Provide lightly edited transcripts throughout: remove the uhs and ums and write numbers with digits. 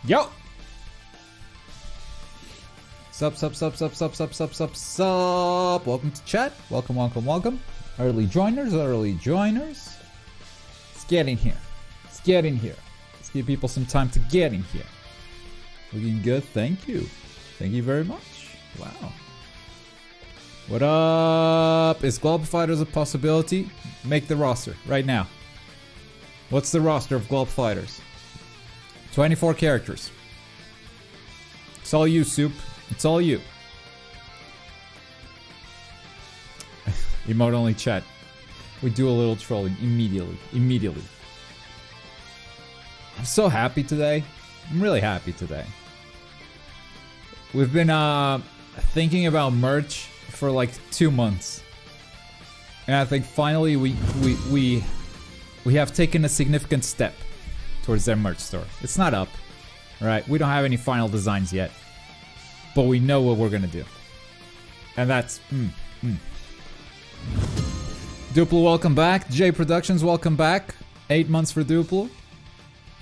Yo! Sup. Welcome to chat. Welcome. Early joiners. Let's get in here. Let's give people some time to get in here. Looking good. Thank you. Thank you very much. Wow. What up? Is Global Fighters a possibility? Make the roster right now. What's the roster of Global Fighters? 24 characters. It's all you, Soup. It's all you. Emote only chat. We do a little trolling immediately. I'm so happy today. I'm really happy today. We've been thinking about merch for like 2 months. And I think finally we have taken a significant step towards their merch store. It's not up, right? We don't have any final designs yet, but we know what we're gonna do, and that's Duplo, welcome back. J Productions, welcome back. 8 months for Duplo,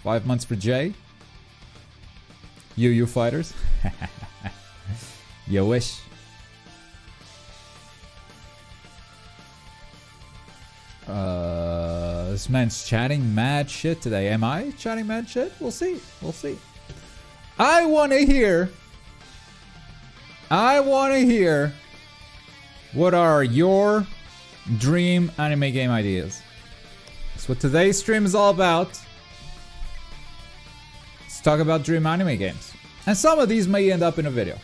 5 months for J. You fighters. You wish. This man's chatting mad shit today. Am I chatting mad shit? We'll see. I want to hear what are your dream anime game ideas. That's what today's stream is all about. Let's talk about dream anime games. And some of these may end up in a video.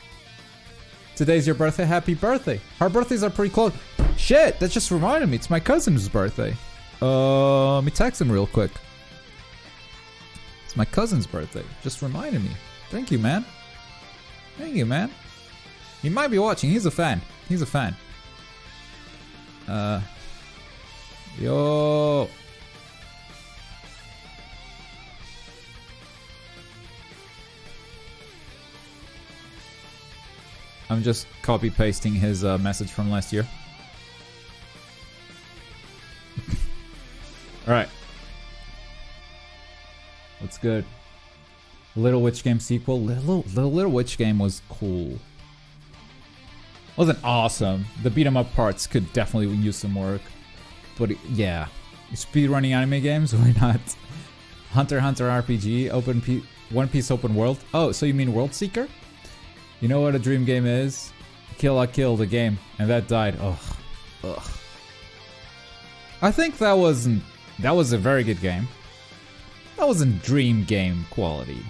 Today's your birthday. Happy birthday. Our birthdays are pretty close. Shit, that just reminded me. It's my cousin's birthday. Let me text him real quick. It's my cousin's birthday. Just reminded me. Thank you, man. He might be watching. He's a fan. Yo. I'm just copy pasting his message from last year. Alright. What's good? Little Witch Game sequel. Little Witch Game was cool. Wasn't awesome. The beat 'em up parts could definitely use some work. But yeah. Speedrunning anime games? Why not? Hunter x Hunter RPG, One Piece open world. Oh, so you mean World Seeker? You know what a dream game is? Kill la Kill the game, and that died. Ugh. I think that was a very good game. That wasn't dream game quality.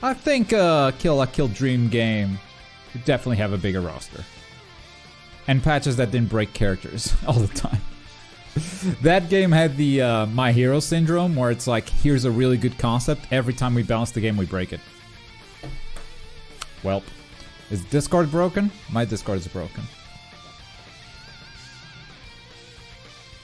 I think Kill la Kill dream game would definitely have a bigger roster. And patches that didn't break characters all the time. That game had the My Hero syndrome, where it's like, here's a really good concept, every time we balance the game we break it. Welp. Is Discord broken? My Discord is broken.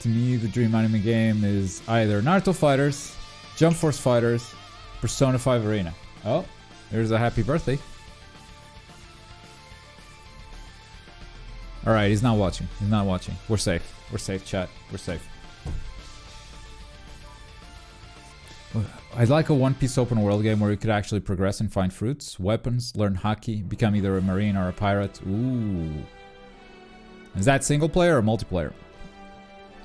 To me, the dream anime game is either Naruto Fighters, Jump Force Fighters, Persona 5 Arena. Oh, there's a happy birthday. Alright, he's not watching. We're safe, chat. We're safe. I'd like a One Piece open world game where you could actually progress and find fruits, weapons, learn haki, become either a marine or a pirate. Ooh. Is that single player or multiplayer?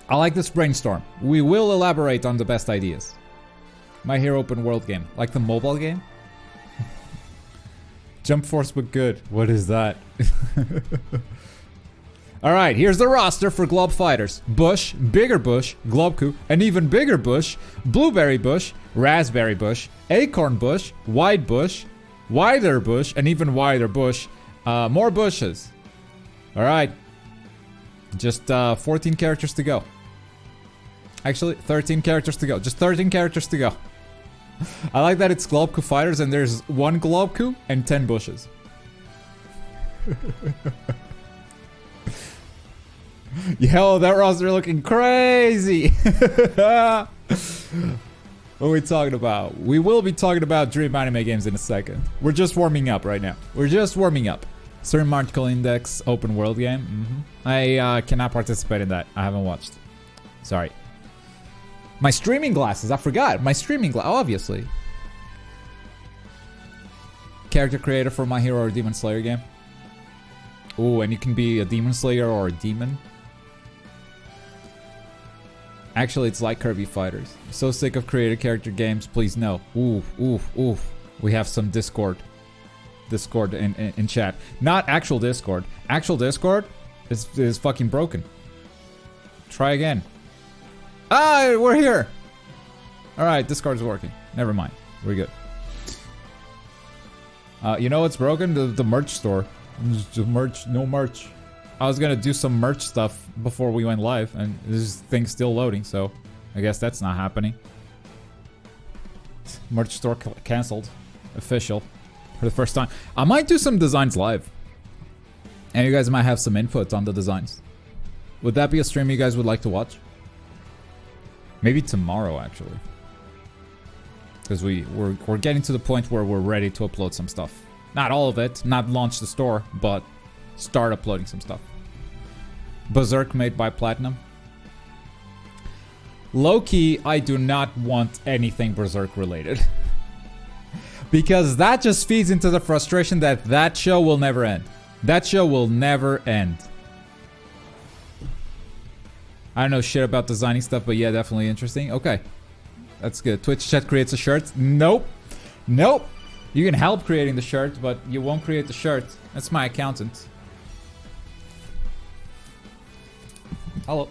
I like this brainstorm. We will elaborate on the best ideas. My Hero open world game. Like the mobile game? Jump Force but good. What is that? Alright, here's the roster for Glob Fighters. Bush, Bigger Bush, Globku, an even bigger Bush, Blueberry Bush, Raspberry Bush, Acorn Bush, Wide Bush, Wider Bush, an even wider Bush, more bushes. Alright. Just 14 characters to go. Actually, 13 characters to go. Just 13 characters to go. I like that it's Globku Fighters and there's 1 Globku and 10 bushes. Yo, that roster looking crazy. What are we talking about? We will be talking about dream anime games in a second. We're just warming up right now. Certain Marticle Index open world game. I cannot participate in that. I haven't watched. Sorry. My streaming glasses. I forgot. My streaming glasses. Obviously. character creator for My Hero or Demon Slayer game. Ooh, and you can be a Demon Slayer or a demon. Actually, it's like Kirby Fighters. I'm so sick of creator character games. Please no. Ooh, ooh, ooh. We have some Discord in chat. Not actual Discord. Actual Discord is fucking broken. Try again. Ah, we're here. All right, Discord's working. Never mind. We're good. You know what's broken? The merch store. The merch, no merch. I was gonna do some merch stuff before we went live, and this thing's still loading, so I guess that's not happening. Merch store cancelled. Official. For the first time. I might do some designs live. And you guys might have some input on the designs. Would that be a stream you guys would like to watch? Maybe tomorrow, actually. Because we're getting to the point where we're ready to upload some stuff. Not all of it, not launch the store, but start uploading some stuff. Berserk made by Platinum. Low-key, I do not want anything Berserk related. Because that just feeds into the frustration that that show will never end. That show will never end. I don't know shit about designing stuff, but yeah, definitely interesting. Okay. That's good. Twitch chat creates a shirt. Nope. Nope. You can help creating the shirt, but you won't create the shirt. That's my accountant. Hello.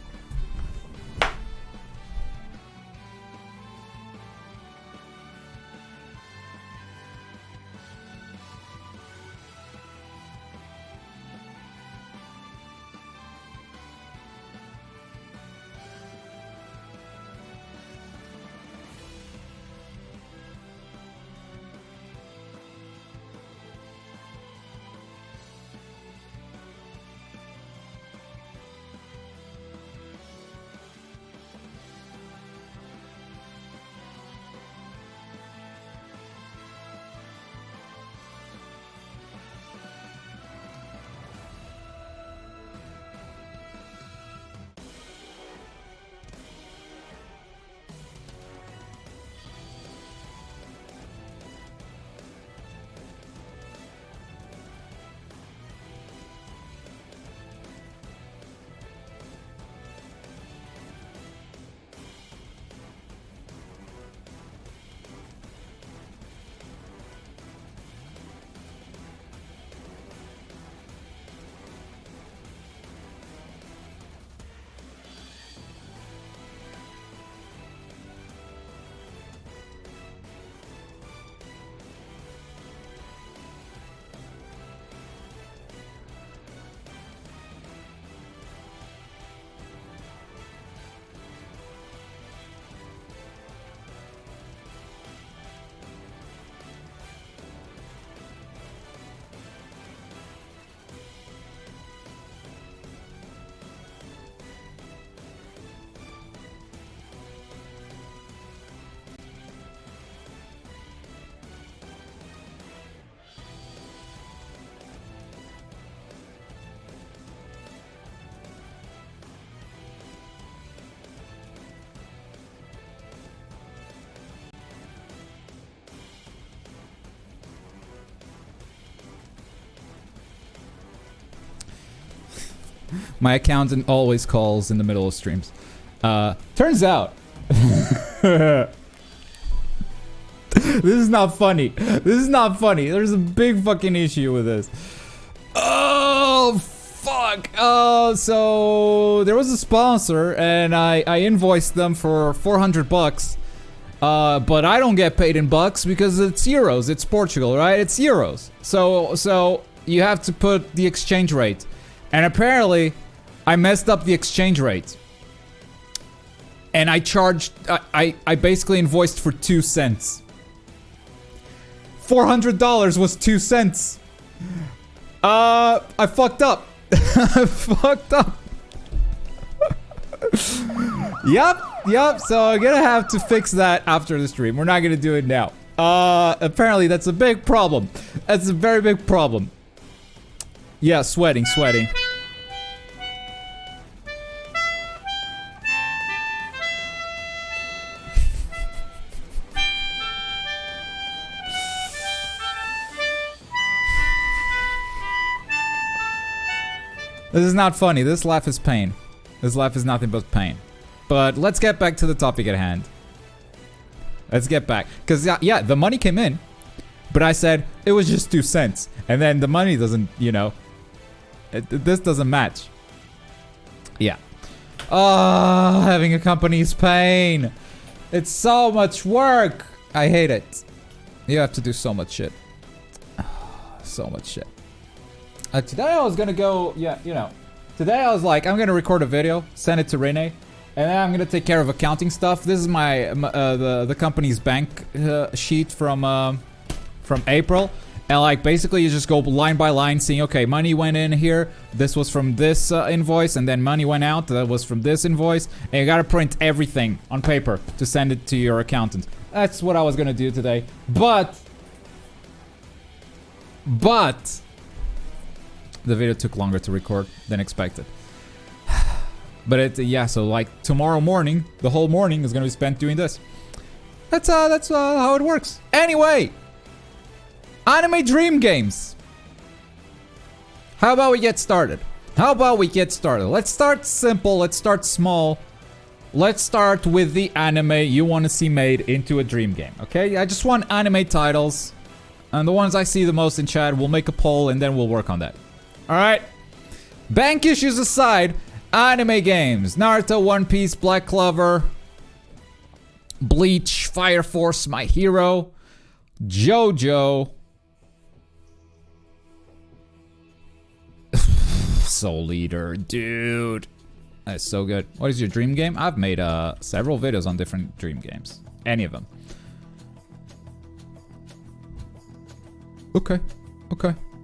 My accountant always calls in the middle of streams. Turns out... This is not funny. This is not funny. There's a big fucking issue with this. Oh, fuck. So there was a sponsor, and I invoiced them for $400. But I don't get paid in bucks because it's euros. It's Portugal, right? It's euros. So you have to put the exchange rate. And apparently, I messed up the exchange rate. And I charged... I basically invoiced for 2 cents. $400 was 2 cents. I fucked up. I fucked up. Yep. So I'm gonna have to fix that after the stream. We're not gonna do it now. Apparently that's a big problem. That's a very big problem. Yeah, sweating. This is not funny. This laugh is pain. This laugh is nothing but pain. But let's get back to the topic at hand. Let's get back. Because, yeah, the money came in. But I said, it was just 2 cents. And then the money doesn't, you know. This doesn't match. Yeah. Oh, having a company is pain. It's so much work. I hate it. You have to do so much shit. So much shit. Today I was gonna go, yeah, you know. Today I was like, I'm gonna record a video, send it to Rene, and then I'm gonna take care of accounting stuff. This is my the company's bank sheet from April. And like basically you just go line by line seeing, okay, money went in here, this was from this invoice, and then money went out, that was from this invoice, and you gotta print everything on paper to send it to your accountant. That's what I was gonna do today. But the video took longer to record than expected. But yeah, so like tomorrow morning, the whole morning is gonna be spent doing this. That's how it works. Anyway, anime dream games. How about we get started? Let's start simple. Let's start small. Let's start with the anime you want to see made into a dream game. Okay, I just want anime titles, and the ones I see the most in chat, we'll make a poll and then we'll work on that. All right. Bank issues aside, anime games: Naruto, One Piece, Black Clover, Bleach, Fire Force, My Hero, JoJo, Soul Eater, dude. That's so good. What is your dream game? I've made several videos on different dream games. Any of them. Okay.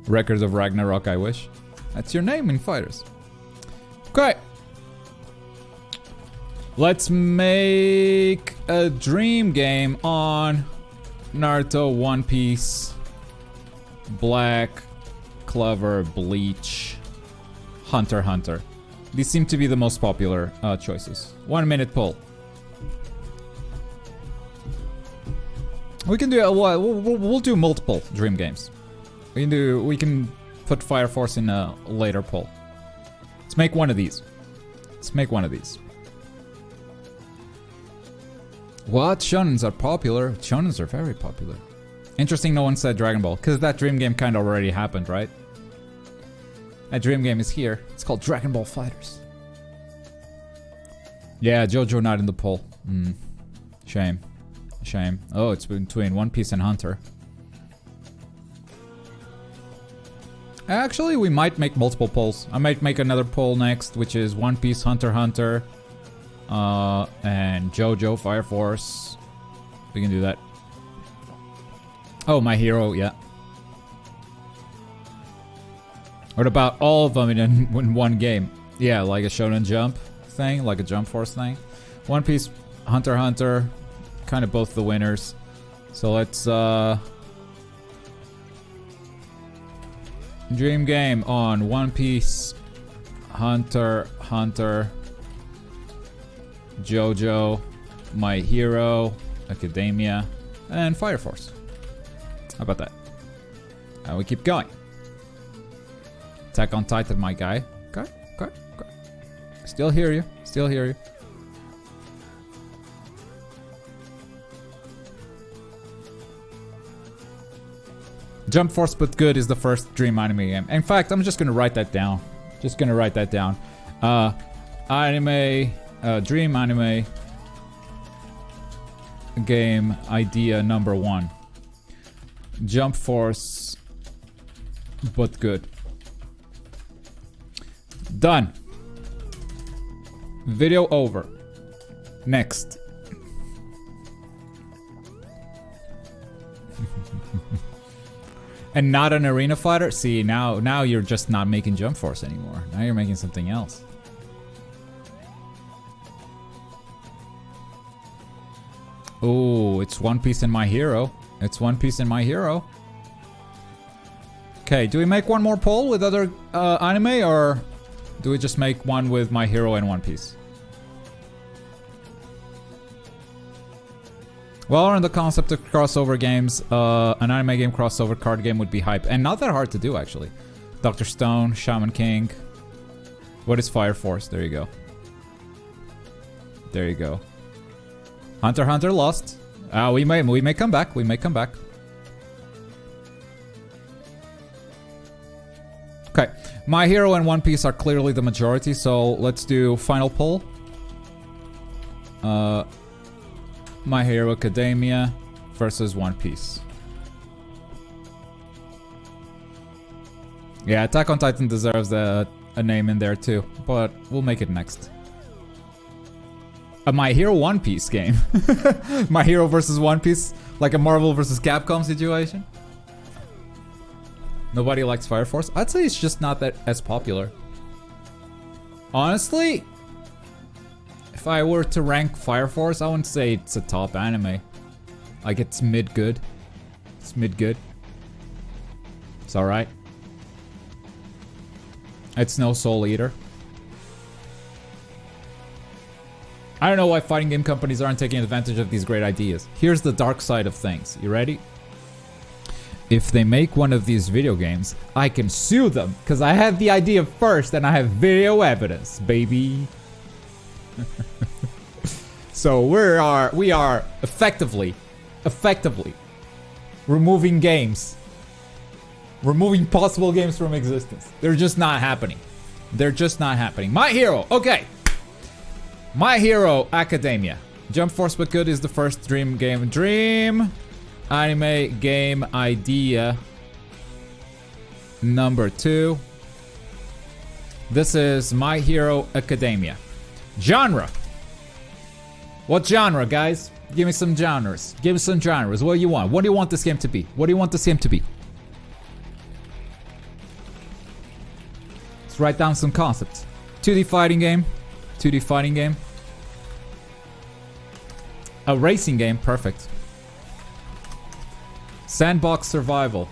Records of Ragnarok, I wish. That's your name in Fighters. Okay. Let's make a dream game on Naruto, One Piece, Black Clover, Bleach, Hunter x Hunter. These seem to be the most popular choices. 1 minute poll. We can do we'll do multiple dream games. We can put Fire Force in a later poll. Let's make one of these. What? Shonens are popular. Shonens are very popular. Interesting no one said Dragon Ball, because that dream game kind of already happened, right? That dream game is here. It's called Dragon Ball FighterZ. Yeah, JoJo not in the poll. Shame. Oh, it's between One Piece and Hunter. Actually, we might make multiple polls. I might make another poll next, which is One Piece, Hunter x Hunter, and JoJo, Fire Force. We can do that. Oh, My Hero, yeah. What about all of them in one game? Yeah, like a Shonen Jump thing, like a Jump Force thing. One Piece, Hunter x Hunter, kind of both the winners. So let's dream game on One Piece, Hunter x Hunter, JoJo, My Hero, Academia, and Fire Force. How about that? And we keep going. Attack on Titan, my guy. Okay. Still hear you. Jump Force but Good is the first dream anime game. In fact, I'm just gonna write that down. Dream anime game idea number 1. Jump Force but good. Done. Video over. Next. And not an arena fighter? See, now you're just not making Jump Force anymore. Now you're making something else. Oh, it's One Piece and My Hero. Okay, do we make one more poll with other anime, or do we just make one with My Hero and One Piece? Well, on the concept of crossover games, an anime game crossover card game would be hype. And not that hard to do, actually. Dr. Stone, Shaman King. What is Fire Force? There you go. There you go. Hunter x Hunter lost. We may come back. We may come back. Okay. My Hero and One Piece are clearly the majority, so let's do final poll. My Hero Academia versus One Piece. Yeah, Attack on Titan deserves a name in there too, but we'll make it next. A My Hero One Piece game. My Hero versus One Piece, like a Marvel versus Capcom situation. Nobody likes Fire Force. I'd say it's just not that as popular. Honestly, if I were to rank Fire Force, I wouldn't say it's a top anime. Like, it's mid-good. It's mid-good. It's alright. It's no Soul Eater. I don't know why fighting game companies aren't taking advantage of these great ideas. Here's the dark side of things. You ready? If they make one of these video games, I can sue them because I had the idea first and I have video evidence, baby. So we are effectively removing games. Removing possible games from existence. They're just not happening. They're just not happening. My Hero, okay. My Hero Academia. Jump Force But Good is the first dream game. Dream anime game idea. Number 2. This is My Hero Academia. Genre. What genre, guys? Give me some genres. Give me some genres. What do you want? What do you want this game to be? What do you want this game to be? Let's write down some concepts. 2D fighting game. 2D fighting game. A racing game. Perfect. Sandbox survival.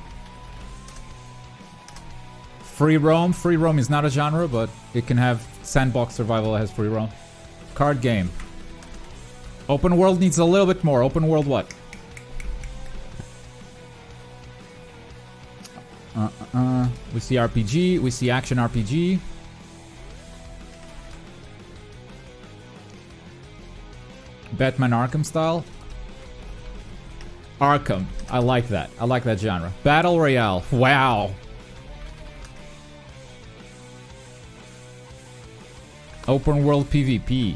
Free roam. Free roam is not a genre, but it can have sandbox survival that has free roam. Card game. Open world needs a little bit more. Open world what? We see RPG. We see action RPG. Batman Arkham style. Arkham. I like that. I like that genre. Battle Royale. Wow. Open world PvP.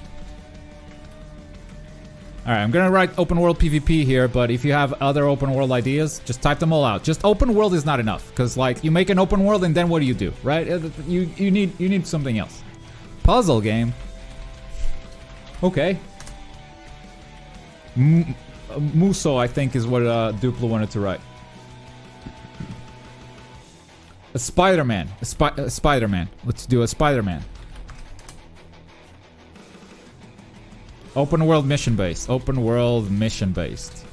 Alright, I'm gonna write open world PvP here, but if you have other open world ideas, just type them all out. Just open world is not enough, because like you make an open world and then what do? Right? You need something else. Puzzle game. Okay. Muso, I think, is what Duplo wanted to write. A Spider-Man. A Spider-Man. Let's do a Spider-Man. Open world mission based. Open world mission based.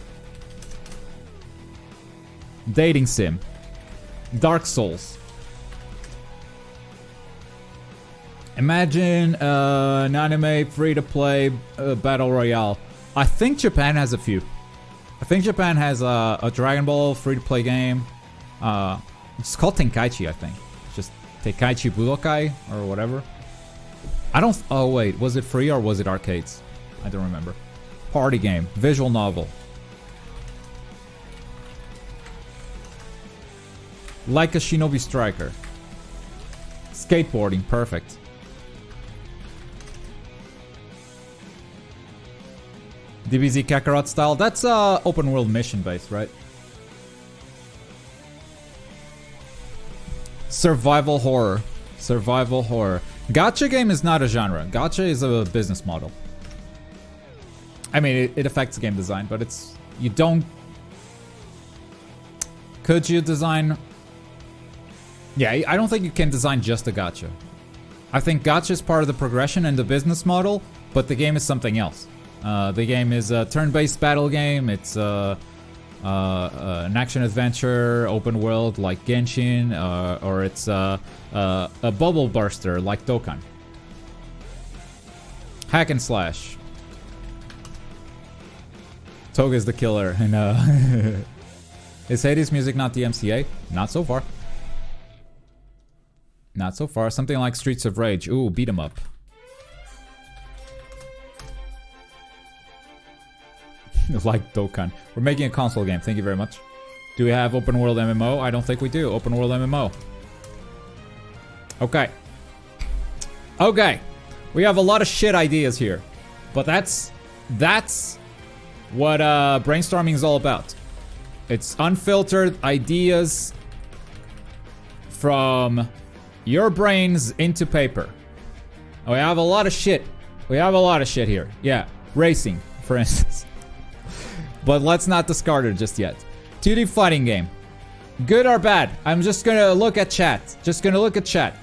Dating sim. Dark Souls. Imagine an anime free-to-play battle royale. I think Japan has a few. I think Japan has a Dragon Ball free-to-play game. It's called Tenkaichi, I think. It's just Tenkaichi Budokai or whatever. I don't... Oh, wait. Was it free or was it arcades? I don't remember. Party game. Visual novel. Like a Shinobi Striker. Skateboarding. Perfect. DBZ Kakarot style. That's open world mission based, right? Survival horror. Survival horror. Gacha game is not a genre. Gacha is a business model. I mean, it affects game design, but it's... You don't... Could you design... Yeah, I don't think you can design just a gacha. I think gacha is part of the progression and the business model, but the game is something else. The game is a turn-based battle game. It's an action-adventure, open world like Genshin, or it's a bubble burster like Dokkan. Hack and slash. Toga's the killer. And is Hades music not the MCA? Not so far. Not so far. Something like Streets of Rage. Ooh, beat 'em up. Like Dokkan. We're making a console game. Thank you very much. Do we have open world MMO? I don't think we do. Open world MMO. Okay. Okay. We have a lot of shit ideas here. But that's what brainstorming is all about. It's unfiltered ideas from your brains into paper. We have a lot of shit. We have a lot of shit here. Yeah. Racing, for instance. But let's not discard it just yet. 2D fighting game. Good or bad? I'm just gonna look at chat. Just gonna look at chat.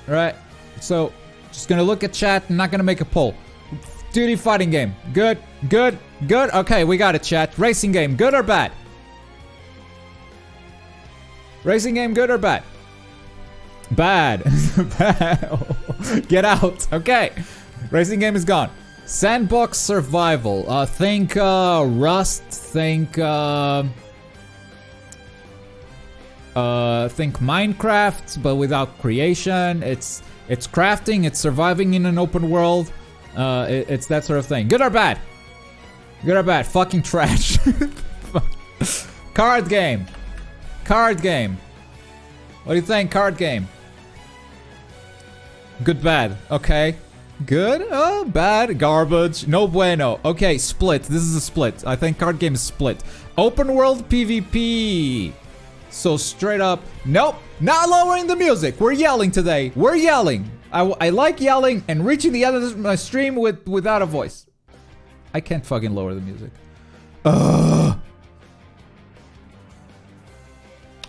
Alright? So, just gonna look at chat. I'm not gonna make a poll. 2D fighting game. Good, good, good. Okay, we got it, chat. Racing game. Good or bad? Racing game, good or bad? Bad. Bad. Get out. Okay. Racing game is gone. Sandbox survival. Think Rust. Think Minecraft, but without creation. It's crafting. It's surviving in an open world. It's that sort of thing. Good or bad? Good or bad? Fucking trash. Card game. Card game. What do you think? Card game. Good, bad. Okay. Good? Oh, bad. Garbage. No bueno. Okay, split. This is a split. I think card game is split. Open world PvP. So straight up. Nope. Not lowering the music. We're yelling today. We're yelling. I like yelling and reaching the end of my stream without a voice. I can't fucking lower the music.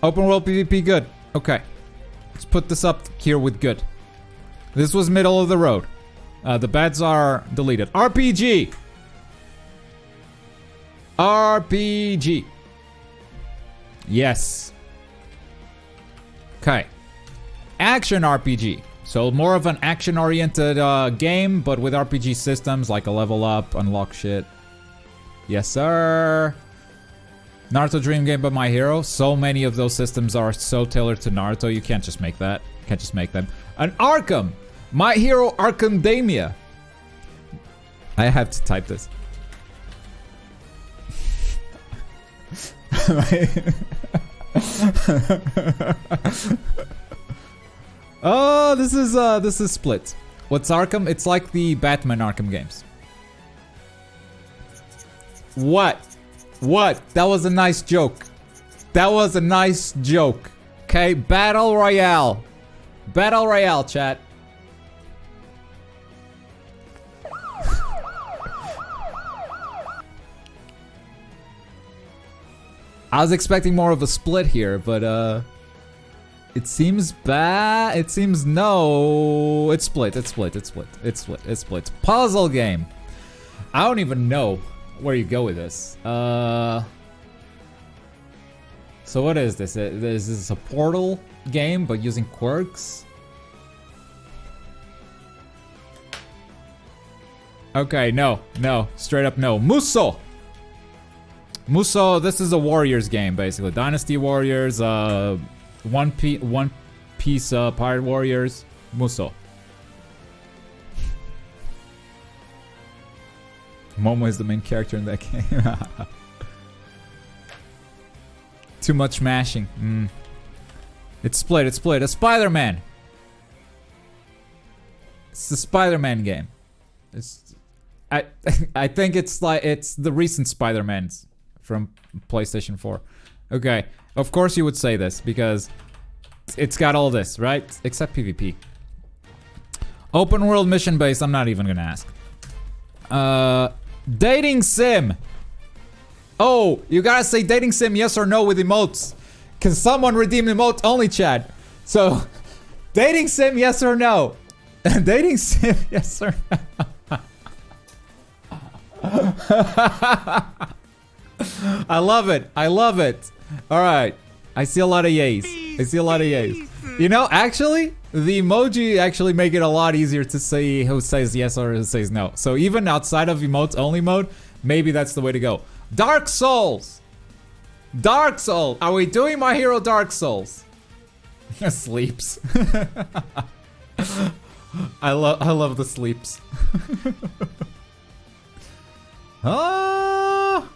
Open world PvP, good. Okay. Let's put this up here with good. This was middle of the road. The bads are deleted. RPG. RPG. Yes. Okay. Action RPG. So more of an action-oriented game, but with RPG systems like a level up, unlock shit. Yes, sir. Naruto Dream Game by My Hero. So many of those systems are so tailored to Naruto, you can't just make that. Can't just make them. An Arkham. My Hero Arkham-damia. I have to type this. Oh, this is split. What's Arkham? It's like the Batman Arkham games. What? What? That was a nice joke. That was a nice joke. Okay, Battle Royale. Battle Royale, chat. I was expecting more of a split here, but it seems bad. It seems no. It's split. It's split. It's split. It's split. It's split. Puzzle game. I don't even know where you go with this. So what is this? This is a Portal game, but using quirks. Okay, no, straight up no. Muso. Muso. This is a Warriors game, basically. Dynasty Warriors. One piece Pirate Warriors. Muso. Momo is the main character in that game. Too much mashing. It's split. It's split. A Spider-Man. It's the Spider-Man game. I think it's the recent Spider-Mans from PlayStation 4. Okay, of course you would say this because it's got all this, right? Except PvP. Open world mission based. I'm not even gonna ask. Dating sim. Oh, you gotta say dating sim yes or no with emotes. Can someone redeem emote only, chat? So, dating sim yes or no? Dating sim yes or no? I love it. I love it. All right. I see a lot of yays. I see a lot of yays. You know, actually, the emoji actually make it a lot easier to see who says yes or who says no. So even outside of emotes only mode, maybe that's the way to go. Dark Souls. Dark Souls. Are we doing My Hero Dark Souls? Sleeps. I love the sleeps. Ah!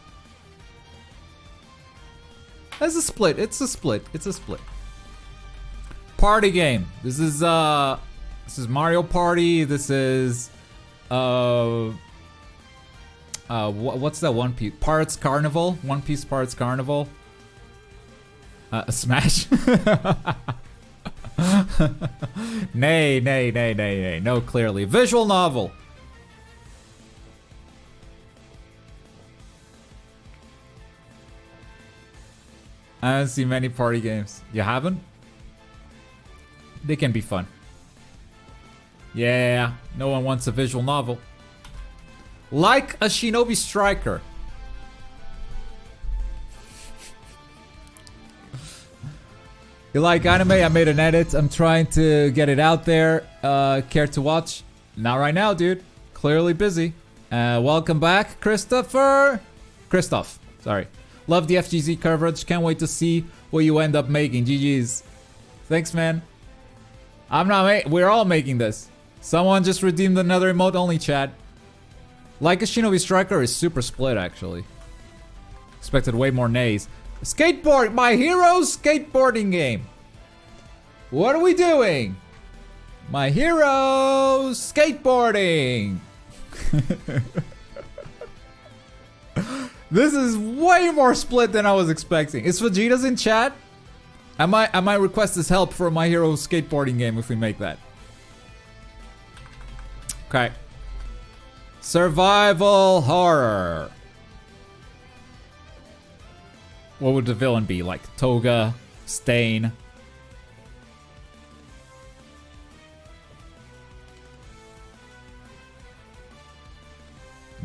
It's a split. It's a split. It's a split. Party game. This is Mario Party. This is what's that One Piece? Pirates Carnival. One Piece Pirates Carnival. Smash. Nay. No, clearly. Visual novel. I haven't seen many party games. You haven't? They can be fun. Yeah, no one wants a visual novel. Like a Shinobi Striker. You like anime? I made an edit. I'm trying to get it out there. Care to watch? Not right now, dude. Clearly busy. Welcome back, Christoph, sorry. Love the FGZ coverage. Can't wait to see what you end up making. GG's. Thanks, man. We're all making this. Someone just redeemed another emote only, chat. Like a Shinobi Striker is super split, actually. Expected way more nays. Skateboard! My hero skateboarding game! What are we doing? My hero skateboarding! This is way more split than I was expecting. Is Vegeta's in chat? I might request his help for My Hero skateboarding game if we make that. Okay. Survival horror. What would the villain be? Like Toga, Stain.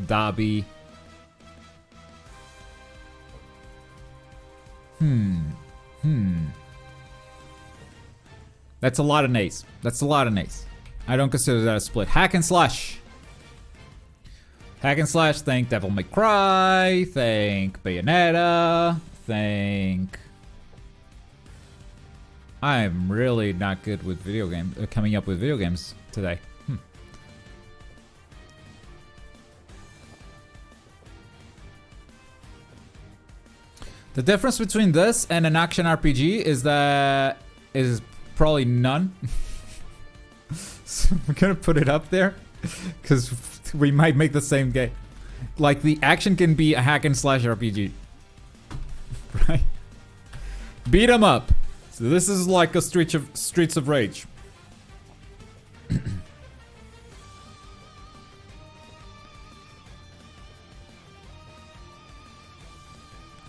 Dabi. That's a lot of nays. I don't consider that a split. Hack and slash. Thank Devil May Cry. Thank Bayonetta. Thank... I'm really not good with video games. Coming up with video games today. The difference between this and an action RPG is that is probably none. So I'm gonna put it up there because we might make the same game. Like the action can be a hack and slash RPG, right? Beat 'em up. So this is like a Streets of Rage.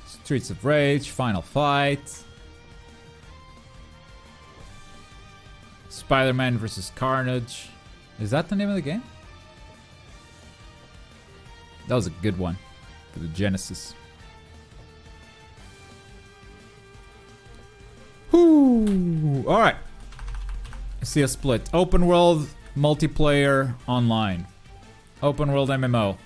Streets of Rage, Final Fight. Spider-Man vs. Carnage. Is that the name of the game? That was a good one for the Genesis. Whoo! Alright. I see a split. Open world, multiplayer, online. Open world MMO.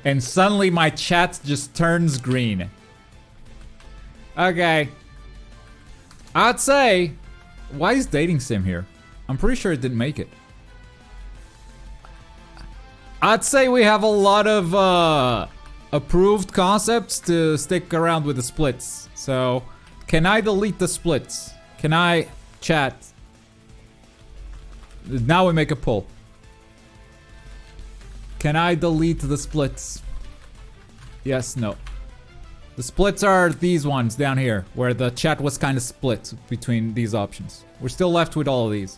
And suddenly my chat just turns green. Okay. I'd say... Why is Dating Sim here? I'm pretty sure it didn't make it. I'd say we have a lot of approved concepts to stick around with the splits. So, can I delete the splits? Can I chat? Now we make a poll. Can I delete the splits? Yes, no. The splits are these ones down here, where the chat was kind of split between these options. We're still left with all of these.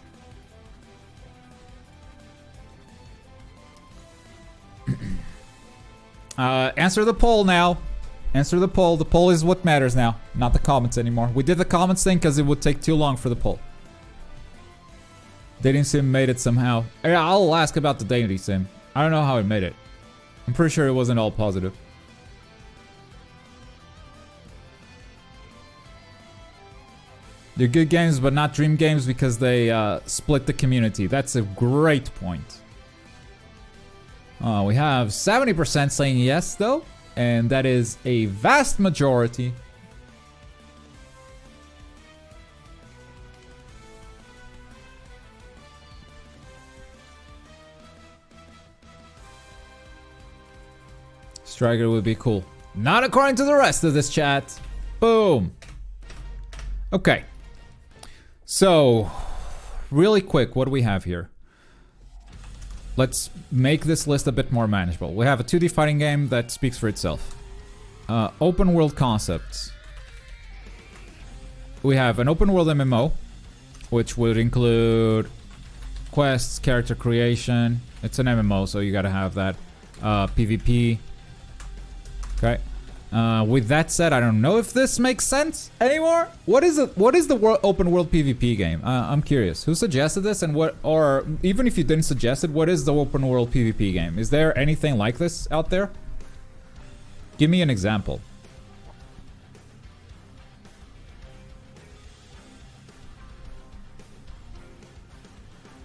Answer the poll now. Answer the poll. The poll is what matters now, not the comments anymore. We did the comments thing because it would take too long for the poll. Dating Sim made it somehow. I'll ask about the Dating Sim. I don't know how it made it. I'm pretty sure it wasn't all positive. They're good games, but not dream games because they split the community. That's a great point. We have 70% saying yes, though. and that is a vast majority. Striker would be cool. Not according to the rest of this chat. Boom. Okay. So, really quick, what do we have here? Let's make this list a bit more manageable. We have a 2D fighting game that speaks for itself. Open world concepts. We have an open world MMO, which would include quests, character creation. It's an MMO, so you gotta have that. PvP. Okay. With that said, I don't know if this makes sense anymore. What is it? What is the open world PvP game? I'm curious. Who suggested this, and what? Or even if you didn't suggest it, what is the open world PvP game? Is there anything like this out there? Give me an example.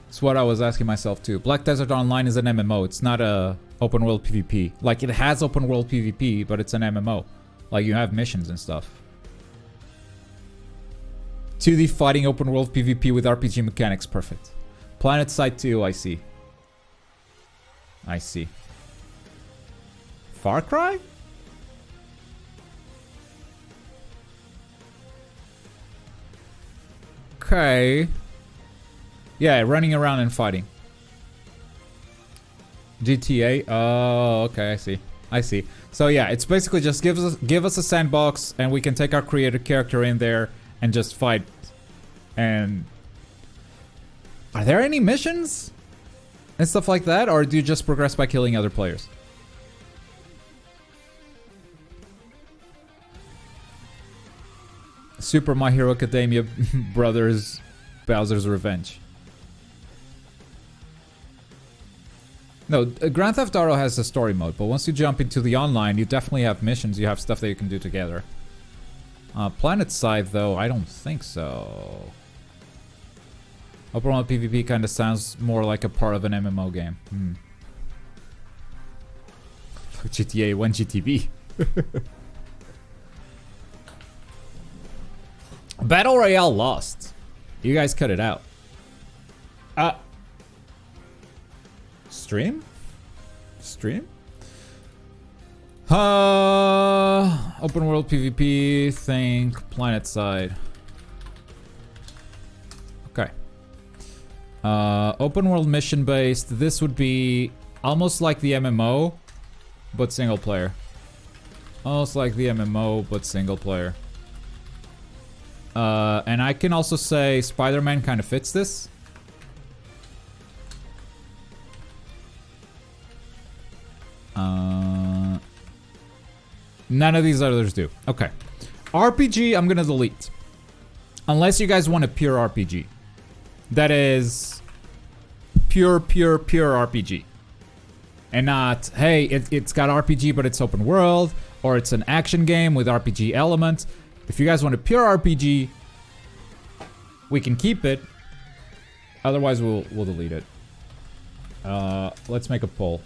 It's what I was asking myself too. Black Desert Online is an MMO. It's not a open world PvP. Like, it has open world PvP, but it's an MMO. Like, you have missions and stuff. 2D fighting open world PvP with RPG mechanics. Perfect. Planet Side 2, I see. I see. Far Cry? Okay. Yeah, running around and fighting. GTA. Oh, okay, I see. I see. So yeah, it's basically just give us a sandbox, and we can take our created character in there and just fight. And are there any missions and stuff like that, or do you just progress by killing other players? Super My Hero Academia Brothers Bowser's Revenge. No, Grand Theft Auto has a story mode, but once you jump into the online, you definitely have missions, you have stuff that you can do together. Planet Side, though, I don't think so. Open World PvP kind of sounds more like a part of an MMO game. GTA 1 GTB. Battle Royale lost. You guys cut it out. Stream? Stream? Open world PvP, think Planet Side. Okay. Open world mission based. This would be almost like the MMO, but single player. Almost like the MMO, but single player. And I can also say Spider-Man kind of fits this. None of these others do. Okay. RPG, I'm gonna delete. Unless you guys want a pure RPG. That is pure RPG. And not, hey, it's got RPG but it's open world, or it's an action game with RPG elements. If you guys want a pure RPG, we can keep it. Otherwise, we'll delete it. Let's make a poll.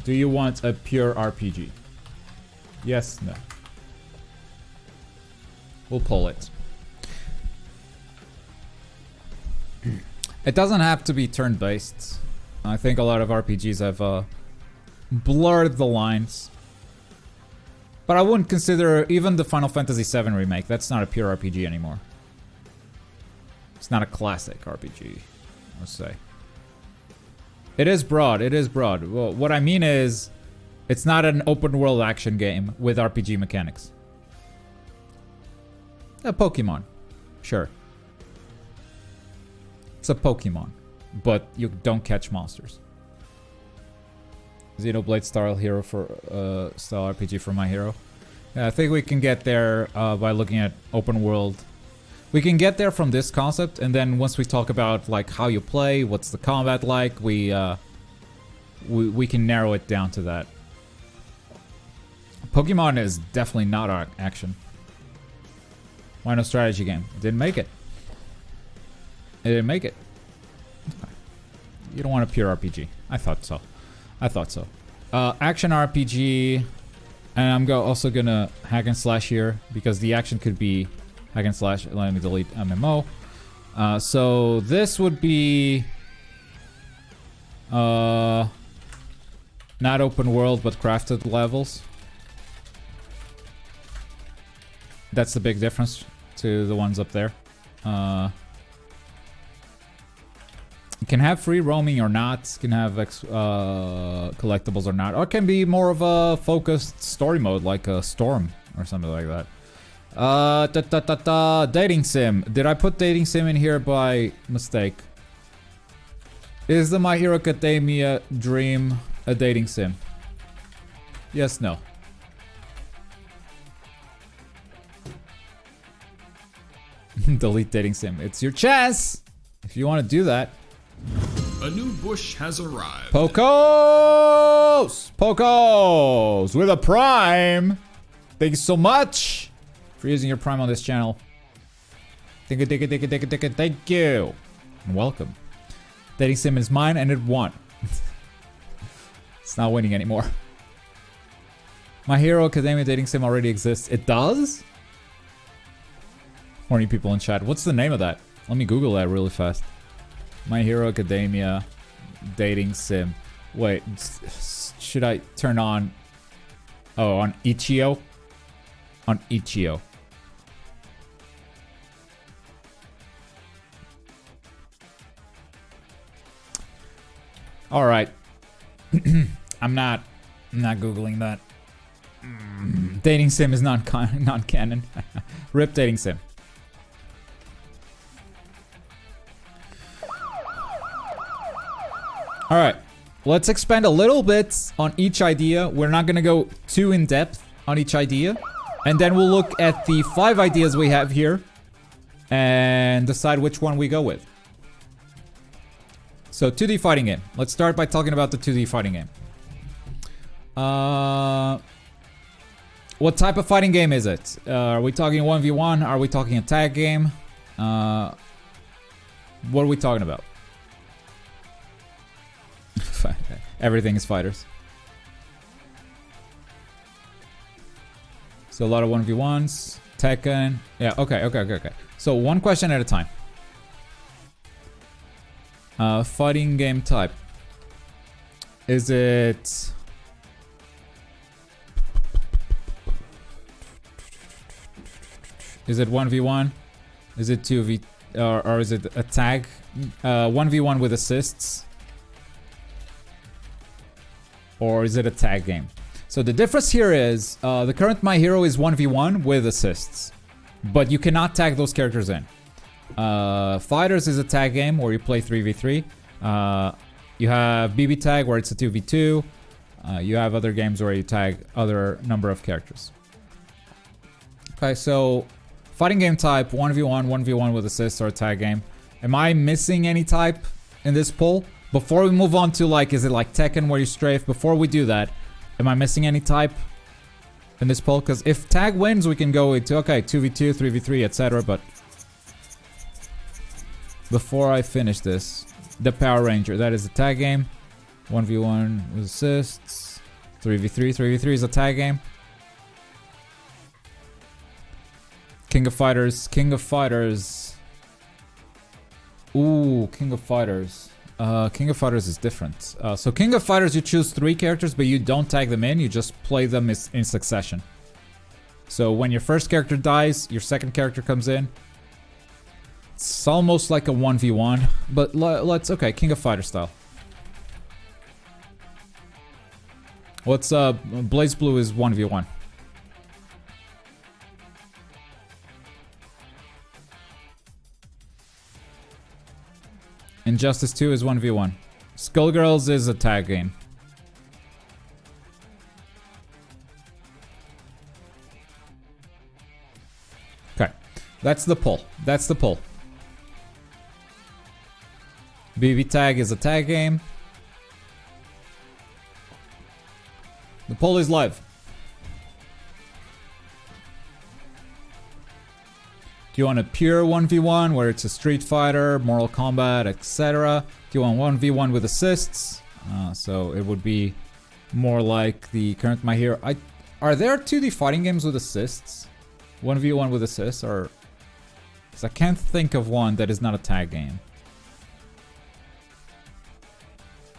Do you want a pure RPG? Yes, no. We'll pull it. It doesn't have to be turn-based. I think a lot of RPGs have blurred the lines. But I wouldn't consider even the Final Fantasy VII remake. That's not a pure RPG anymore. It's not a classic RPG, I would say. It is broad. It is broad. Well, what I mean is, it's not an open world action game with RPG mechanics. A Pokemon. Sure. It's a Pokemon. But you don't catch monsters. Xenoblade style hero for style RPG for My Hero. Yeah, I think we can get there by looking at open world. We can get there from this concept, and then once we talk about like how you play, what's the combat like, we can narrow it down to that. Pokemon is definitely not action. Why no strategy game? It didn't make it. It didn't make it. You don't want a pure RPG. I thought so. I thought so. Action RPG, and I'm also gonna hack and slash here because the action could be hack and slash. Let me delete MMO. So this would be not open world but crafted levels. That's the big difference to the ones up there. You can have free roaming or not. You can have collectibles or not. Or it can be more of a focused story mode like a Storm or something like that. Dating sim. Did I put dating sim in here by mistake? Is the My Hero Academia dream a dating sim? Yes, no. Delete dating sim. It's your chance if you want to do that. A new bush has arrived. Pocos! Pocos! With a prime! Thank you so much for using your prime on this channel. Thank you. And welcome. Dating sim is mine and it won. It's not winning anymore. My Hero Academia dating sim already exists. It does? Horny people in chat. What's the name of that? Let me Google that really fast. My Hero Academia dating sim. Wait, should I turn on? Oh, on Itch.io? On Itch.io. All right. I'm not Googling that. Dating sim is non-canon. Rip dating sim. All right, let's expand a little bit on each idea. We're not gonna go too in depth on each idea. And then we'll look at the 5 ideas we have here and decide which one we go with. So 2D fighting game. Let's start by talking about the 2D fighting game. What type of fighting game is it? Are we talking 1v1? Are we talking a tag game? What are we talking about? Everything is fighters. So a lot of 1v1s, Tekken. Yeah, okay. So one question at a time. Fighting game type. Is it... Is it 1v1? Is it 2v... or is it a tag? 1v1 with assists? Or is it a tag game? So the difference here is the current My Hero is 1v1 with assists, but you cannot tag those characters in. Fighters is a tag game where you play 3v3. You have BB Tag where it's a 2v2. You have other games where you tag other number of characters. Okay, so fighting game type 1v1, 1v1 with assists or a tag game. Am I missing any type in this poll? Before we move on to like, is it like Tekken where you strafe? Before we do that, am I missing any type in this poll? Because if tag wins, we can go into, okay, 2v2, 3v3, etc. But before I finish this, the Power Ranger, that is a tag game. 1v1 with assists. 3v3, 3v3 is a tag game. King of Fighters. Ooh, King of Fighters. King of Fighters is different. So King of Fighters, you choose 3 characters, but you don't tag them in. You just play them in succession. So when your first character dies, your second character comes in. It's almost like a 1v1, but let's... Okay, King of Fighters style. What's Blaze Blue is 1v1. Injustice 2 is 1v1. Skullgirls is a tag game. Okay. That's the poll. BB Tag is a tag game. The poll is live. Do you want a pure 1v1 where it's a Street Fighter, Mortal Kombat, etc.? Do you want 1v1 with assists? So it would be More like the current My Hero. Are there 2D fighting games with assists? 1v1 with assists? Or... Because I can't think of one that is not a tag game.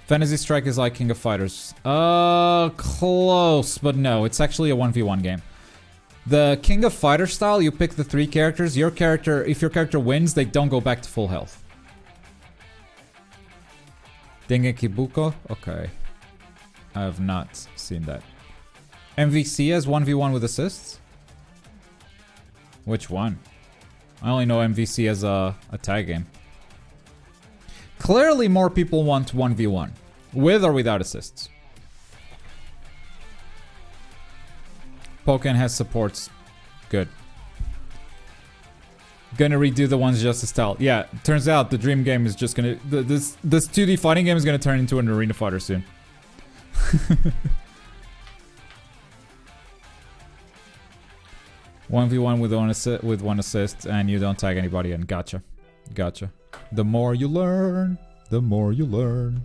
Fantasy Strike is like King of Fighters. Close, but no. It's actually a 1v1 game. The King of Fighters style, you pick the 3 characters. Your character, if your character wins, they don't go back to full health. Dengeki Buko? Okay. I have not seen that. MVC has 1v1 with assists? Which one? I only know MVC as a tag game. Clearly more people want 1v1. With or without assists. Pokken has supports. Good. Gonna redo the One's Justice style. Yeah, turns out the dream game is just gonna... This 2D fighting game is gonna turn into an arena fighter soon. 1v1 with one assist and you don't tag anybody in. Gotcha. Gotcha. The more you learn, the more you learn.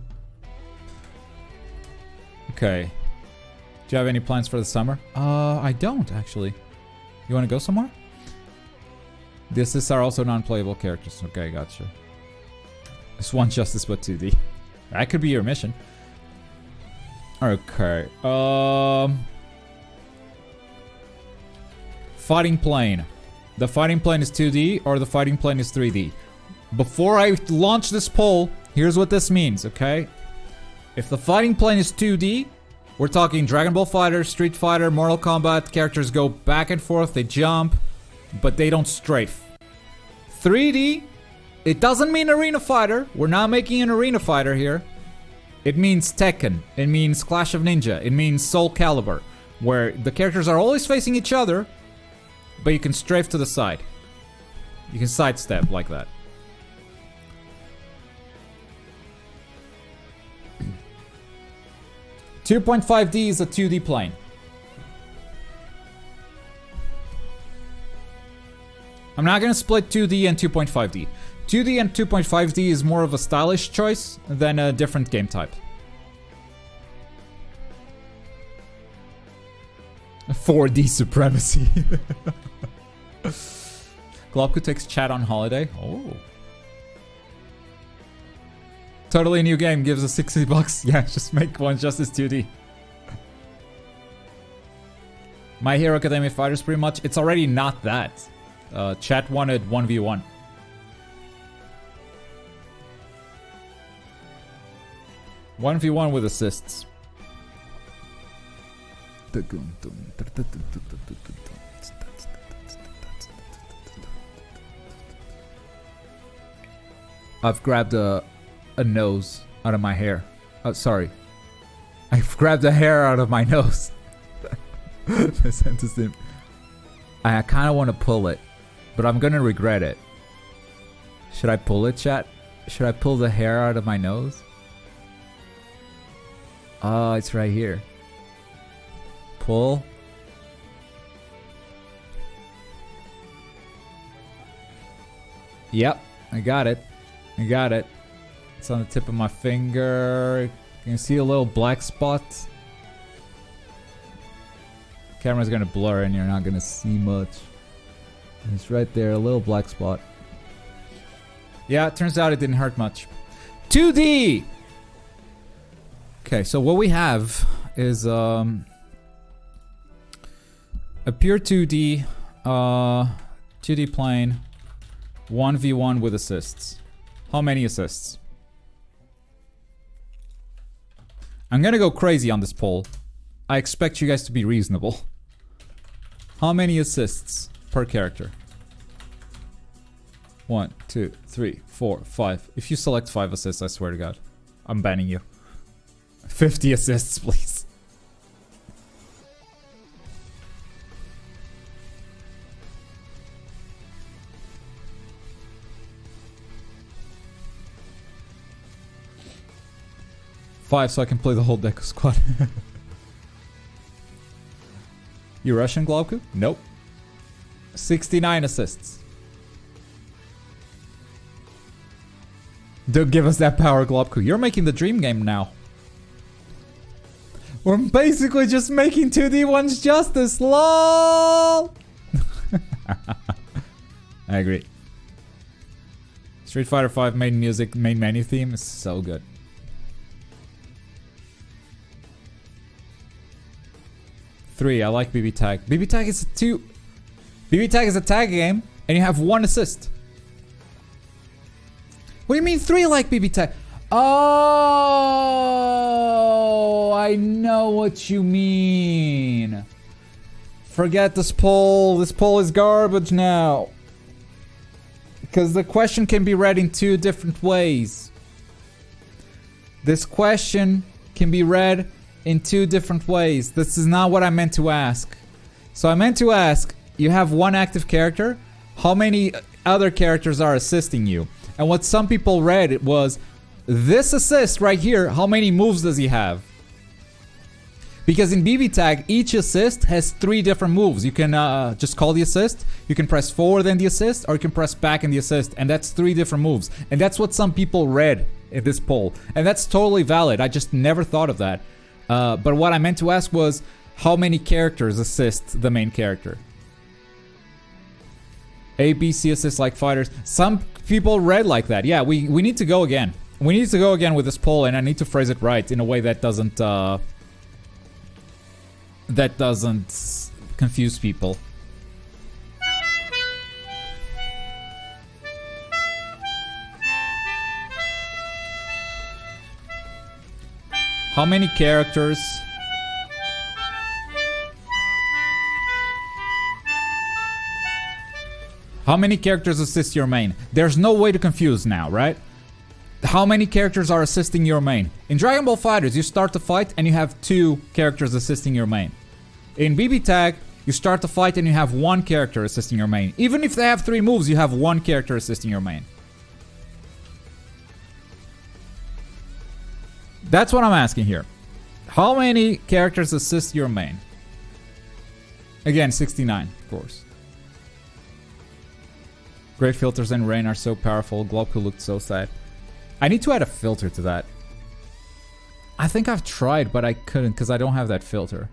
Okay. Do you have any plans for the summer? I don't actually. You want to go somewhere? The assists are also non-playable characters. Okay, gotcha. Just one Justice but 2D. That could be your mission. Okay. Fighting plane. The fighting plane is 2D or the fighting plane is 3D. Before I launch this poll, here's what this means, okay? If the fighting plane is 2D, we're talking Dragon Ball Fighter, Street Fighter, Mortal Kombat. Characters go back and forth, they jump, but they don't strafe. 3D, it doesn't mean Arena Fighter. We're not making an Arena Fighter here. It means Tekken. It means Clash of Ninja. It means Soul Calibur, where the characters are always facing each other, but you can strafe to the side. You can sidestep like that. .5D is a 2D plane. I'm not gonna split 2D and 2.5D. 2D and 2.5D is more of a stylish choice than a different game type. 4D supremacy. Globku takes chat on holiday. Oh. Totally new game, gives us $60. Yeah, just make one Justice 2D. My Hero Academia Fighters pretty much. It's already not that. Chat wanted 1v1. One v one with assists. I've grabbed a nose out of my hair. Oh, sorry. I've grabbed a hair out of my nose. The sentence didn't... I kind of want to pull it, but I'm gonna regret it. Should I pull it, chat? Should I pull the hair out of my nose? Oh, it's right here. Pull. Yep, I got it. I got it. It's on the tip of my finger. You can see a little black spot. Camera's gonna blur and you're not gonna see much. It's right there, a little black spot. Yeah, it turns out it didn't hurt much. 2D! Okay, so what we have is a pure 2D 2D plane 1v1 with assists. How many assists? I'm gonna go crazy on this poll. I expect you guys to be reasonable. How many assists per character? 1, 2, 3, 4, 5. If you select 5 assists, I swear to God, I'm banning you. 50 assists, please. Five, so I can play the whole Deku squad. You Russian, Globku? Nope. 69 assists. Don't give us that power, Globku. You're making the dream game now. We're basically just making 2D ones justice. LOL. I agree. Street Fighter V main music, main menu theme is so good. Three, I like BB Tag. BB Tag is BB Tag is a tag game, and you have 1 assist. What do you mean 3 like BB Tag? Oh, I know what you mean. Forget this poll. This poll is garbage now. Because the question can be read in 2 different ways. This question can be read in 2 different ways. This is not what I meant to ask. So I meant to ask, you have 1 active character, how many other characters are assisting you? And what some people read it was, this assist right here, how many moves does he have? Because in BB Tag, each assist has 3 different moves. You can just call the assist, you can press forward in the assist, or you can press back in the assist, and that's 3 different moves. And that's what some people read in this poll. And that's totally valid, I just never thought of that. But what I meant to ask was, how many characters assist the main character? A, B, C assist like fighters. Some people read like that. Yeah, we need to go again. We need to go again with this poll, and I need to phrase it right in a way that doesn't confuse people. How many characters? How many characters assist your main? There's no way to confuse now, right? How many characters are assisting your main? In Dragon Ball FighterZ, you start the fight and you have 2 characters assisting your main. In BB Tag, you start the fight and you have 1 character assisting your main. Even if they have 3 moves, you have 1 character assisting your main. That's what I'm asking here. How many characters assist your main? Again, 69, of course. Great filters and rain are so powerful. Globku looked so sad. I need to add a filter to that. I think I've tried, but I couldn't because I don't have that filter.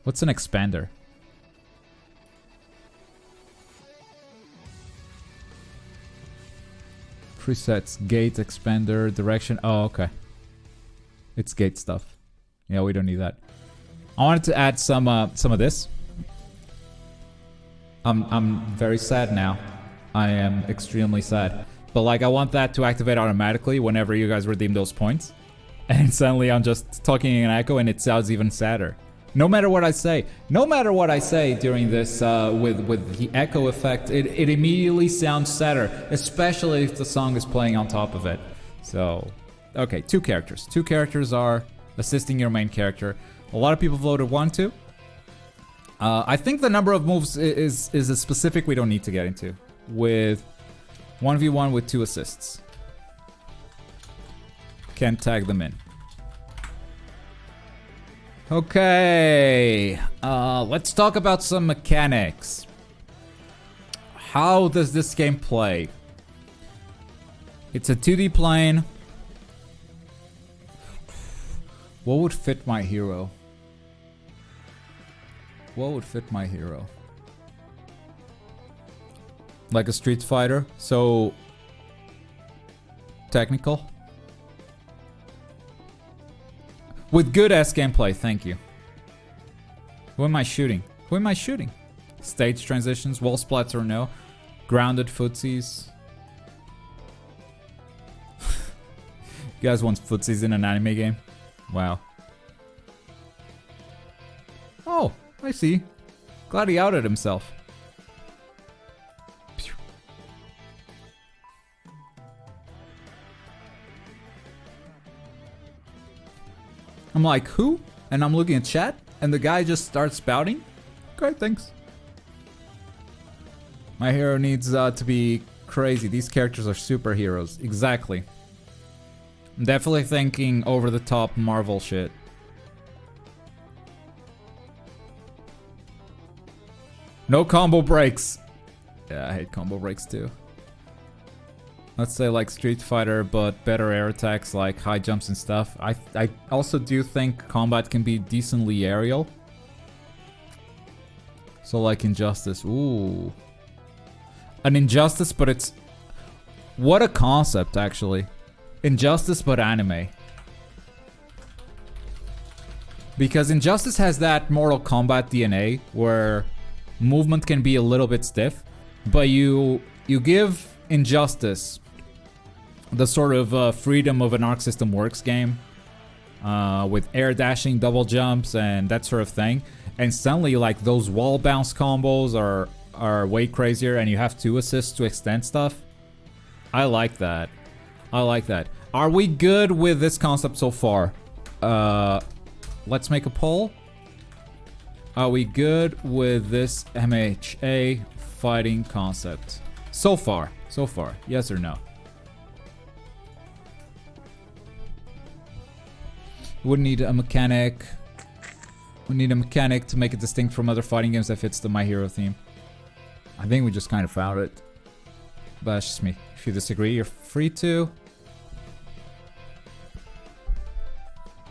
What's an expander? Presets, gate, expander, direction. Oh, okay. It's gate stuff. Yeah, we don't need that. I wanted to add some of this. I'm very sad now. I am extremely sad. But like, I want that to activate automatically whenever you guys redeem those points. And suddenly I'm just talking in echo and it sounds even sadder. No matter what I say. No matter what I say during this with the echo effect, it immediately sounds sadder. Especially if the song is playing on top of it. So, okay, 2 characters. 2 characters are assisting your main character. A lot of people voted 1, 2. I think the number of moves is a specific we don't need to get into. With 1v1 with 2 assists. Can't tag them in. Okay. Let's talk about some mechanics. How does this game play? It's a 2D plane. What would fit my hero? What would fit my hero? Like a Street Fighter, so technical. With good ass gameplay, thank you. Who am I shooting? Who am I shooting? Stage transitions, wall splats or no? Grounded footsies. You guys want footsies in an anime game? Wow. Oh, I see. Glad he outed himself. I'm like, who? And I'm looking at chat, and the guy just starts spouting. Okay, thanks. My hero needs to be crazy. These characters are superheroes. Exactly. I'm definitely thinking over-the-top Marvel shit. No combo breaks. Yeah, I hate combo breaks too. Let's say like Street Fighter, but better air attacks, like high jumps and stuff. I also do think combat can be decently aerial. So like Injustice, ooh. An Injustice, but it's... What a concept, actually. Injustice, but anime. Because Injustice has that Mortal Kombat DNA, where movement can be a little bit stiff, but you give Injustice the sort of freedom of an Arc System Works game, with air dashing, double jumps, and that sort of thing. And suddenly, like, those wall bounce combos are way crazier, and you have 2 assists to extend stuff. I like that. I like that. Are we good with this concept so far? Let's make a poll. Are we good with this MHA fighting concept? So far. So far. Yes or no? Would need a mechanic. We need a mechanic to make it distinct from other fighting games that fits the My Hero theme. I think we just kind of found it. But that's just me. If you disagree, you're free to.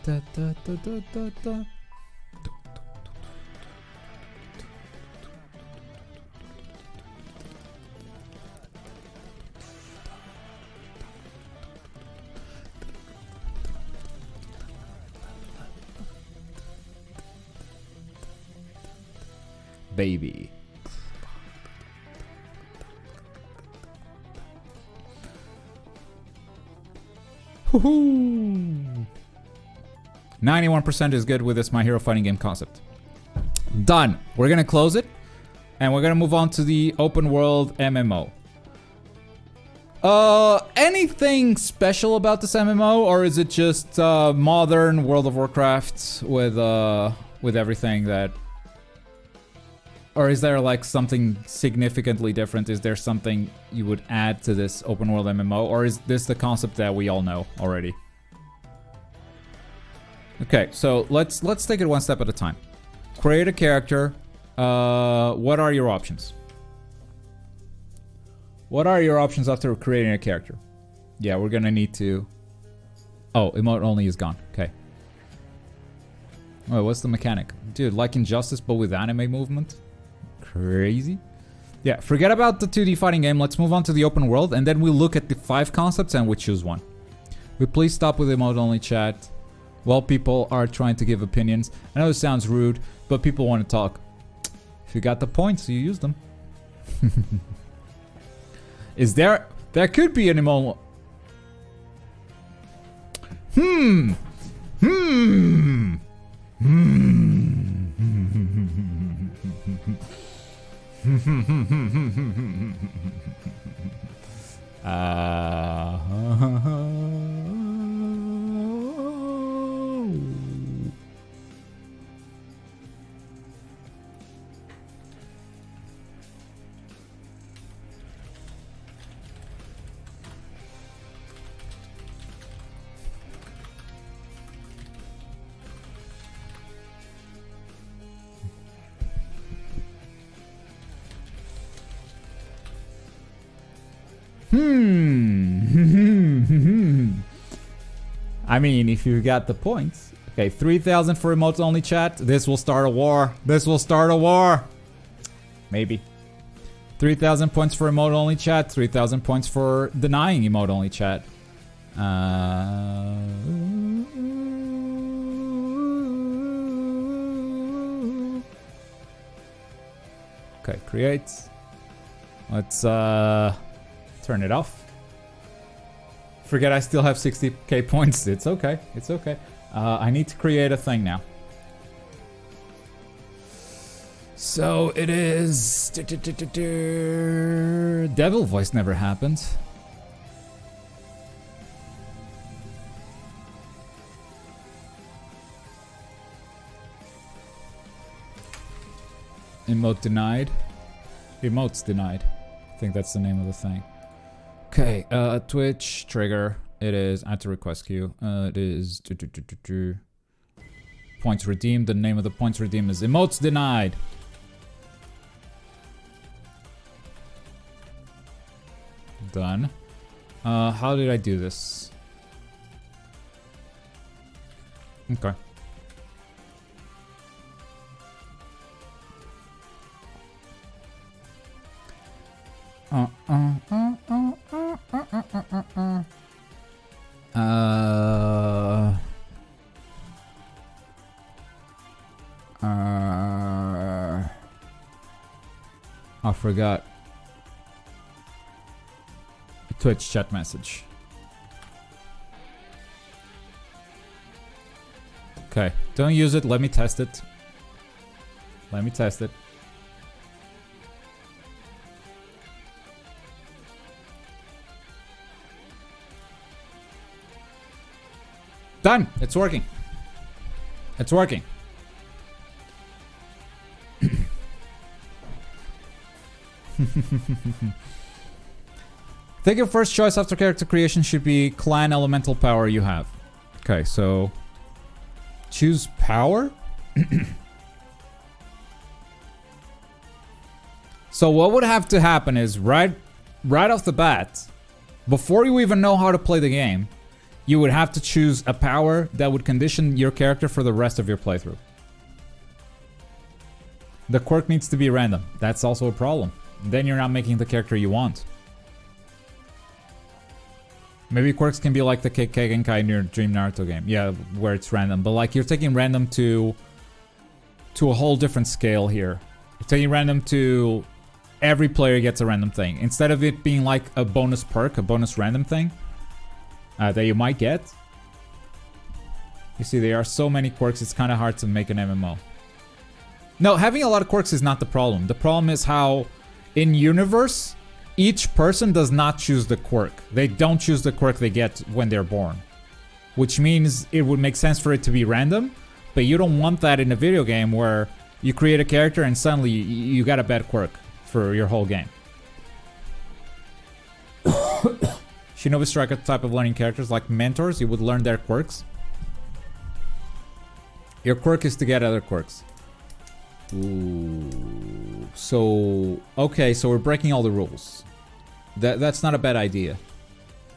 Da, da, da, da, da, da. Baby. Woohoo! 91% is good with this My Hero fighting game concept. Done. We're gonna close it, and we're gonna move on to the open world MMO. Anything special about this MMO, or is it just modern World of Warcraft with everything that? Or is there like something significantly different? Is there something you would add to this open world MMO? Or is this the concept that we all know already? Okay, so let's take it one step at a time. Create a character. What are your options? What are your options after creating a character? Yeah, we're gonna need to... Oh, emote only is gone. Okay. Oh, what's the mechanic? Dude, like Injustice, but with anime movement? Crazy. Yeah, forget about the 2D fighting game. Let's move on to the open world, and then we look at the 5 concepts and we choose one. We please stop with emote only chat while people are trying to give opinions. I know it sounds rude, but people want to talk. If you got the points, you use them. Is there could be an emote? I mean, if you got the points. Okay, 3,000 for emotes only chat. This will start a war. This will start a war. Maybe. 3,000 points for emote only chat. 3,000 points for denying emote only chat. Okay, create. Let's turn it off. Forget I still have 60k points. It's okay. It's okay. I need to create a thing now. So it is... Devil voice never happened. Emote denied. Emotes denied. I think that's the name of the thing. Okay, Twitch trigger. It is add to request queue. It is points redeemed. The name of the points redeemed is emotes denied. Done. How did I do this? Okay. I forgot. Twitch chat message. Okay, don't use it. Let me test it. Let me test it. Done. It's working. It's working. Think your first choice after character creation should be clan elemental power you have. Okay, so choose power. So what would have to happen is right off the bat, before you even know how to play the game, you would have to choose a power that would condition your character for the rest of your playthrough. The quirk needs to be random. That's also a problem. Then you're not making the character you want. Maybe quirks can be like the Keigenkai in your Dream Naruto game. Yeah, where it's random. But like you're taking random to a whole different scale here. You're taking random to every player gets a random thing. Instead of it being like a bonus perk, a bonus random thing that you might get. You see, there are so many quirks, it's kind of hard to make an MMO. No, having a lot of quirks is not the problem. The problem is how in universe, each person does not choose the quirk. They don't choose the quirk they get when they're born. Which means it would make sense for it to be random, but you don't want that in a video game where you create a character and suddenly you got a bad quirk for your whole game. Shinobi Striker type of learning characters like mentors, you would learn their quirks. Your quirk is to get other quirks. Ooh. So, okay, so we're breaking all the rules. That's not a bad idea.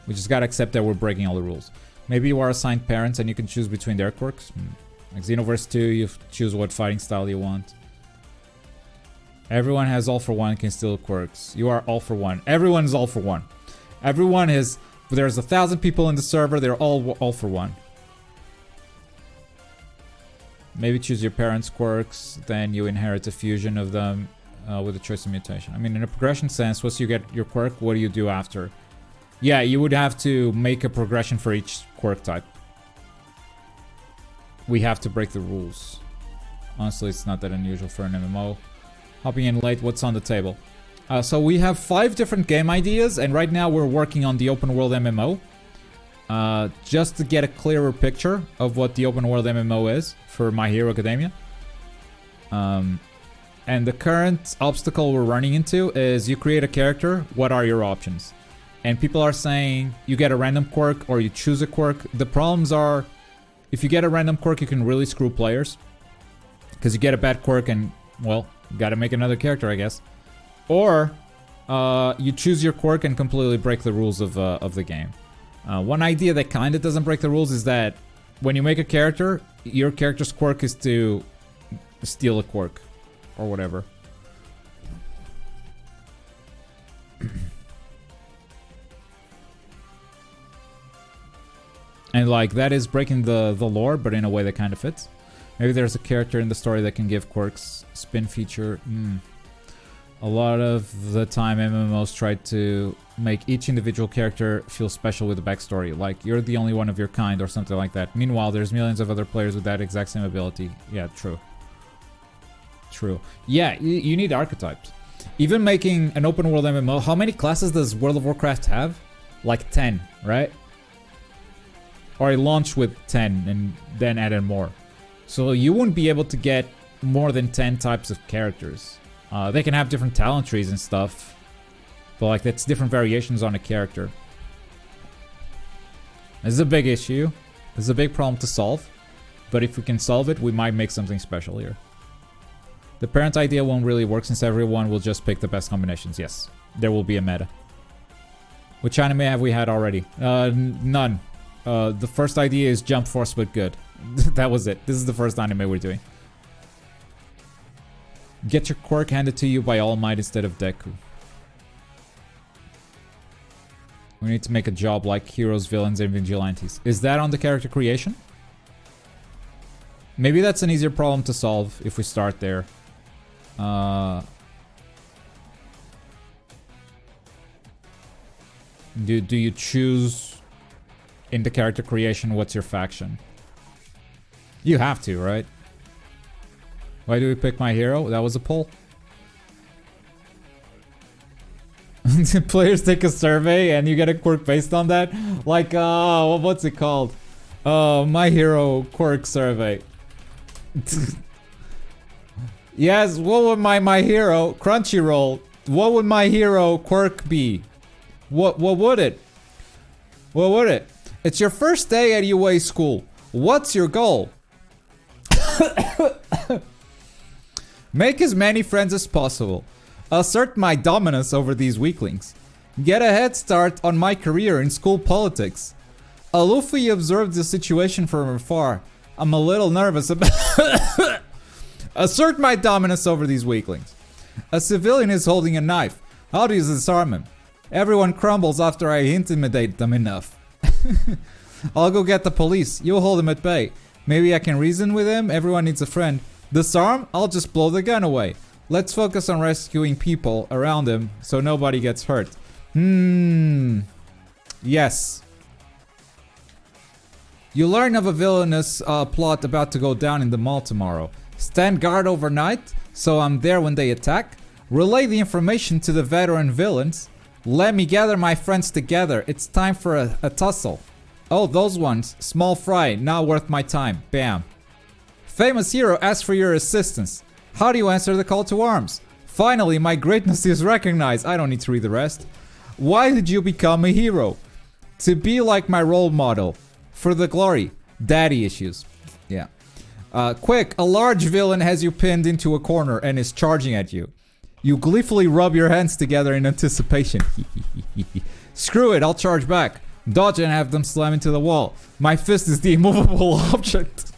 We just gotta accept that we're breaking all the rules. Maybe you are assigned parents and you can choose between their quirks. Like Xenoverse 2, you choose what fighting style you want. Everyone has all for one, can steal quirks. You are all for one. Everyone is all for one. Everyone is... There's 1,000 people in the server, they're all for one. Maybe choose your parents' quirks, then you inherit a fusion of them with a choice of mutation. I mean, in a progression sense, once you get your quirk, what do you do after? Yeah, you would have to make a progression for each quirk type. We have to break the rules. Honestly, it's not that unusual for an MMO. Hopping in late, what's on the table? So we have 5 different game ideas, and right now we're working on the open world MMO. Just to get a clearer picture of what the open world MMO is for My Hero Academia. And the current obstacle we're running into is you create a character, what are your options? And people are saying you get a random quirk or you choose a quirk. The problems are, if you get a random quirk, you can really screw players. Because you get a bad quirk and, well, you gotta make another character, I guess. Or you choose your quirk and completely break the rules of the game. One idea that kind of doesn't break the rules is that when you make a character, your character's quirk is to steal a quirk or whatever. And like that is breaking the lore, but in a way that kind of fits. Maybe there's a character in the story that can give quirks. Spin feature. A lot of the time MMOs try to make each individual character feel special with a backstory. Like, you're the only one of your kind or something like that. Meanwhile, there's millions of other players with that exact same ability. Yeah, true. True. Yeah, you need archetypes. Even making an open world MMO, how many classes does World of Warcraft have? Like 10, right? Or I launched with 10 and then added more. So you wouldn't be able to get more than 10 types of characters. They can have different talent trees and stuff, but like that's different variations on a character. This is a big issue. This is a big problem to solve, but if we can solve it, we might make something special here. The parent idea won't really work since everyone will just pick the best combinations. Yes, there will be a meta. Which anime have we had already? None. The first idea is Jump Force, but good. That was it. This is the first anime we're doing. Get your quirk handed to you by All Might instead of Deku. We need to make a job like heroes, villains, and vigilantes. Is that on the character creation? Maybe that's an easier problem to solve if we start there. Do you choose in the character creation what's your faction? You have to, right? Why do we pick my hero? That was a poll. Players take a survey and you get a quirk based on that? Like, what's it called? My hero quirk survey. Yes, what would my hero, Crunchyroll, what would my hero quirk be? What would it? What would it? It's your first day at UA school. What's your goal? Make as many friends as possible. Assert my dominance over these weaklings. Get a head start on my career in school politics. Aloofly observed the situation from afar. I'm a little nervous about... Assert my dominance over these weaklings. A civilian is holding a knife. How do you disarm him? Everyone crumbles after I intimidate them enough. I'll go get the police. You'll hold him at bay. Maybe I can reason with him. Everyone needs a friend. Disarm? I'll just blow the gun away. Let's focus on rescuing people around him so nobody gets hurt. Yes. You learn of a villainous plot about to go down in the mall tomorrow. Stand guard overnight, so I'm there when they attack. Relay the information to the veteran villains. Let me gather my friends together. It's time for a tussle. Oh, those ones. Small fry. Not worth my time. Bam. Famous hero asks for your assistance. How do you answer the call to arms? Finally, my greatness is recognized. I don't need to read the rest. Why did you become a hero? To be like my role model. For the glory. Daddy issues. Yeah. Quick, a large villain has you pinned into a corner and is charging at you. You gleefully rub your hands together in anticipation. Screw it, I'll charge back. Dodge and have them slam into the wall. My fist is the immovable object.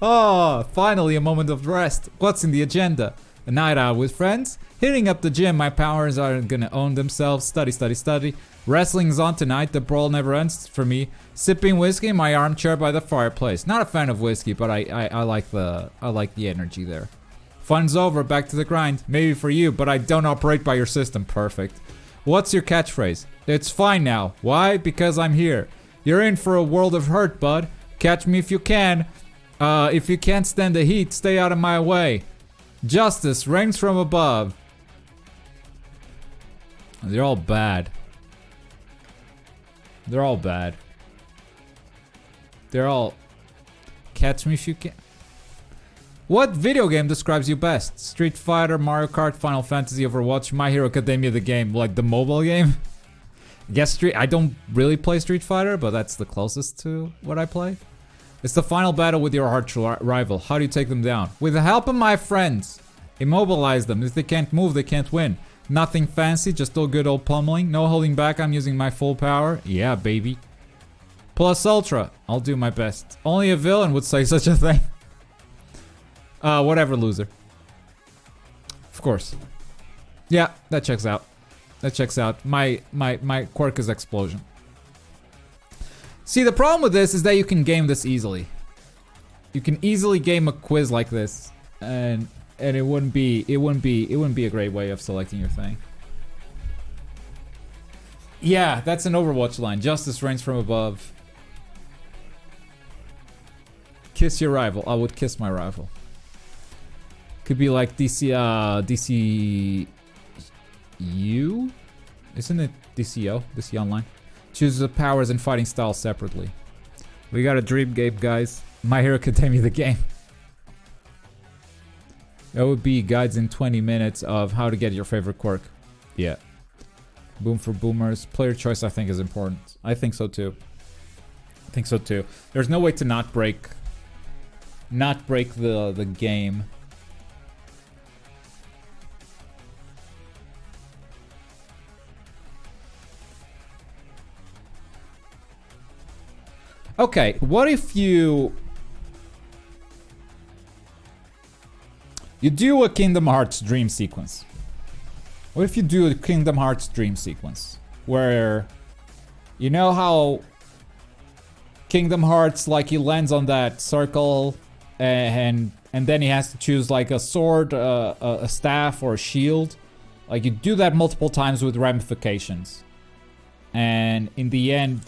Oh, finally a moment of rest. What's in the agenda? A night out with friends? Hitting up the gym, my powers are gonna own themselves. Study, study, study. Wrestling's on tonight, the brawl never ends for me. Sipping whiskey in my armchair by the fireplace. Not a fan of whiskey, but I like the energy there. Fun's over, back to the grind. Maybe for you, but I don't operate by your system. Perfect. What's your catchphrase? It's fine now. Why? Because I'm here. You're in for a world of hurt, bud. Catch me if you can. If you can't stand the heat, stay out of my way. Justice reigns from above. They're all bad. They're all bad. They're all... Catch me if you can. What video game describes you best? Street Fighter, Mario Kart, Final Fantasy, Overwatch, My Hero Academia, the game, like the mobile game? I don't really play Street Fighter, but that's the closest to what I play. It's the final battle with your arch rival. How do you take them down? With the help of my friends. Immobilize them. If they can't move, they can't win. Nothing fancy, just all good old pummeling. No holding back, I'm using my full power. Yeah, baby. Plus ultra. I'll do my best. Only a villain would say such a thing. Whatever, loser. Of course. Yeah, that checks out. That checks out. My quirk is explosion. See, the problem with this is that you can game this easily. You can easily game a quiz like this, and it wouldn't be a great way of selecting your thing. Yeah, that's an Overwatch line. Justice reigns from above. Kiss your rival. I would kiss my rival. Could be like DCU? Isn't it DCO? DC Online? Choose the powers and fighting styles separately. We got a dream game, guys. My Hero Academia, the game. That would be guides in 20 minutes of how to get your favorite quirk. Yeah. Boom for boomers. Player choice, I think, is important. I think so too. I think so too. There's no way to not break the game. Okay, what if you do a Kingdom Hearts dream sequence? What if you do a Kingdom Hearts dream sequence where you know how Kingdom Hearts, like, he lands on that circle and then he has to choose like a sword, a staff, or a shield. Like, you do that multiple times with ramifications, and in the end,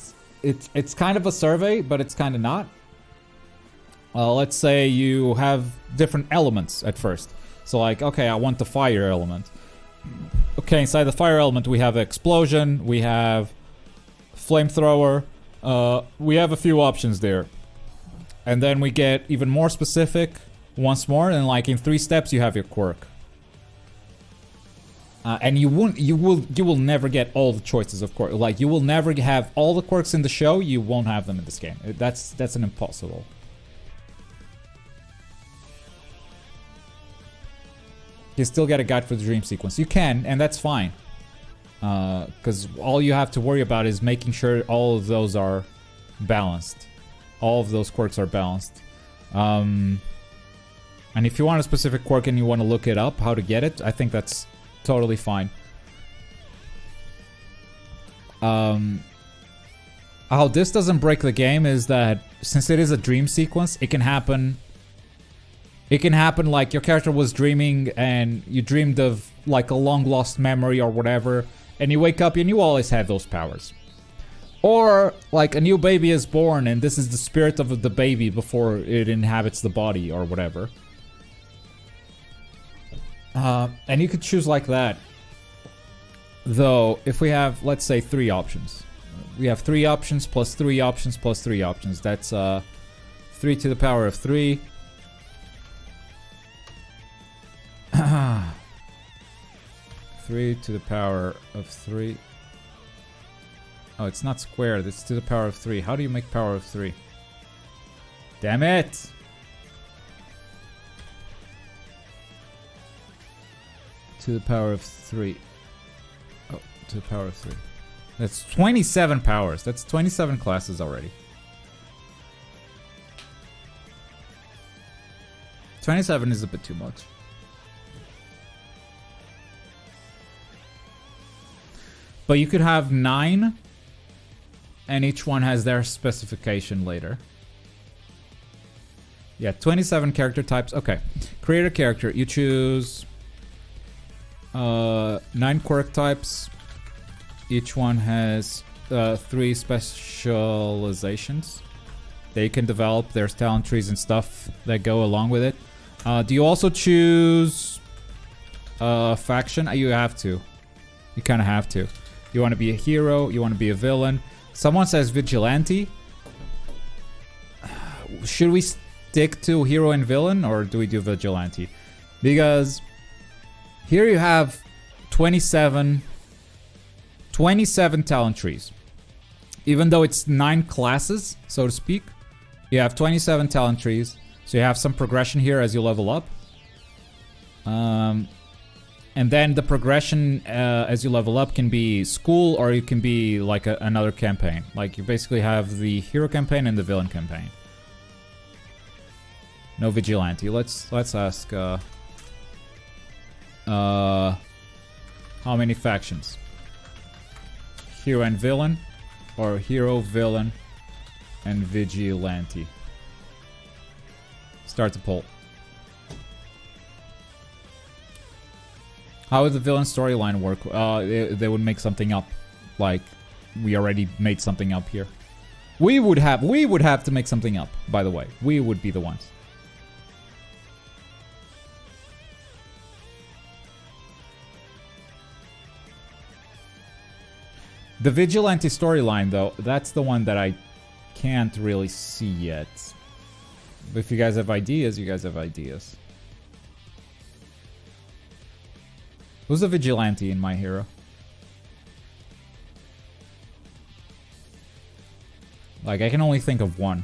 it's kind of a survey, but it's kind of not. Let's say you have different elements at first. So like, okay, I want the fire element. Okay, inside the fire element we have explosion, we have flamethrower, we have a few options there. And then we get even more specific once more, and like in 3 steps you have your quirk. And you will never get all the choices of quirk. Like, you will never have all the quirks in the show, you won't have them in this game. That's an impossible. You still get a guide for the dream sequence. You can, and that's fine. Because all you have to worry about is making sure all of those are balanced. All of those quirks are balanced. And if you want a specific quirk and you want to look it up, how to get it, I think that's totally fine. How this doesn't break the game is that since it is a dream sequence, it can happen. It can happen like your character was dreaming and you dreamed of like a long lost memory or whatever, and you wake up and you always have those powers. Or like a new baby is born and this is the spirit of the baby before it inhabits the body or whatever. And you could choose like that. Though, if we have, let's say, 3 options. We have 3 options plus 3 options plus 3 options. That's 3 to the power of 3. 3 to the power of 3. Oh, it's not squared. It's to the power of 3. How do you make power of 3? Damn it! To the power of 3. Oh, to the power of 3. That's 27 powers. That's 27 classes already. 27 is a bit too much. But you could have 9, and each one has their specification later. Yeah, 27 character types. Okay. Create a character. You choose 9 quirk types. Each one has 3 specializations. They can develop. There's talent trees and stuff that go along with it. Do you also choose faction? You have to. You kind of have to. You want to be a hero. You want to be a villain. Someone says vigilante. Should we stick to hero and villain, or do we do vigilante? Because here you have 27 talent trees. Even though it's 9 classes, so to speak, you have 27 talent trees. So you have some progression here as you level up. And then the progression as you level up can be school, or it can be like another campaign. Like, you basically have the hero campaign and the villain campaign. No vigilante. Let's ask how many factions? Hero and villain, or hero, villain, and vigilante. Start the poll. How would the villain storyline work? They would make something up. Like, we already made something up here. We would have to make something up, by the way. We would be the ones. The vigilante storyline, though, that's the one that I can't really see yet. If you guys have ideas, you guys have ideas. Who's a vigilante in My Hero? Like, I can only think of one.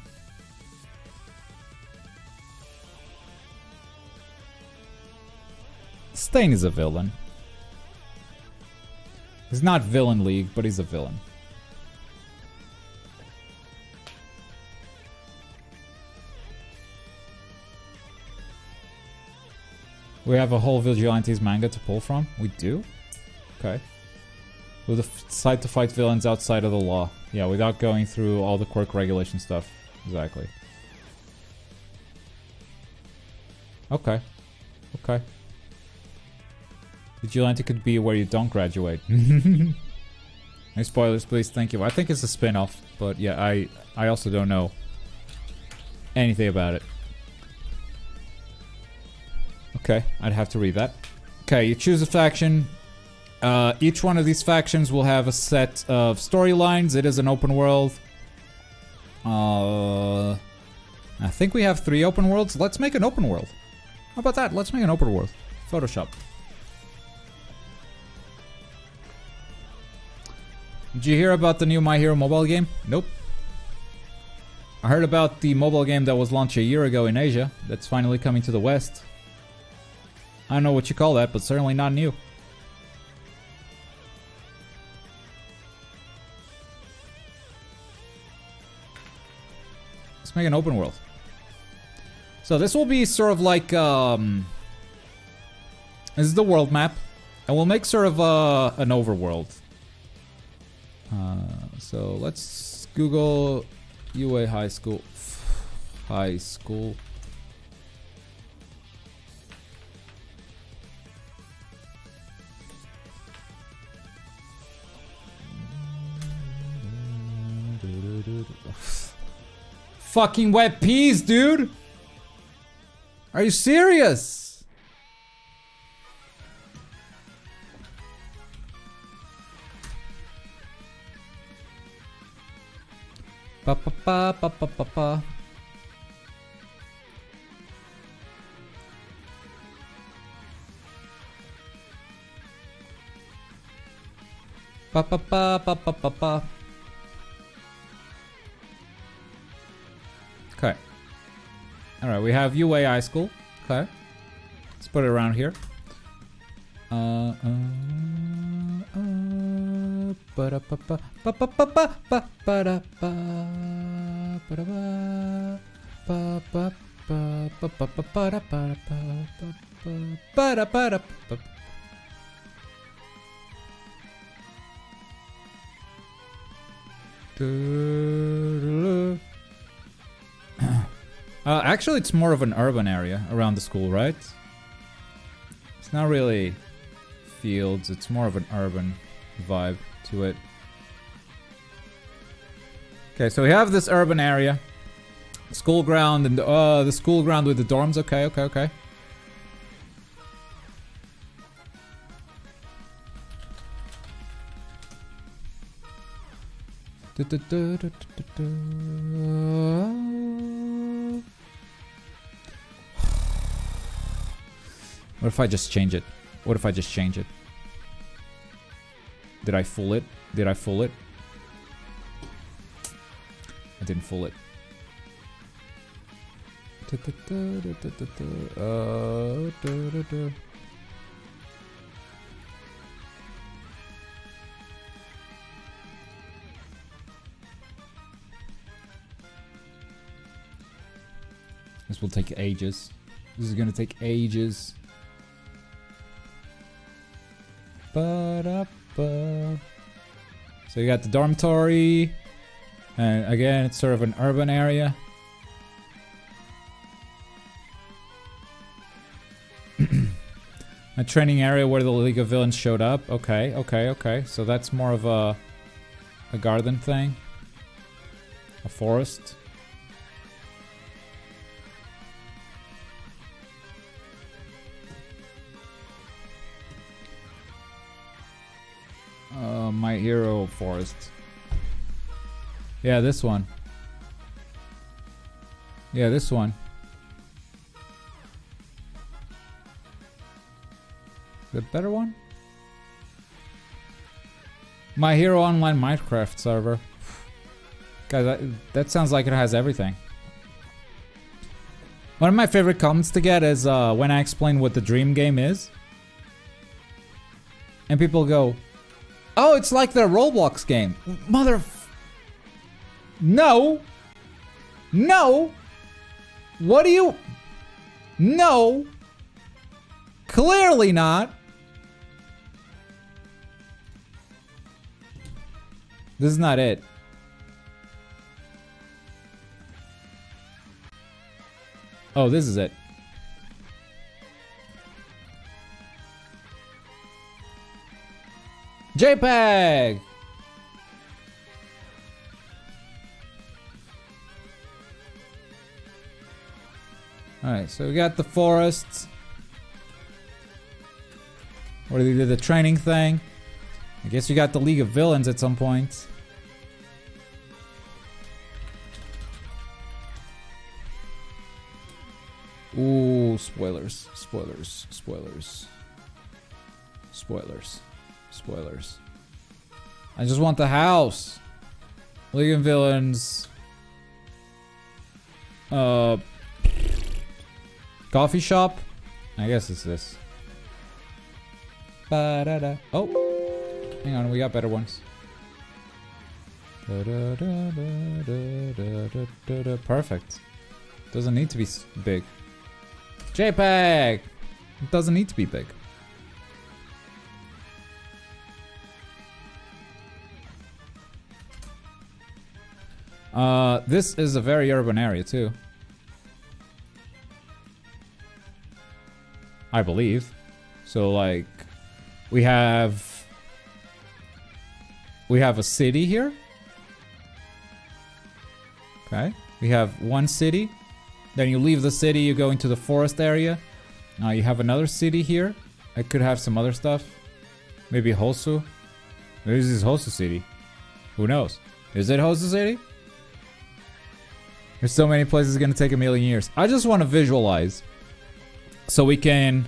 Stain is a villain. He's not Villain League, but he's a villain. We have a whole Vigilantes manga to pull from? We do? Okay. With a site to fight villains outside of the law. Yeah, without going through all the quirk regulation stuff. Exactly. Okay. Okay. Vigilante could be where you don't graduate. No spoilers, please. Thank you. I think it's a spin-off, but yeah, I also don't know anything about it. Okay, I'd have to read that. Okay, you choose a faction. Each one of these factions will have a set of storylines. It is an open world. I think we have 3 open worlds. Let's make an open world. How about that? Let's make an open world. Photoshop. Did you hear about the new My Hero mobile game? Nope. I heard about the mobile game that was launched a year ago in Asia. That's finally coming to the West. I don't know what you call that, but certainly not new. Let's make an open world. So this will be sort of like, this is the world map. And we'll make sort of an overworld. So let's Google UA High School. High School. Fucking wet peas, dude! Are you serious? Pa pa pa pa pa pa pa. Pa pa pa pa pa pa pa. Okay. Alright, we have UA High School. Okay. Let's put it around here. Actually, it's more of an urban area around the school, right? It's not really fields, it's more of an urban vibe to it. Okay, so we have this urban area. School ground and the school ground with the dorms. Okay, okay, okay. What if I just change it? What if I just change it? Did I fool it? Did I fool it? I didn't fool it. This will take ages. This is gonna take ages. So you got the dormitory, and again, it's sort of an urban area. A training area where the League of Villains showed up. Okay, okay, okay. So that's more of a garden thing. A forest. My Hero Forest. Yeah, this one. Yeah, this one. The better one? My Hero Online Minecraft server. Guys, that sounds like it has everything. One of my favorite comments to get is when I explain what the dream game is. And people go, oh, it's like the Roblox game. No. No. What do you... No. Clearly not. This is not it. Oh, this is it. JPEG! Alright, so we got the forests. Where they did the training thing. I guess you got the League of Villains at some point. Ooh, spoilers. Spoilers. Spoilers. Spoilers. Spoilers. I just want the house. League of Villains. Coffee shop? I guess it's this. Ba-da-da. Oh. Hang on, we got better ones. Perfect. Doesn't need to be big. JPEG! It doesn't need to be big. This is a very urban area too. I believe. So like, we have a city here. Okay. We have one city. Then you leave the city, you go into the forest area. Now you have another city here. I could have some other stuff. Maybe Hosu. Maybe this is Hosu City. Who knows? Is it Hosu City? There's so many places, it's gonna take a million years. I just want to visualize. So we can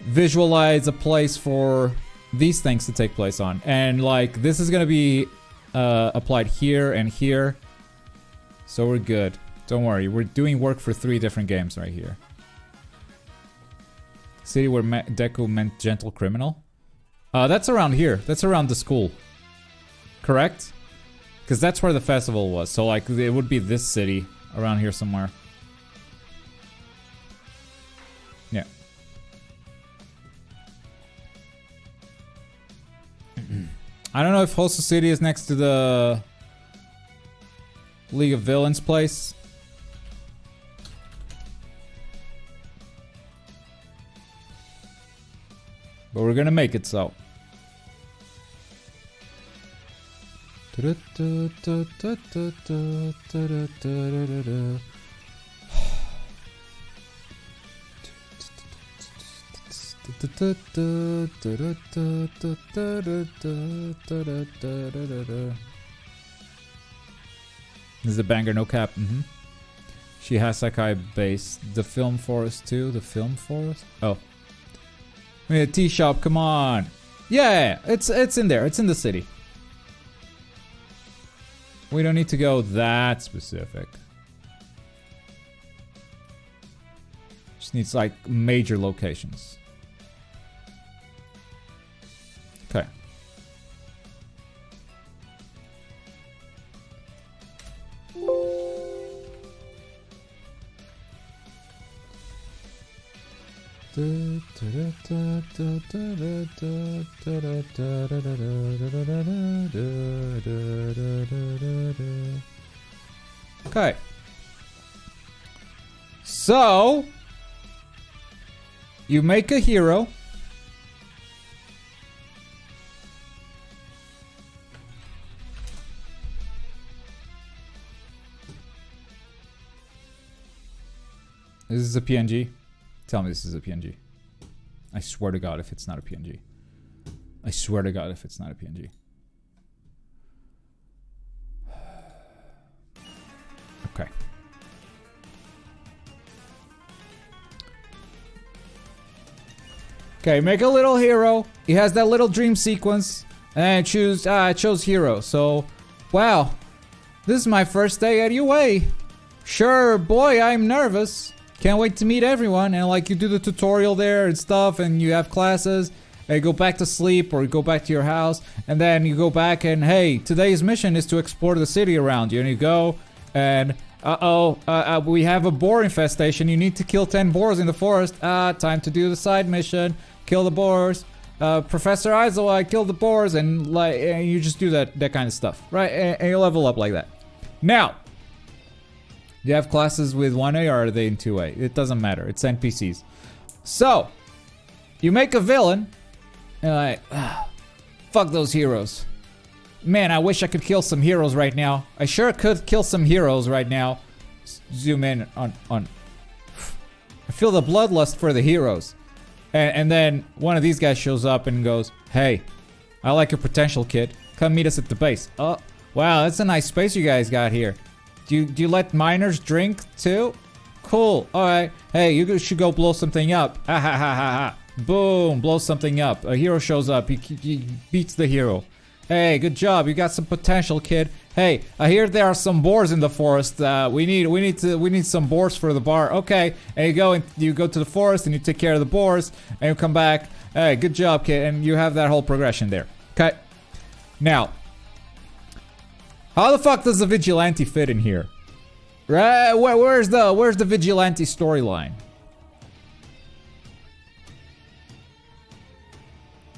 visualize a place for these things to take place on. And like, this is gonna be applied here and here. So we're good. Don't worry, we're doing work for 3 different games right here. City where Deku meant gentle criminal. That's around here. That's around the school. Correct? Because that's where the festival was. So like, it would be this city around here somewhere. Yeah. I don't know if Hosu City is next to the League of Villains place. But we're gonna make it so. This is a banger, no cap. She has Sakai base. The film forest too. The film forest. Oh, I mean, a tea shop. Come on. Yeah, it's in there. It's in the city. We don't need to go that specific. Just needs like major locations. Okay. Okay. So you make a hero. This is a PNG. Tell me this is a PNG. I swear to God if it's not a PNG. I swear to God if it's not a PNG. Okay. Okay, make a little hero. He has that little dream sequence. And I chose hero. So, wow. This is my first day at UA. Sure, boy, I'm nervous. Can't wait to meet everyone. And like, you do the tutorial there and stuff, and you have classes, and you go back to sleep or you go back to your house, and then you go back and hey, today's mission is to explore the city around you. And you go, and We have a boar infestation. You need to kill 10 boars in the forest. Time to do the side mission. Kill the boars. Professor Aizawa, kill the boars, and you just do that kind of stuff, right? And you level up like that. Now, do you have classes with 1A or are they in 2A? It doesn't matter. It's NPCs. So, you make a villain, and fuck those heroes. Man, I wish I could kill some heroes right now. I sure could kill some heroes right now. Zoom in on. I feel the bloodlust for the heroes. And then one of these guys shows up and goes, hey, I like your potential, kid. Come meet us at the base. Oh, wow, that's a nice space you guys got here. Do you let miners drink too? Cool, alright. Hey, you should go blow something up. Ha ha ha ha ha. Boom, blow something up. A hero shows up, he beats the hero. Hey, good job, you got some potential, kid. Hey, I hear there are some boars in the forest. We need some boars for the bar. Okay, and you go to the forest and you take care of the boars and you come back. Hey, good job, kid, and you have that whole progression there. Okay. Now, how the fuck does the vigilante fit in here? Right? Where's the vigilante storyline?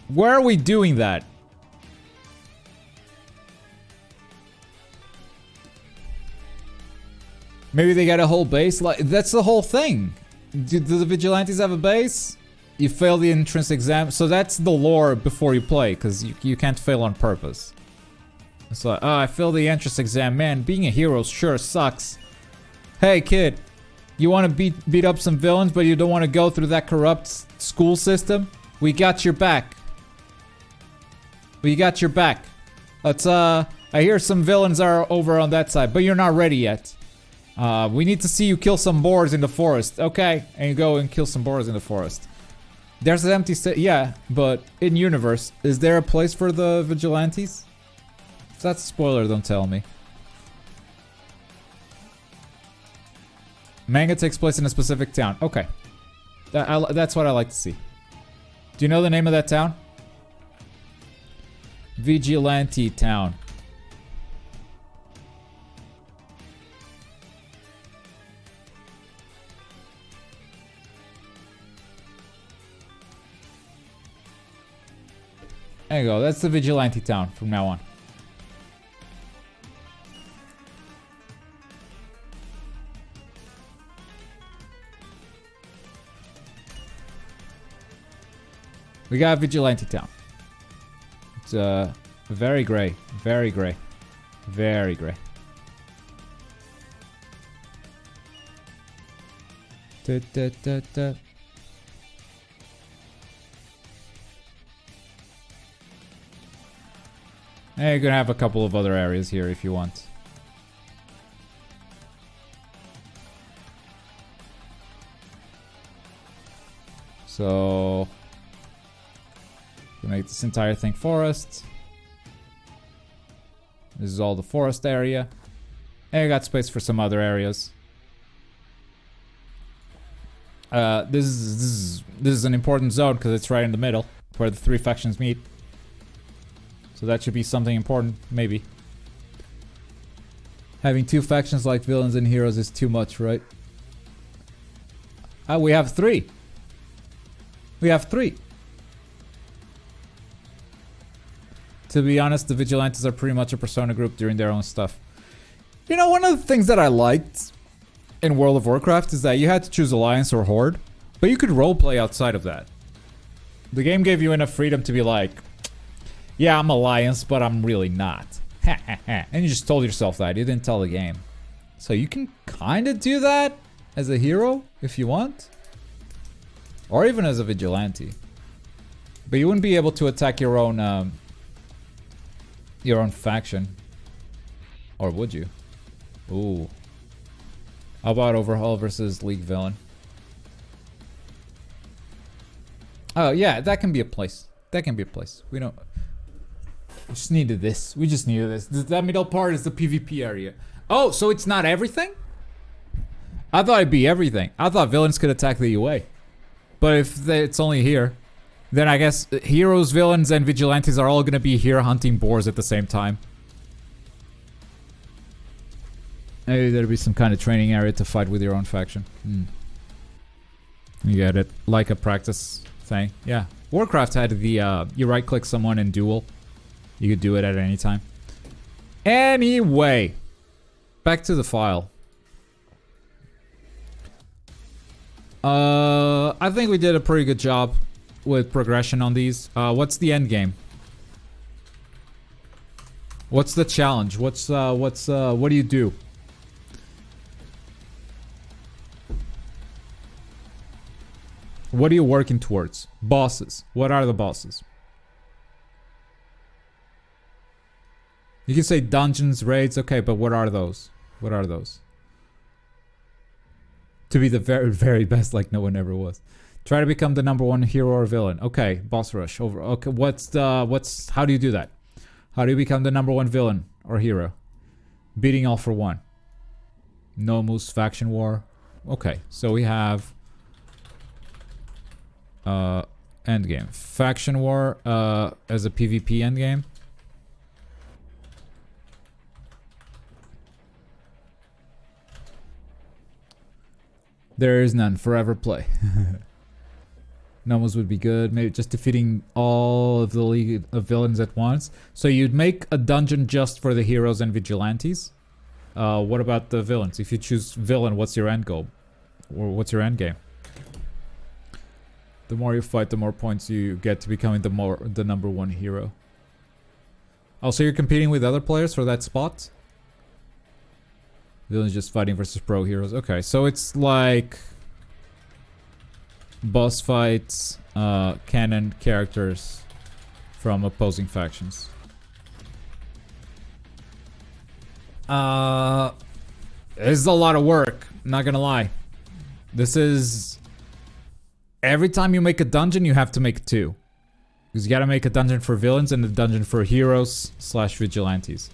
Where are we doing that? Maybe they got a whole base? Like, that's the whole thing. Do the vigilantes have a base? You fail the entrance exam. So that's the lore before you play, because you can't fail on purpose. It's like, oh, I failed the entrance exam. Man, being a hero sure sucks. Hey, kid. You want to beat up some villains, but you don't want to go through that corrupt school system? We got your back. We got your back. Let's, I hear some villains are over on that side, but you're not ready yet. We need to see you kill some boars in the forest. Okay, and you go and kill some boars in the forest. There's an empty yeah, but in universe, is there a place for the vigilantes? If that's a spoiler, don't tell me. Manga takes place in a specific town. Okay. That's what I like to see. Do you know the name of that town? Vigilante Town. There you go, that's the Vigilante Town from now on. We got Vigilante Town. It's very gray, very gray, very gray. Da, da, da, da. And you're gonna have a couple of other areas here if you want. So, we make this entire thing forest. This is all the forest area. And you got space for some other areas. This is an important zone because it's right in the middle where the three factions meet. So that should be something important, maybe. Having two factions like villains and heroes is too much, right? We have three. We have three. To be honest, the Vigilantes are pretty much a persona group doing their own stuff. You know, one of the things that I liked in World of Warcraft is that you had to choose Alliance or Horde, but you could roleplay outside of that. The game gave you enough freedom to be like, yeah, I'm Alliance, but I'm really not. And you just told yourself that. You didn't tell the game. So you can kind of do that as a hero if you want. Or even as a vigilante. But you wouldn't be able to attack your own faction. Or would you? Ooh. How about Overhaul versus League Villain? Oh yeah, that can be a place. That can be a place. We don't... We just needed this. We just needed this. That middle part is the PvP area. Oh, so it's not everything? I thought it'd be everything. I thought villains could attack the UA. But if it's only here, then I guess heroes, villains, and vigilantes are all gonna be here hunting boars at the same time. Maybe there'll be some kind of training area to fight with your own faction. You get it. Like a practice thing. Yeah. Warcraft had the, you right-click someone in duel. You could do it at any time. Anyway. Back to the file. I think we did a pretty good job with progression on these. What's the end game? What's the challenge? What do you do? What are you working towards? Bosses. What are the bosses? You can say dungeons, raids, okay, but what are those? What are those? To be the very, very best like no one ever was. Try to become the #1 hero or villain. Okay, boss rush over. Okay, how do you do that? How do you become the #1 villain or hero? Beating all for one. No moves, faction war. Okay, so we have endgame. Faction war as a PvP endgame. There is none. Forever play. Numbers would be good. Maybe just defeating all of the league of villains at once. So you'd make a dungeon just for the heroes and vigilantes. What about the villains? If you choose villain, what's your end goal? Or what's your end game? The more you fight, the more points you get to becoming the #1 hero. Oh, so you're competing with other players for that spot? Villains just fighting versus pro heroes. Okay, so it's like boss fights, canon characters from opposing factions. This is a lot of work, not gonna lie. This is... Every time you make a dungeon, you have to make 2. Because you gotta make a dungeon for villains and a dungeon for heroes / vigilantes.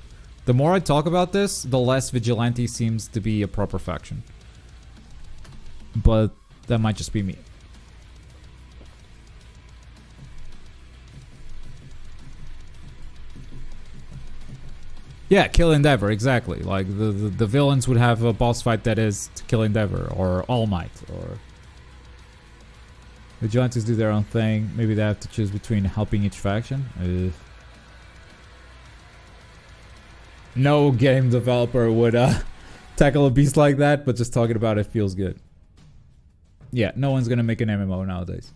The more I talk about this, the less vigilante seems to be a proper faction. But that might just be me. Yeah, Kill Endeavor, exactly. Like, the villains would have a boss fight that is to Kill Endeavor, or All Might, or... Vigilantes do their own thing. Maybe they have to choose between helping each faction. No game developer would tackle a beast like that, but just talking about it feels good. Yeah, no one's gonna make an MMO nowadays.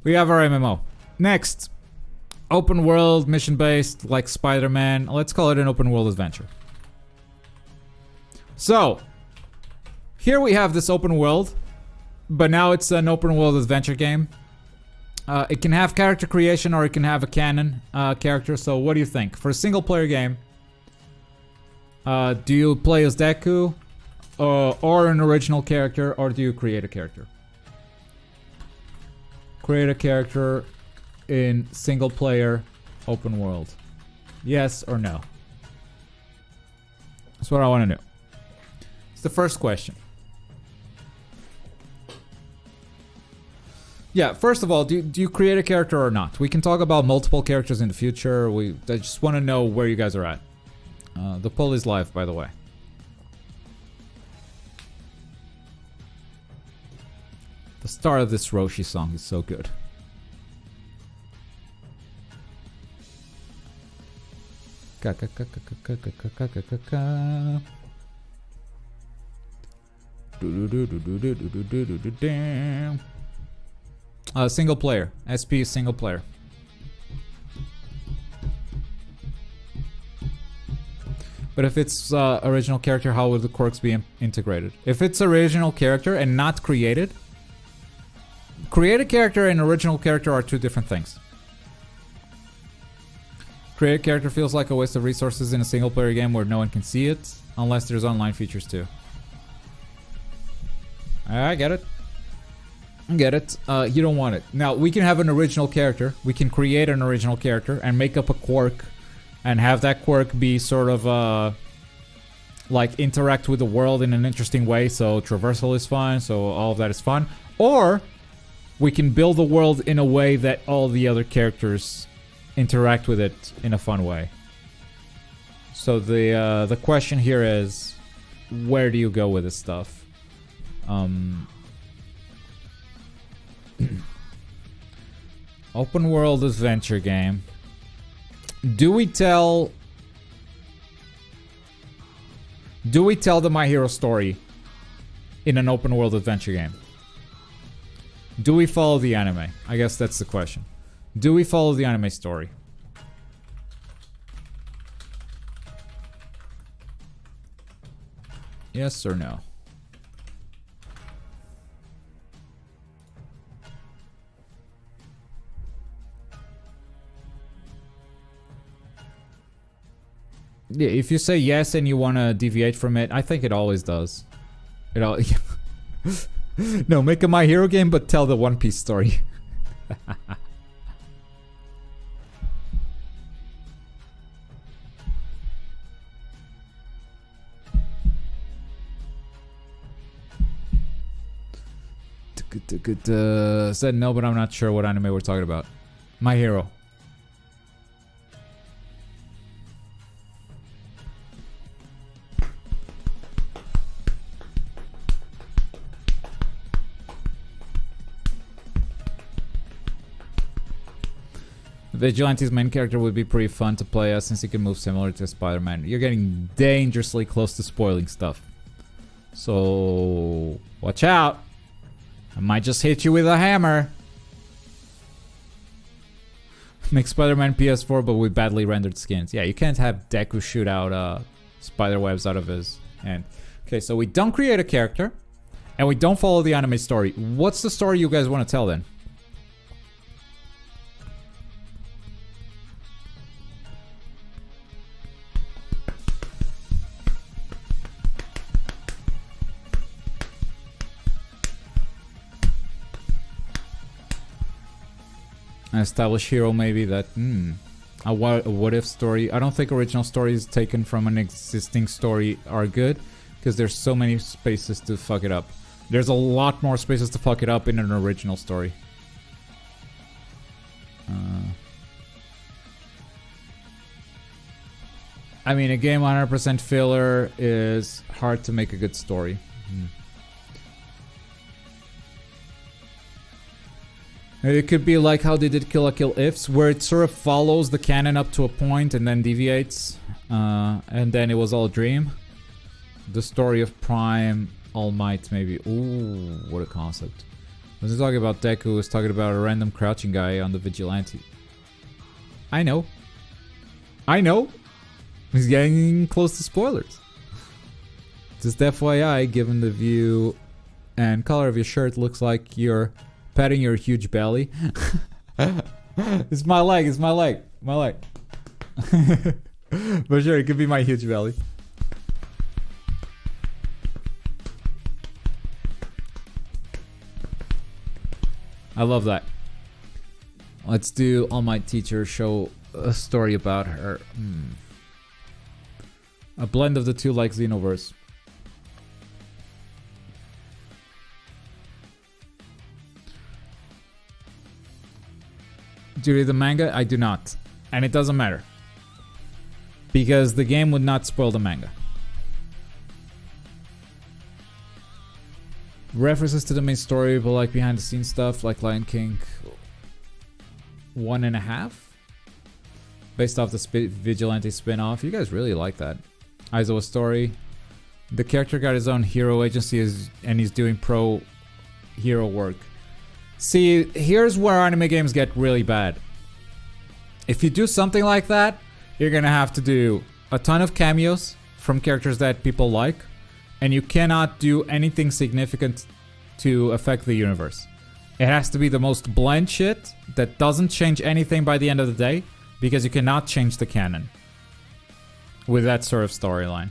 We have our MMO. Next. Open world, mission based, like Spider-Man. Let's call it an open world adventure. So, here we have this open world, but now it's an open world adventure game. It can have character creation or it can have a canon character. So what do you think? For a single player game, do you play as Deku or an original character, or do you create a character? Create a character in single player open world. Yes or no? That's what I want to know. It's the first question. Yeah, first of all, do you create a character or not? We can talk about multiple characters in the future. I just want to know where you guys are at. The poll is live, by the way. The start of this Roshi song is so good. Single player. SP is single player. But if it's original character, how would the quirks be integrated? If it's original character and not created, created character and original character are two different things. Created character feels like a waste of resources in a single player game where no one can see it, unless there's online features too. I get it. I get it. You don't want it. Now, we can have an original character. We can create an original character and make up a quirk and have that quirk be sort of like interact with the world in an interesting way. So traversal is fun. So all of that is fun. Or we can build the world in a way that all the other characters interact with it in a fun way. So the question here is, where do you go with this stuff? Open world adventure game. Do we tell the My Hero story in an open world adventure game? Do we follow the anime? I guess that's the question. Do we follow the anime story? Yes or no? Yeah, if you say yes and you want to deviate from it, I think it always does. It all. No, make a My Hero game, but tell the One Piece story. Said no, but I'm not sure what anime we're talking about. My Hero. Vigilante's main character would be pretty fun to play as since he can move similar to Spider-Man. You're getting dangerously close to spoiling stuff. So, watch out. I might just hit you with a hammer. Make Spider-Man PS4 but with badly rendered skins. Yeah, you can't have Deku shoot out spider webs out of his hand. Okay, so we don't create a character. And we don't follow the anime story. What's the story you guys want to tell then? An established hero, maybe that. A what if story. I don't think original stories taken from an existing story are good because there's so many spaces to fuck it up. There's a lot more spaces to fuck it up in an original story. I mean, a game 100% filler is hard to make a good story. It could be like how they did Kill la Kill Ifs, where it sort of follows the canon up to a point and then deviates. And then it was all a dream. The story of Prime, All Might, maybe. Ooh, what a concept. Was he talking about Deku? He was talking about a random crouching guy on the Vigilante. I know. He's getting close to spoilers. Just FYI, given the view and color of your shirt, looks like you're patting your huge belly. It's my leg. But sure, it could be my huge belly. I love that. Let's do All Might Teacher show a story about her. A blend of the two like Xenoverse. Do you read the manga? I do not. And it doesn't matter. Because the game would not spoil the manga. References to the main story, but like behind the scenes stuff, like Lion King 1.5? Based off the Vigilante spin-off. You guys really like that. Aizawa story. The character got his own hero agency and he's doing pro hero work. See, here's where anime games get really bad. If you do something like that, you're gonna have to do a ton of cameos from characters that people like, and you cannot do anything significant to affect the universe. It has to be the most bland shit that doesn't change anything by the end of the day, because you cannot change the canon with that sort of storyline.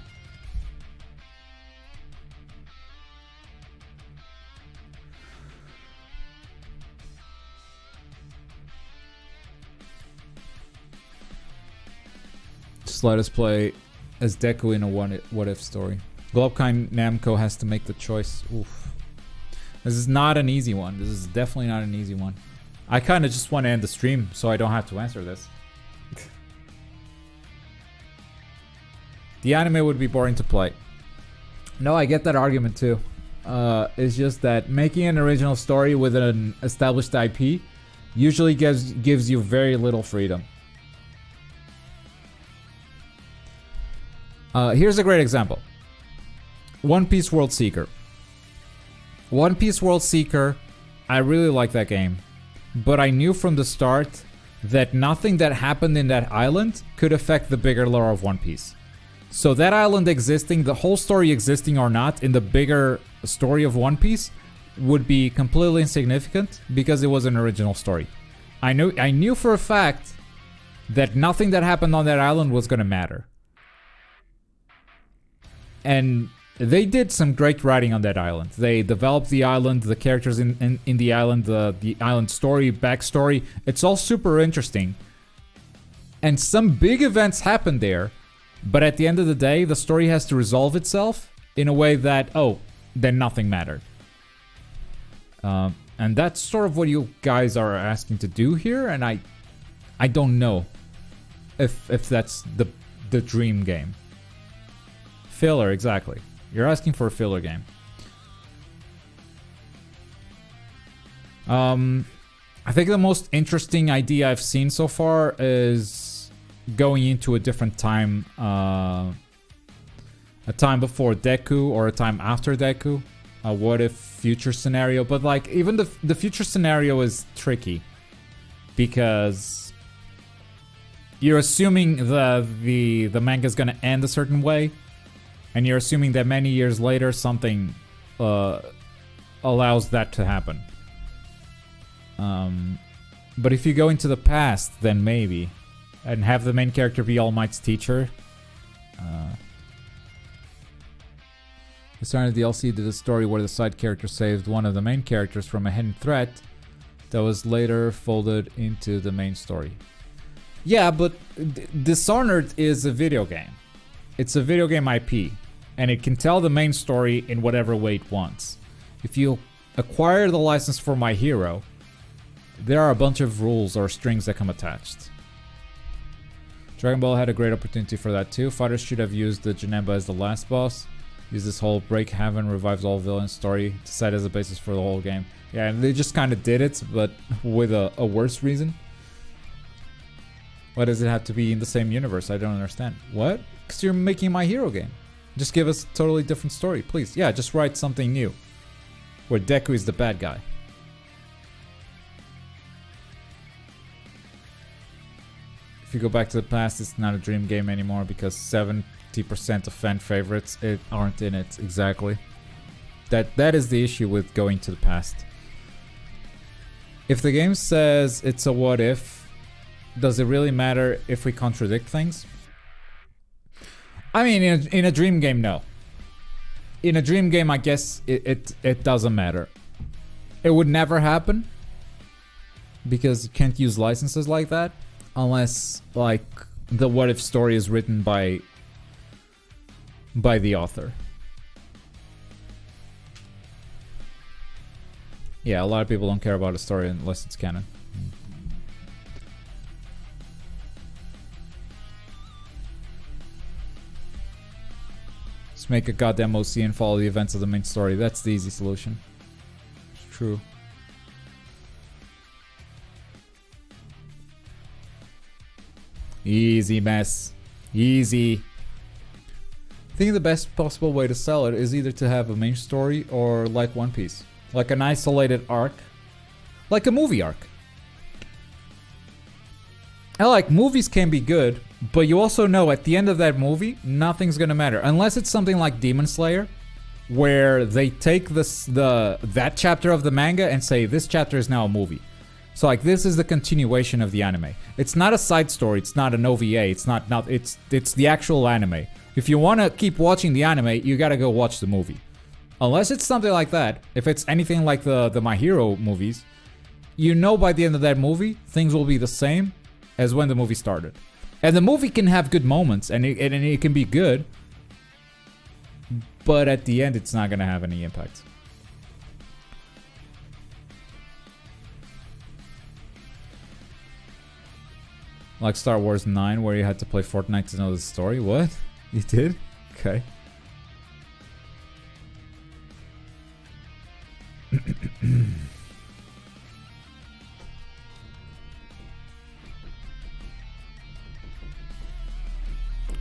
Just let us play as Deku in a what if story. Globkind Namco has to make the choice. Oof. This is not an easy one. This is definitely not an easy one. I kind of just want to end the stream so I don't have to answer this. The anime would be boring to play. No, I get that argument too. It's just that making an original story with an established IP usually gives you very little freedom. Here's a great example. One Piece World Seeker. One Piece World Seeker, I really like that game. But I knew from the start that nothing that happened in that island could affect the bigger lore of One Piece. So that island existing, the whole story existing or not, in the bigger story of One Piece would be completely insignificant because it was an original story. I knew for a fact that nothing that happened on that island was going to matter. And they did some great writing on that island. They developed the island, the characters in the island, the island story, backstory. It's all super interesting. And some big events happened there, but at the end of the day, the story has to resolve itself in a way that, then nothing mattered. And that's sort of what you guys are asking to do here, and I don't know if that's the dream game. Filler, exactly. You're asking for a filler game. I think the most interesting idea I've seen so far is going into a different time. A time before Deku or a time after Deku. A what if future scenario. But like, even the future scenario is tricky. Because you're assuming the manga is gonna end a certain way. And you're assuming that many years later something allows that to happen. But if you go into the past, then maybe. And have the main character be All Might's teacher. The start of the DLC did a story where the side character saved one of the main characters from a hidden threat that was later folded into the main story. Yeah, but Dishonored is a video game. It's a video game IP, and it can tell the main story in whatever way it wants. If you acquire the license for My Hero, there are a bunch of rules or strings that come attached. Dragon Ball had a great opportunity for that too. Fighters should have used the Janemba as the last boss. Use this whole break heaven, revives all villains story to set as a basis for the whole game. Yeah, and they just kind of did it, but with a worse reason. Why does it have to be in the same universe? I don't understand. What? Because you're making My Hero game. Just give us a totally different story, please. Yeah, just write something new. Where Deku is the bad guy. If you go back to the past, it's not a dream game anymore because 70% of fan favorites aren't in it. Exactly. That is the issue with going to the past. If the game says it's a what if, does it really matter if we contradict things? I mean, in a dream game, no. In a dream game, I guess it doesn't matter. It would never happen because you can't use licenses like that unless, like, the what if story is written by the author. Yeah, a lot of people don't care about a story unless it's canon. Just make a goddamn OC and follow the events of the main story. That's the easy solution. It's true. Easy, mess. Easy. I think the best possible way to sell it is either to have a main story or like One Piece. Like an isolated arc. Like a movie arc. I like movies can be good, but you also know at the end of that movie, nothing's gonna matter. Unless it's something like Demon Slayer, where they take that chapter of the manga and say, this chapter is now a movie. So like this is the continuation of the anime. It's not a side story, it's not an OVA, it's the actual anime. If you want to keep watching the anime, you gotta go watch the movie. Unless it's something like that, if it's anything like the My Hero movies, you know by the end of that movie, things will be the same as when the movie started. And the movie can have good moments, and it can be good, but at the end, it's not gonna have any impact. Like Star Wars 9, where you had to play Fortnite to know the story? What? You did? Okay.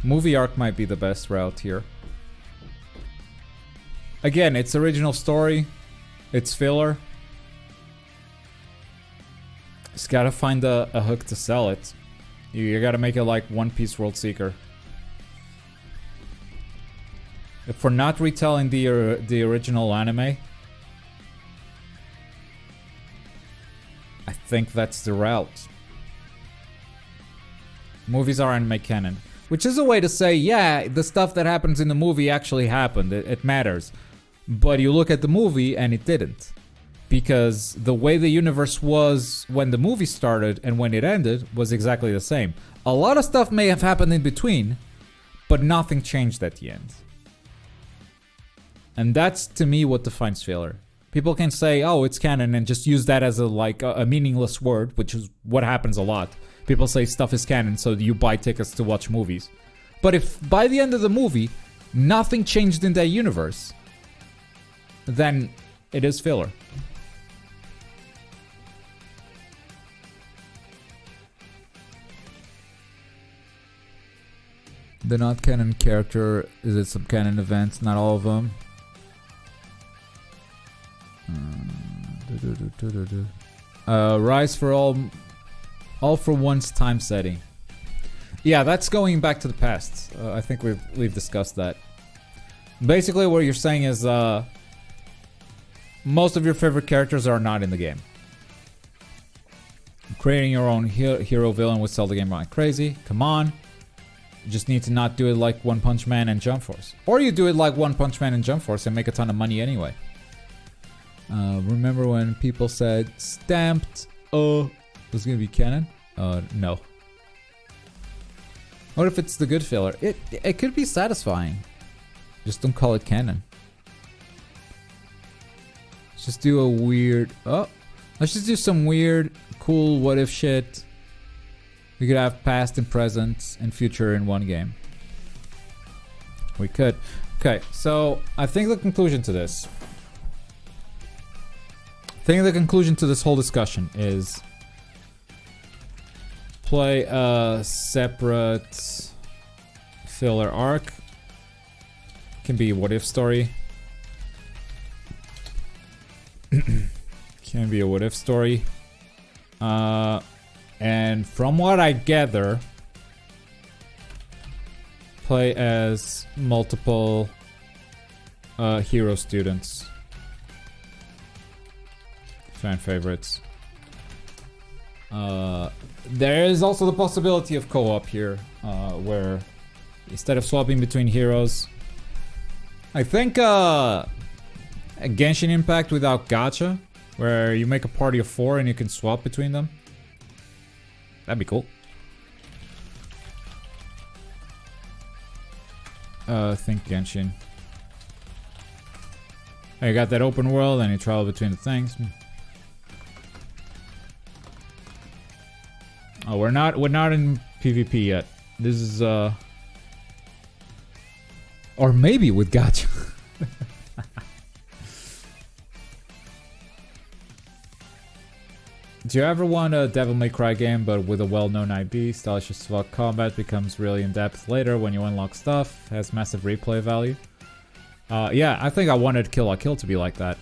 Movie arc might be the best route here. Again, it's original story. It's filler. Just gotta find a hook to sell it. You gotta make it like One Piece World Seeker. If we're not retelling the original anime, I think that's the route. Movies are anime canon. Which is a way to say, yeah, the stuff that happens in the movie actually happened. It matters. But you look at the movie and it didn't. Because the way the universe was when the movie started and when it ended was exactly the same. A lot of stuff may have happened in between, but nothing changed at the end. And that's, to me, what defines filler. People can say, oh, it's canon, and just use that as a meaningless word, which is what happens a lot. People say stuff is canon, so you buy tickets to watch movies. But if by the end of the movie, nothing changed in that universe, then it is filler. The not canon character, is it some canon events? Not all of them. Rise for all for one's time setting. Yeah, that's going back to the past. I think we've discussed that. Basically, what you're saying is most of your favorite characters are not in the game. Creating your own hero villain would sell the game like crazy. Come on. You just need to not do it like One Punch Man and Jump Force. Or you do it like One Punch Man and Jump Force and make a ton of money anyway. Remember when people said Stamped was gonna be canon? No. What if it's the good filler? It could be satisfying. Just don't call it canon. Let's just do a weird... let's just do some weird, cool what if shit. We could have past and present and future in one game. We could. Okay, so I think the conclusion to this... whole discussion is... play a separate filler arc. Can be what if story. Can be a what if story. And from what I gather, play as multiple hero students. Fan favorites. There is also the possibility of co-op here, where instead of swapping between heroes, I think a Genshin Impact without gacha, where you make a party of 4 and you can swap between them. That'd be cool. Think Genshin. Oh, you got that open world and you travel between the things. Oh, we're not in PvP yet. This is or maybe with gacha. Do you ever want a Devil May Cry game but with a well-known IP? Stylish as fuck combat becomes really in-depth later when you unlock stuff. Has massive replay value. Yeah, I think I wanted Kill la Kill to be like that.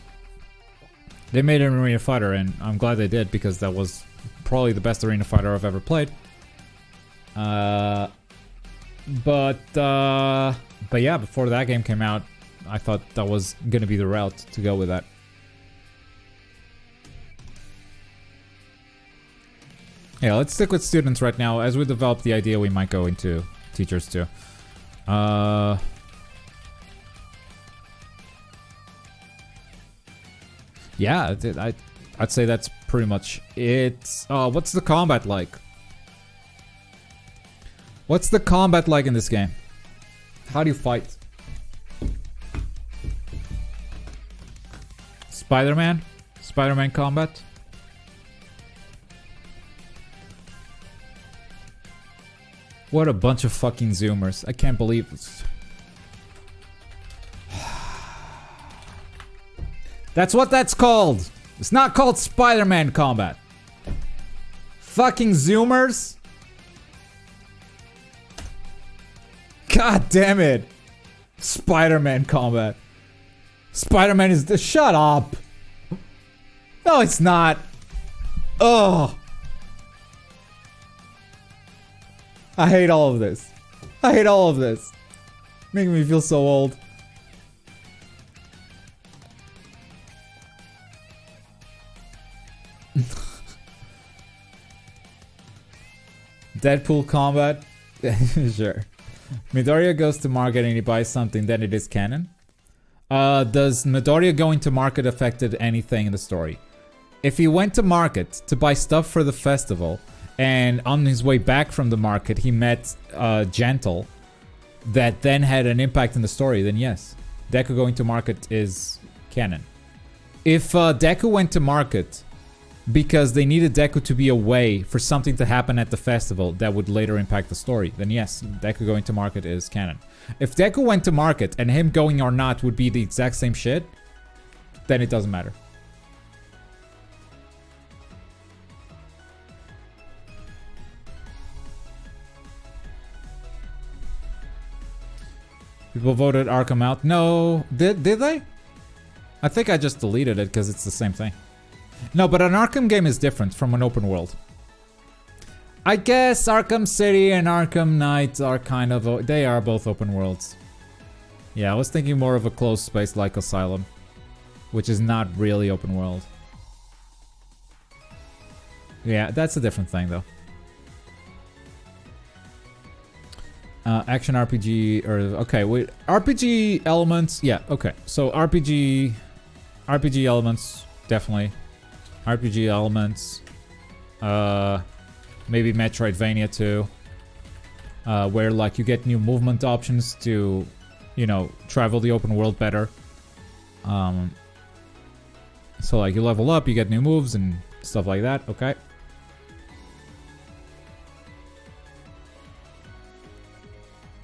They made an arena fighter and I'm glad they did because that was probably the best arena fighter I've ever played. But yeah, before that game came out, I thought that was gonna be the route to go with that. Yeah, let's stick with students right now. As we develop the idea, we might go into teachers too. Yeah, I'd say that's pretty much it. What's the combat like? What's the combat like in this game? How do you fight? Spider-Man? Spider-Man combat? What a bunch of fucking zoomers. I can't believe this. That's what that's called. It's not called Spider-Man combat. Fucking zoomers. God damn it. Spider-Man combat. Spider-Man is the. Shut up. No, it's not. Oh. I hate all of this. I hate all of this. Making me feel so old. Deadpool combat? Sure. Midoriya goes to market and he buys something, then it is canon. Does Midoriya going to market affected anything in the story? If he went to market to buy stuff for the festival, and on his way back from the market he met Gentle, that then had an impact in the story, then yes. Deku going to market is canon. If Deku went to market because they needed Deku to be away for something to happen at the festival that would later impact the story, then yes, Deku going to market is canon. If Deku went to market and him going or not would be the exact same shit, then it doesn't matter. People voted Arkham out. No, did they? I think I just deleted it because it's the same thing. No, but an Arkham game is different from an open world. I guess Arkham City and Arkham Knight are kind of... They are both open worlds. Yeah, I was thinking more of a closed space like Asylum, which is not really open world. Yeah, that's a different thing though. Action RPG, or... Okay, wait. RPG elements... Yeah, okay. So RPG elements, definitely. RPG elements. Maybe Metroidvania too. Where like you get new movement options to, you know, travel the open world better. So like you level up, you get new moves and stuff like that, okay?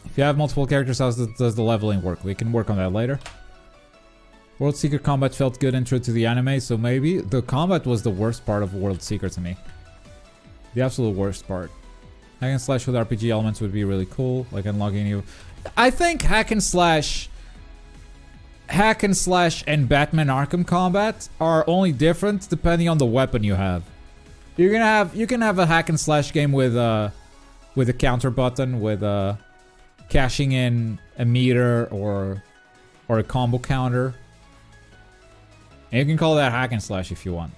If you have multiple characters, how does the leveling work? We can work on that later. World Seeker combat felt good intro to the anime, so maybe. The combat was the worst part of World Seeker to me. The absolute worst part. Hack and slash with RPG elements would be really cool, like unlocking new... I think hack and slash and Batman Arkham combat are only different depending on the weapon you have. You can have a hack and slash game with a counter button, with cashing in a meter or a combo counter. And you can call that hack and slash if you want.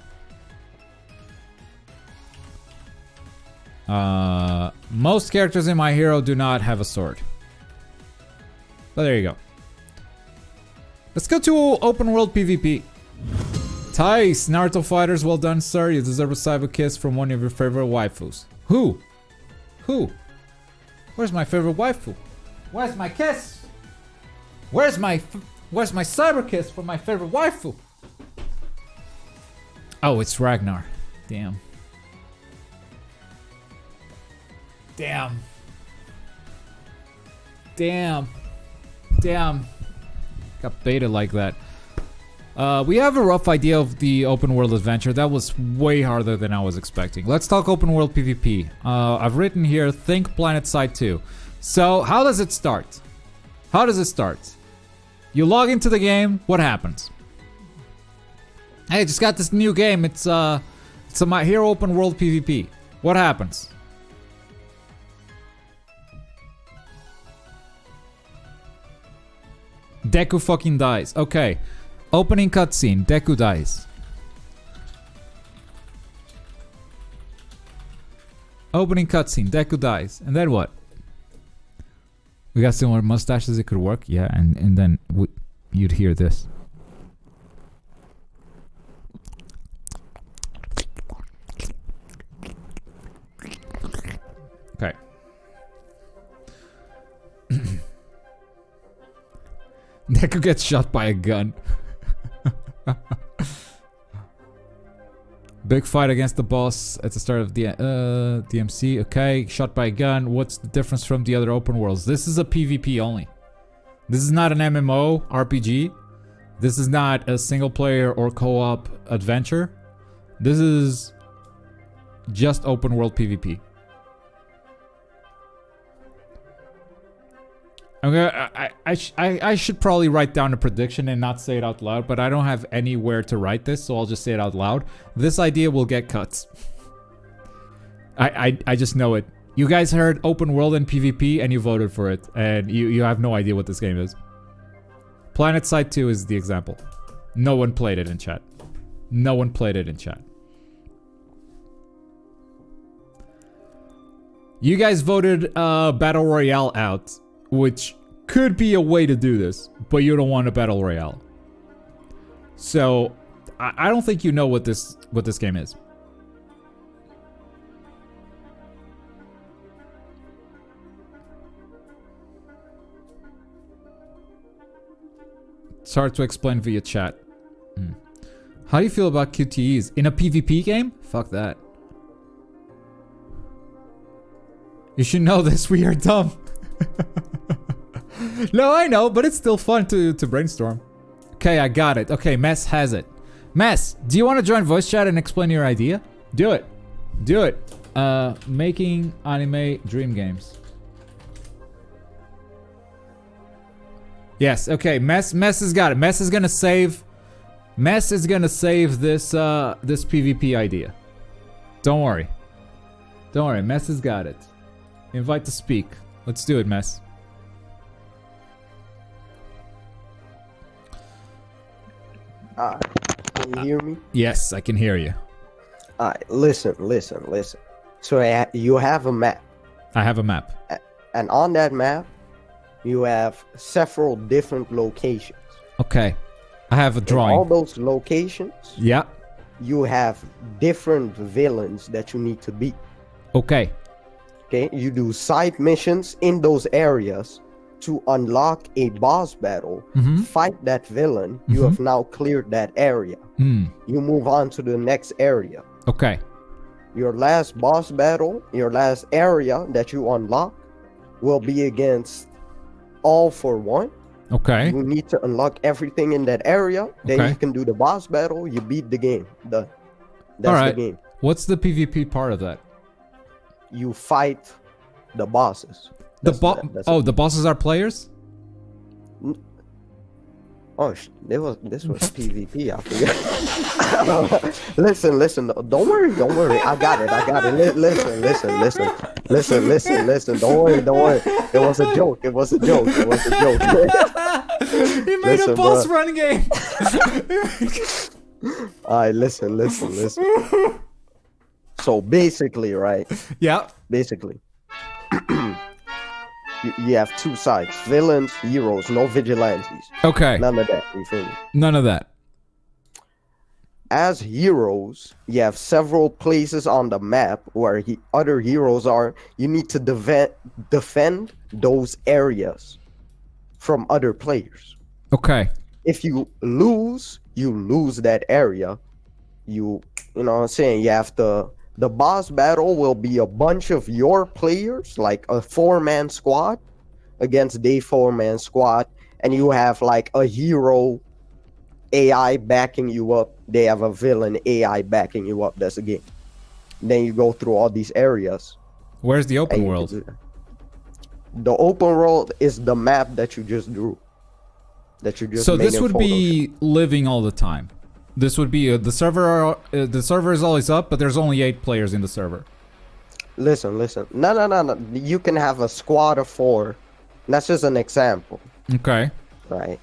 Most characters in My Hero do not have a sword. But there you go. Let's go to open world PvP. Tice, Naruto fighters, well done, sir. You deserve a cyber kiss from one of your favorite waifus. Who? Who? Where's my favorite waifu? Where's my kiss? Where's my cyber kiss from my favorite waifu? Oh, it's Ragnar. Damn. Damn. Damn. Damn. Got baited like that. We have a rough idea of the open world adventure. That was way harder than I was expecting. Let's talk open world PvP. I've written here, think Planet Side 2. So, how does it start? How does it start? You log into the game, what happens? Hey, just got this new game. It's a My Hero open world PvP. What happens? Deku fucking dies. Okay. Opening cutscene. Deku dies. Opening cutscene. Deku dies. And then what? We got some more mustaches. It could work. Yeah, and then you'd hear this. Okay. Deku gets shot by a gun. Big fight against the boss at the start of the DMC. Okay, shot by a gun. What's the difference from the other open worlds? This is a PvP only. This is not an MMO RPG. This is not a single player or co-op adventure. This is just open world PvP. I should probably write down a prediction and not say it out loud, but I don't have anywhere to write this, so I'll just say it out loud. This idea will get cuts. I just know it. You guys heard open world and PvP and you voted for it, and you have no idea what this game is. Planet Side 2 is the example. No one played it in chat. No one played it in chat. You guys voted Battle Royale out, which could be a way to do this, but you don't want a Battle Royale. So, I don't think you know what this game is. It's hard to explain via chat. How do you feel about QTEs? In a PvP game? Fuck that. You should know this, we are dumb. No, I know, but it's still fun to brainstorm. Okay, I got it. Okay, Mess has it. Mess, do you want to join voice chat and explain your idea? Do it. Do it. Making anime dream games. Yes, okay, Mess has got it. Mess is gonna save this this PvP idea. Don't worry. Don't worry, Mess has got it. Invite to speak. Let's do it, Mess. Can you hear me? Yes, I can hear you. Listen. So you have a map. I have a map. And on that map, you have several different locations. Okay. I have a drawing. In all those locations, yeah, you have different villains that you need to beat. Okay. Okay, you do side missions in those areas to unlock a boss battle, fight that villain. You have now cleared that area. You move on to the next area. Okay. Your last boss battle, your last area that you unlock will be against All for One. Okay. You need to unlock everything in that area. Then you can do the boss battle. You beat the game. That's the game. What's the PvP part of that? You fight the bosses. The bosses are players? Oh, this was PvP. I forgot. Listen. Don't worry. I got it. Listen. Don't worry. It was a joke. He made a boss run game. Alright, listen. So basically, right? Yeah. Basically. You have two sides, villains, heroes, no vigilantes. Okay. None of that, you feel me? None of that. As heroes, you have several places on the map where other heroes are. You need to defend those areas from other players. Okay. If you lose that area. You know what I'm saying? You have to... The boss battle will be a bunch of your players, like a 4-man squad against a 4-man squad, and you have like a hero AI backing you up. They have a villain AI backing you up. That's a game. Then you go through all these areas. Where's the open world? The open world is the map that you just drew. So this would be living all the time. This would be the server. The server is always up, but there's only 8 players in the server. Listen. No. You can have a squad of 4. That's just an example. Okay. Right.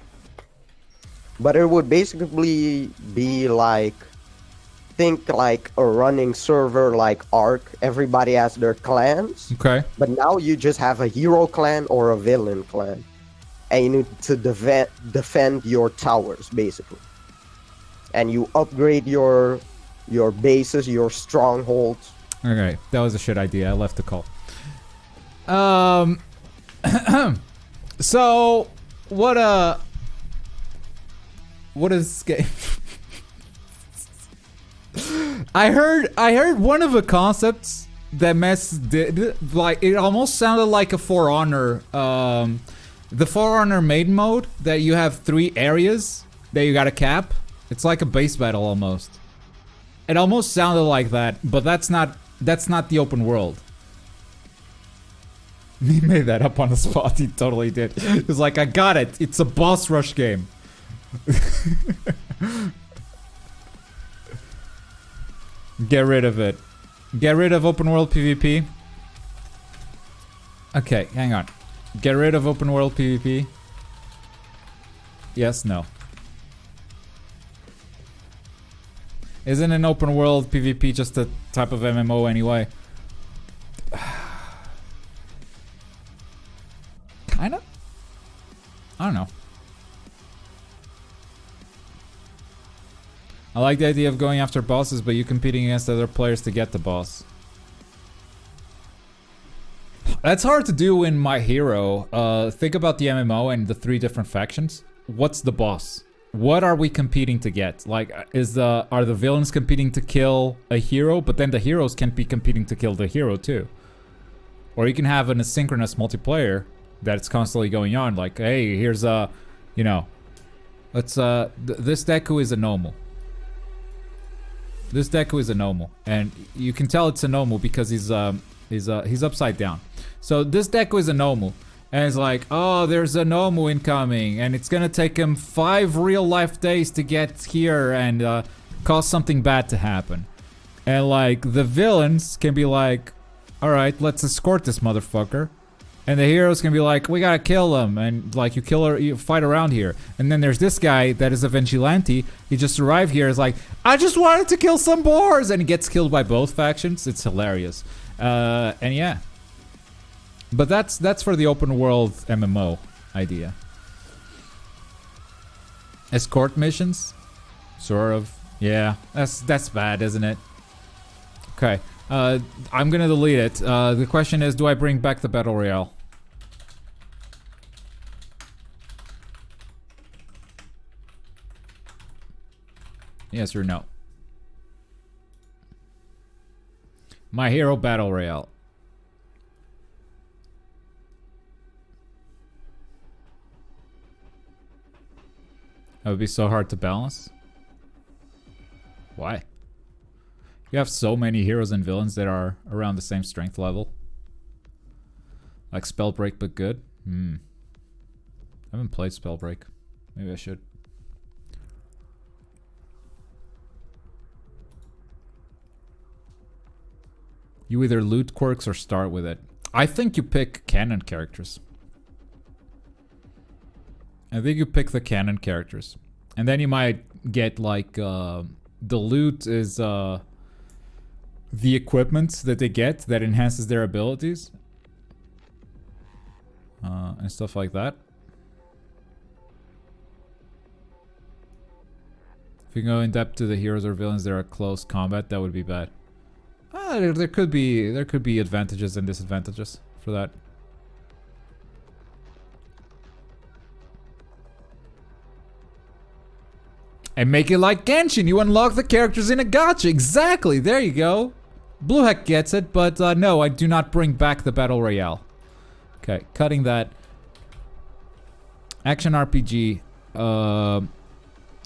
But it would basically be like, think like a running server like Ark. Everybody has their clans. Okay. But now you just have a hero clan or a villain clan, and you need to defend your towers basically. And you upgrade your bases, your strongholds. Okay, that was a shit idea. I left the call. So what is this game? I heard one of the concepts that Mess did, like it almost sounded like a For Honor, the For Honor main mode that you have 3 areas that you gotta cap. It's like a base battle almost. It almost sounded like that, but that's not the open world. He made that up on the spot. He totally did. He was like, I got it. It's a boss rush game. Get rid of it. Get rid of open world PvP. Okay, hang on. Get rid of open world PvP. Yes, no. Isn't an open world PvP just a type of MMO anyway? Kinda? I don't know. I like the idea of going after bosses, but you competing against other players to get the boss. That's hard to do in My Hero. Think about the MMO and the 3 different factions. What's the boss? What are we competing to get? Like, are the villains competing to kill a hero, but then the heroes can't be competing to kill the hero too? Or you can have an asynchronous multiplayer that's constantly going on. Like, hey, here's a, you know, let's this Deku is a normal. This Deku is a normal, and you can tell it's a normal because he's upside down. So this Deku is a normal, and it's like, oh, there's a normal incoming, and it's gonna take him 5 real life days to get here and cause something bad to happen. And like the villains can be like, all right, let's escort this motherfucker. And the heroes can be like, we gotta kill him, and like you fight around here. And then there's this guy that is a vigilante. He just arrived here. Is like, I just wanted to kill some boars, and he gets killed by both factions. It's hilarious, and yeah. But that's for the open world MMO idea. Escort missions, sort of. Yeah, that's bad, isn't it? Okay, I'm gonna delete it. The question is, do I bring back the Battle Royale? Yes or no? My Hero Battle Royale. That would be so hard to balance. Why? You have so many heroes and villains that are around the same strength level. Like Spellbreak, but good. I haven't played Spellbreak. Maybe I should. You either loot quirks or start with it. I think you pick canon characters. I think you pick the canon characters. And then you might get like, the loot is the equipment that they get that enhances their abilities. And stuff like that. If you go in depth to the heroes or villains that are close combat, that would be bad. There could be advantages and disadvantages for that. And make it like Genshin. You unlock the characters in a gacha. Exactly. There you go. Blue Heck gets it, but no, I do not bring back the Battle Royale. Okay, cutting that. Action RPG.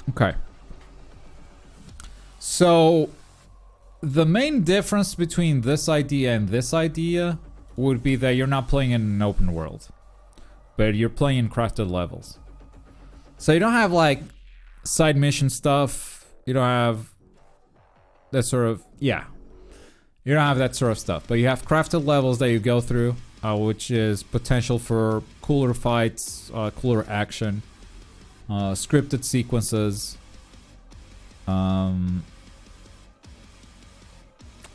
Okay. So, the main difference between this idea and this idea would be that you're not playing in an open world, but you're playing in crafted levels. So you don't have like side mission stuff. You don't have that sort of, yeah. You don't have that sort of stuff, but you have crafted levels that you go through, which is potential for cooler fights, cooler action, scripted sequences.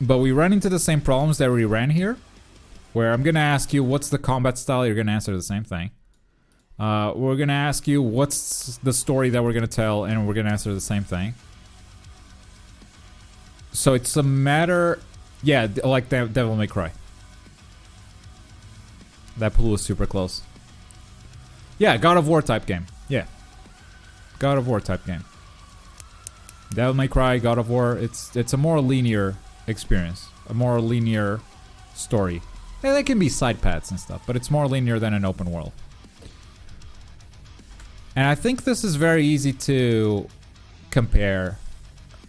But we run into the same problems that we ran here, where I'm gonna ask you what's the combat style, you're gonna answer the same thing. We're gonna ask you what's the story that we're gonna tell, and we're gonna answer the same thing. So it's a matter, yeah, like Devil May Cry. That pool was super close. Yeah, God of War type game. Yeah. God of War type game. Devil May Cry, God of War, it's a more linear experience, a more linear story. Yeah, they can be side paths and stuff, but it's more linear than an open world. And I think this is very easy to compare.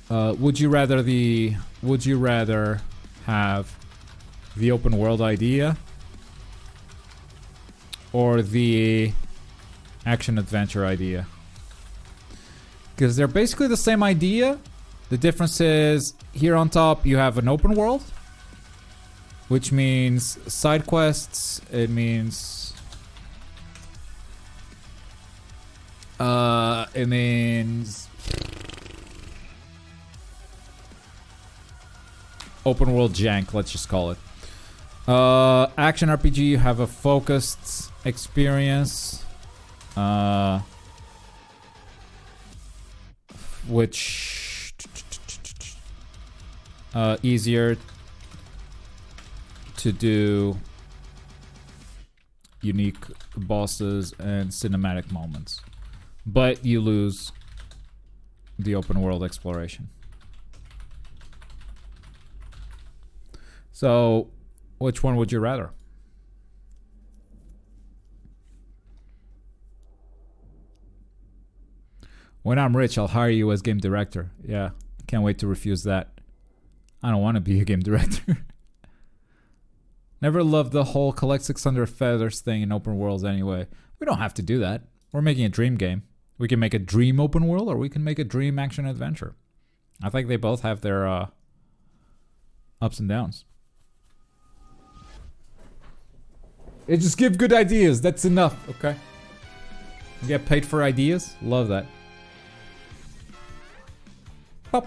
Would you rather have the open world idea or the action adventure idea? Because they're basically the same idea. The difference is here on top you have an open world, which means side quests. It means open world jank, let's just call it. Action RPG, you have a focused experience, which easier to do unique bosses and cinematic moments, but you lose the open world exploration. So, which one would you rather? When I'm rich, I'll hire you as game director. Yeah, can't wait to refuse that. I don't want to be a game director. Never loved the whole collect 600 feathers thing in open worlds anyway. We don't have to do that. We're making a dream game. We can make a dream open world or we can make a dream action adventure. I think they both have their ups and downs. It just give good ideas. That's enough, okay? You get paid for ideas? Love that. I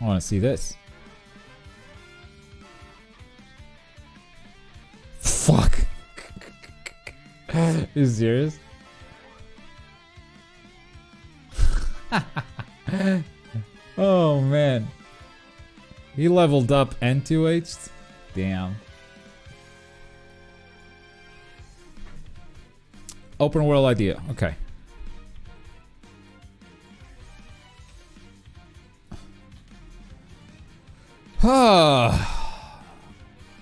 want to see this. Fuck. Are you serious? Oh man. He leveled up and 2H'd? Damn. Open world idea. Okay. Now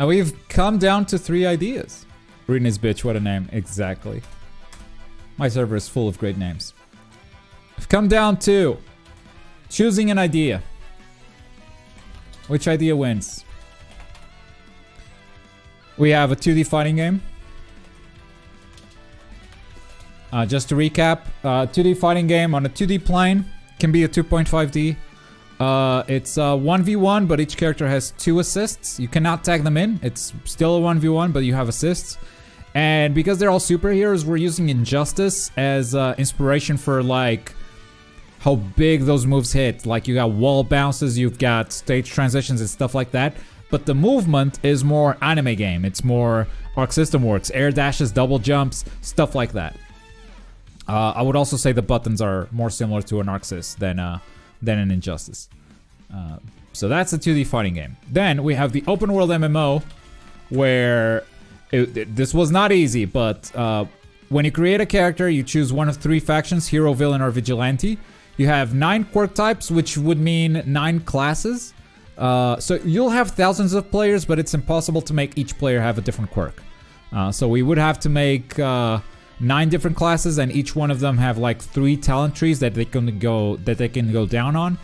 we've come down to 3 ideas. Reading bitch, what a name. Exactly. My server is full of great names. We've come down to choosing an idea. Which idea wins? We have a 2D fighting game. Just to recap, 2D fighting game on a 2D plane. Can be a 2.5D. It's 1v1, but each character has 2 assists. You cannot tag them in. It's still a 1v1, but you have assists. And because they're all superheroes, we're using Injustice as inspiration for like how big those moves hit. Like you got wall bounces, you've got stage transitions and stuff like that. But the movement is more anime game. It's more Arc System Works, air dashes, double jumps, stuff like that. I would also say the buttons are more similar to an Arc Sys than an Injustice. So that's a 2D fighting game. Then we have the open world MMO, where this was not easy, but when you create a character, you choose one of 3 factions: hero, villain, or vigilante. You have 9 quirk types, which would mean 9 classes. So you'll have thousands of players, but it's impossible to make each player have a different quirk. So we would have to make 9 different classes, and each one of them have like 3 talent trees that they can go down on,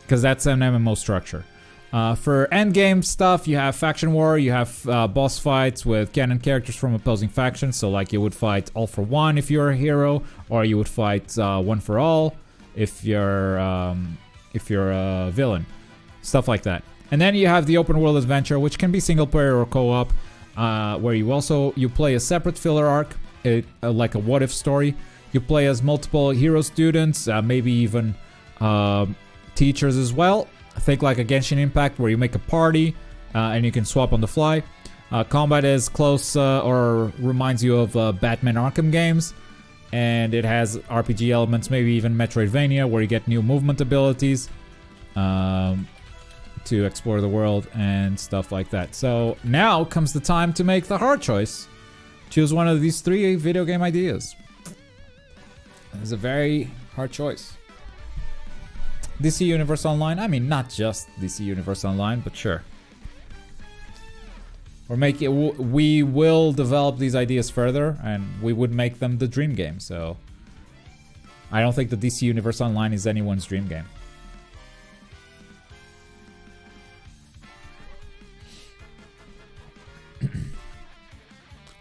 because that's an MMO structure. For endgame stuff, you have faction war, you have boss fights with canon characters from opposing factions. So like you would fight all for one if you're a hero, or you would fight one for all if you're a villain, stuff like that. And then you have the open world adventure, which can be single player or co-op, where you play a separate filler arc, like a what if story. You play as multiple hero students, maybe even teachers as well. Think like a Genshin Impact, where you make a party and you can swap on the fly. Combat is close or reminds you of Batman Arkham games, and it has RPG elements, maybe even Metroidvania, where you get new movement abilities. to explore the world and stuff like that. So now comes the time to make the hard choice. Choose one of these 3 video game ideas. It's a very hard choice. DC Universe Online? I mean, not just DC Universe Online, but sure. We will develop these ideas further, and we would make them the dream game. So I don't think the DC Universe Online is anyone's dream game.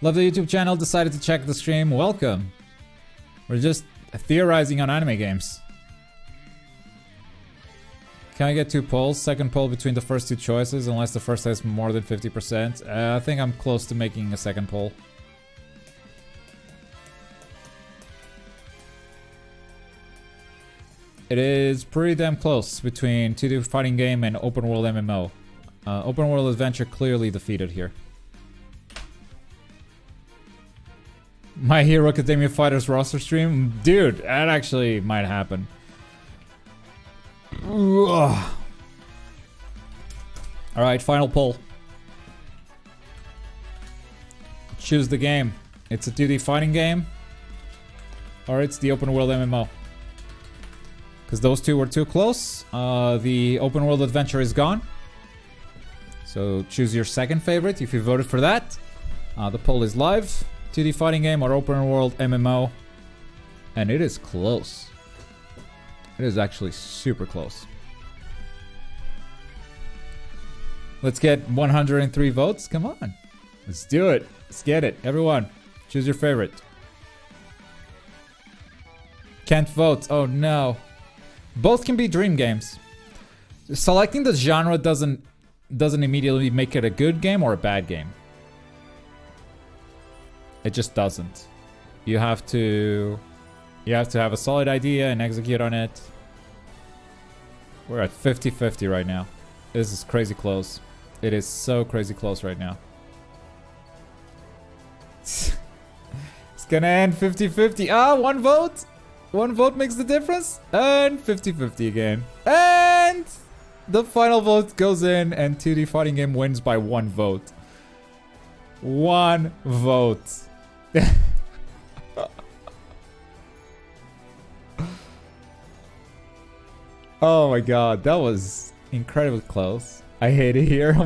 Love the YouTube channel, decided to check the stream. Welcome. We're just theorizing on anime games. Can I get 2 polls? Second poll between the first 2 choices, unless the first has more than 50%. I think I'm close to making a second poll. It is pretty damn close between 2D fighting game and open world MMO. Open world adventure clearly defeated here. My Hero Academia Fighters roster stream? Dude, that actually might happen. Alright, final poll. Choose the game. It's a 2D fighting game, or it's the open world MMO. Because those two were too close. The open world adventure is gone. So choose your second favorite if you voted for that. The poll is live. 2D fighting game or open world MMO. And it is close. It is actually super close. Let's get 103 votes. Come on. Let's do it. Let's get it. Everyone, choose your favorite. Can't vote. Oh no. Both can be dream games. Selecting the genre doesn't immediately make it a good game or a bad game. It just doesn't. You have to have a solid idea and execute on it. We're at 50-50 right now. This is crazy close. It is so crazy close right now. It's gonna end 50-50. Ah, 1 vote. 1 vote makes the difference. And 50-50 again. And the final vote goes in and 2D fighting game wins by 1 vote. 1 vote. Oh my god, that was incredibly close. I hate it here.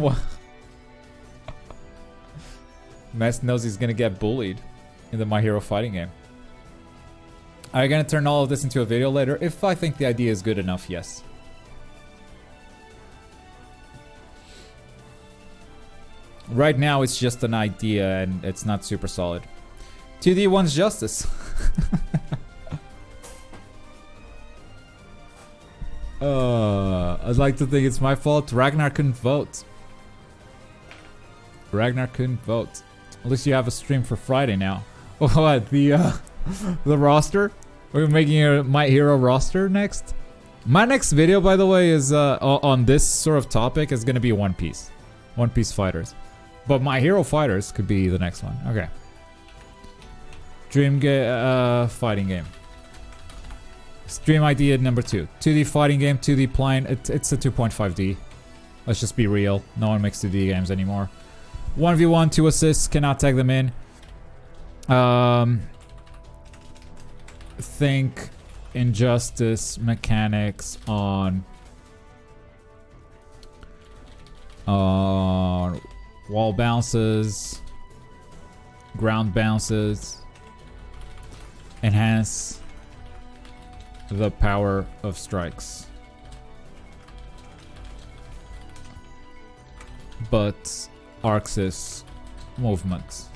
Mess knows he's gonna get bullied in the My Hero fighting game. Are you gonna turn all of this into a video later? If I think the idea is good enough, yes. Right now it's just an idea and it's not super solid. 2D wants justice. I'd like to think it's my fault. Ragnar couldn't vote. Ragnar couldn't vote. At least you have a stream for Friday now. What? The roster? We're making a My Hero roster next? My next video, by the way, is on this sort of topic is gonna be One Piece. One Piece Fighters. But My Hero Fighters could be the next one. Okay. Dream fighting game. Stream idea number 2. 2D fighting game, 2D plane. It's a 2.5D. Let's just be real. No one makes 2D games anymore. 1v1, 2 assists. Cannot tag them in. Think Injustice mechanics on wall bounces, ground bounces. Enhance the power of strikes. But Arxis movements.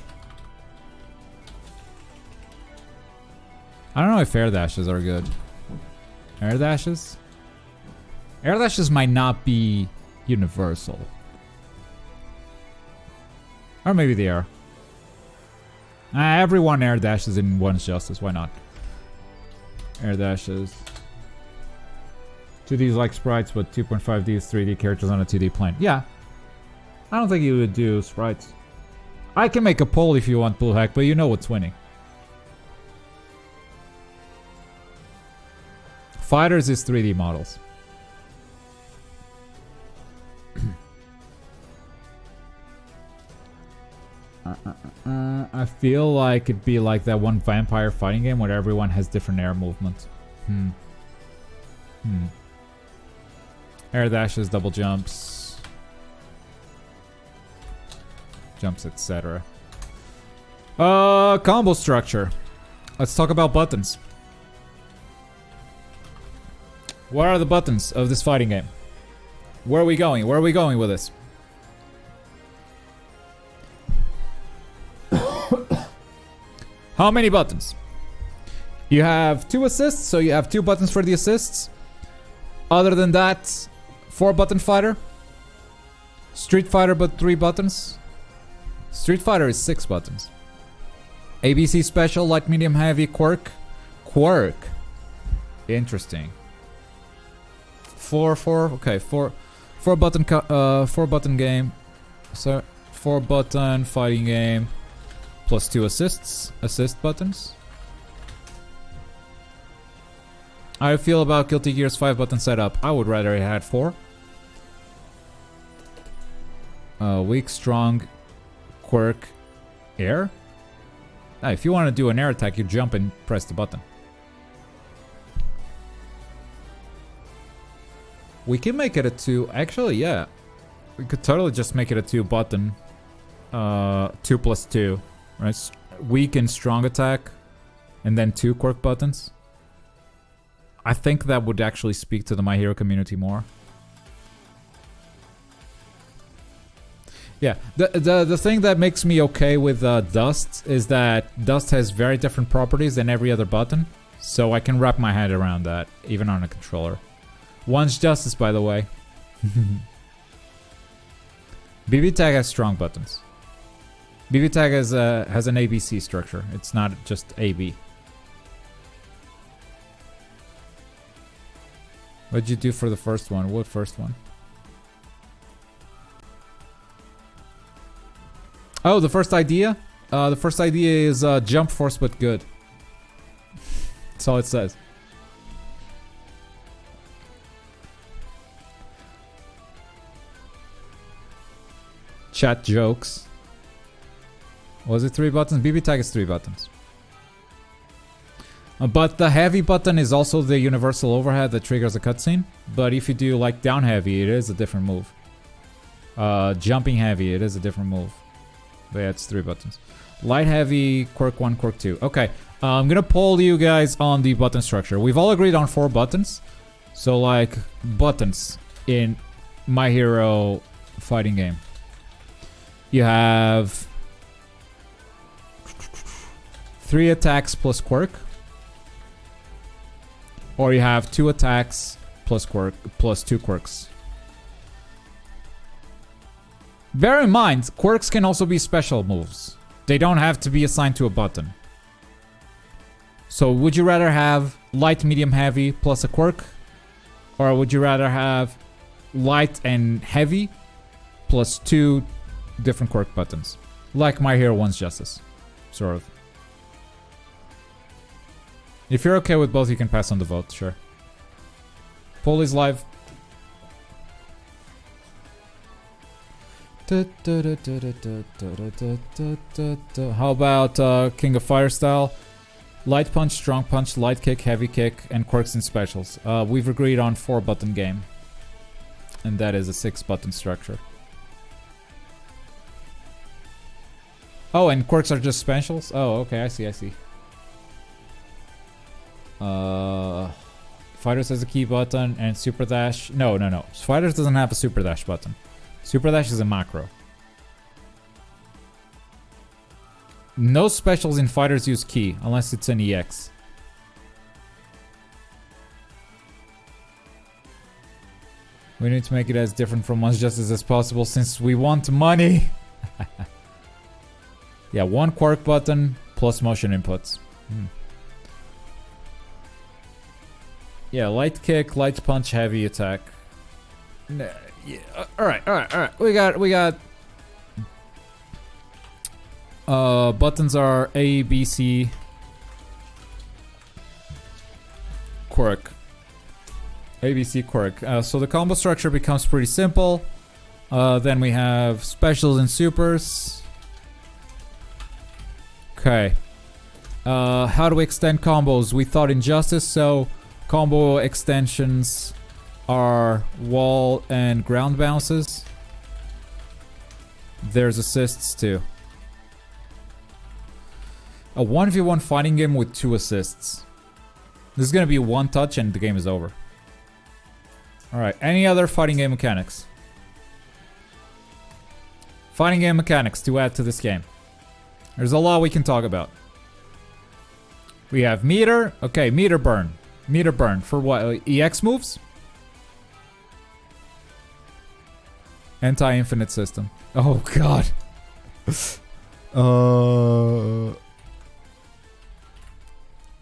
I don't know if air dashes are good. Air dashes? Air dashes might not be universal. Or maybe they are. Everyone air dashes in One's Justice, why not? Air dashes. 2D's like sprites, but 2.5D is 3D characters on a 2D plane. Yeah. I don't think you would do sprites. I can make a poll if you want, Bullhack, but you know what's winning. Fighters is 3D models. I feel like it'd be like that one vampire fighting game where everyone has different air movement. Air dashes, double jumps, etc. Combo structure. Let's talk about buttons. What are the buttons of this fighting game? Where are we going? Where are we going with this? How many buttons? You have 2 assists, so you have 2 buttons for the assists. Other than that, 4 button fighter. Street Fighter, but 3 buttons. Street Fighter is 6 buttons. ABC special, light, medium, heavy, quirk. Quirk. Interesting. 4 button 4 button game. So 4 button fighting game plus 2 assist buttons. How do you feel about Guilty Gear's 5 button setup? I would rather it had 4. Weak, strong, quirk, air. Now, if you want to do an air attack, you jump and press the button. We can make it a 2. Actually, yeah. We could totally just make it a 2 button. 2 plus 2. Right? Weak and strong attack. And then 2 quirk buttons. I think that would actually speak to the My Hero community more. Yeah, the thing that makes me okay with Dust is that Dust has very different properties than every other button. So I can wrap my head around that, even on a controller. One's Justice, by the way. BB Tag has strong buttons. BB Tag has an ABC structure. It's not just AB. What'd you do for the first one? What first one? Oh, the first idea? The first idea is jump force but good. That's all it says. Chat jokes. Was it 3 buttons? BB Tag is 3 buttons. But the heavy button is also the universal overhead that triggers a cutscene. But if you do like down heavy, it is a different move. Jumping heavy, it is a different move. But yeah, it's 3 buttons. Light heavy, quirk 1, quirk 2. Okay, I'm gonna poll you guys on the button structure. We've all agreed on 4 buttons. So like, buttons in My Hero fighting game. You have 3 attacks plus quirk. Or you have 2 attacks plus quirk plus 2 quirks. Bear in mind, quirks can also be special moves. They don't have to be assigned to a button. So would you rather have light, medium, heavy plus a quirk? Or would you rather have light and heavy plus 2 different quirk buttons? Like My Hero One's Justice. Sort of. If you're okay with both, you can pass on the vote, sure. Poll is live. How about King of Fire style? Light punch, strong punch, light kick, heavy kick, and quirks and specials. We've agreed on 4 button game. And that is a 6 button structure. Oh, and quirks are just specials? Oh, okay, I see. Fighters has a key button and super dash. No. Fighters doesn't have a super dash button. Super dash is a macro. No specials in fighters use key unless it's an EX. We need to make it as different from One's Justice as possible since we want money. Yeah, 1 quirk button plus motion inputs. Yeah, light kick, light punch, heavy attack. Yeah, all right. We got. Buttons are A, B, C. Quirk. A, B, C, quirk. So the combo structure becomes pretty simple. Then we have specials and supers. Okay. How do we extend combos? We thought Injustice, so combo extensions are wall and ground bounces. There's assists too. A 1v1 fighting game with 2 assists. This is gonna be 1 touch and the game is over. Alright, any other fighting game mechanics? Fighting game mechanics to add to this game. There's a lot we can talk about. We have meter. Okay, meter burn. Meter burn. For what? EX moves? Anti-infinite system. Oh, God.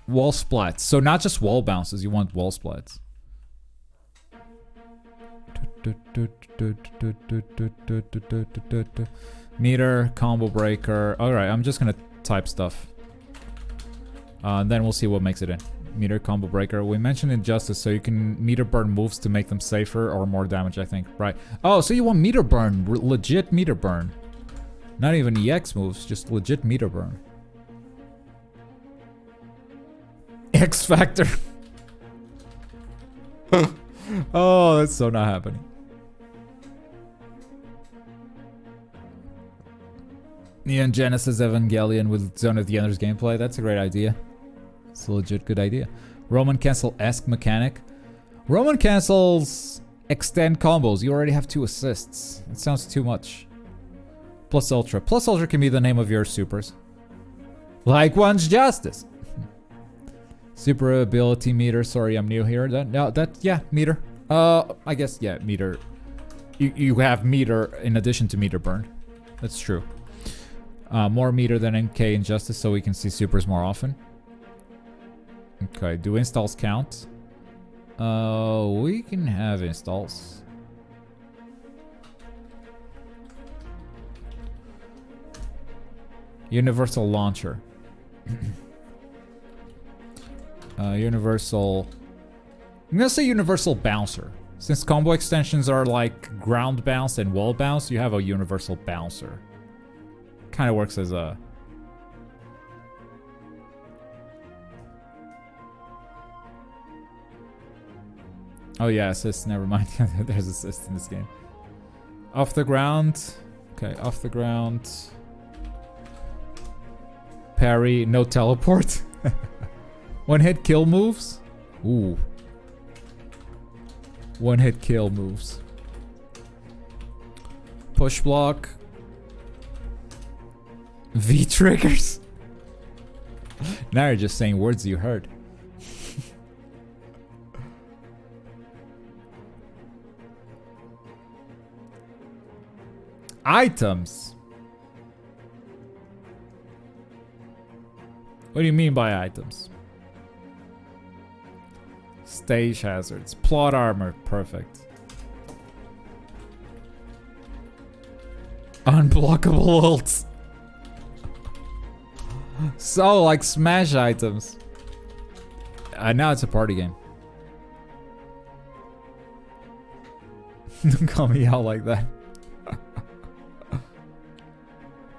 Wall splats. So not just wall bounces. You want wall splats. Meter, combo breaker. Alright, I'm just gonna type stuff. And then we'll see what makes it in. Meter, combo breaker. We mentioned Injustice, so you can meter burn moves to make them safer or more damage, I think. Right. Oh, so you want meter burn. Legit meter burn. Not even EX moves, just legit meter burn. X Factor. Oh, that's so not happening. Neon Genesis Evangelion with Zone of the Enders gameplay. That's a great idea. It's a legit good idea. Roman Cancel-esque mechanic. Roman Cancels extend combos. You already have 2 assists. It sounds too much. Plus Ultra. Plus Ultra can be the name of your supers. Like one's Justice. Super ability meter. Sorry, I'm new here. Yeah, meter. I guess, yeah, meter. You have meter in addition to meter burn. That's true. More meter than NK Injustice, so we can see supers more often. Okay, do installs count? We can have installs. Universal launcher. Universal... I'm gonna say universal bouncer. Since combo extensions are like ground bounce and wall bounce, you have a universal bouncer. Kind of works as a... Oh yeah, assist, never mind. There's assist in this game. Off the ground. Okay, off the ground. Parry, no teleport. One hit kill moves. Ooh. One hit kill moves. Push block. V triggers. Now you're just saying words you heard. Items. What do you mean by items? Stage hazards. Plot armor. Perfect. Unblockable ults. So, like smash items. Now it's a party game. Don't call me out like that.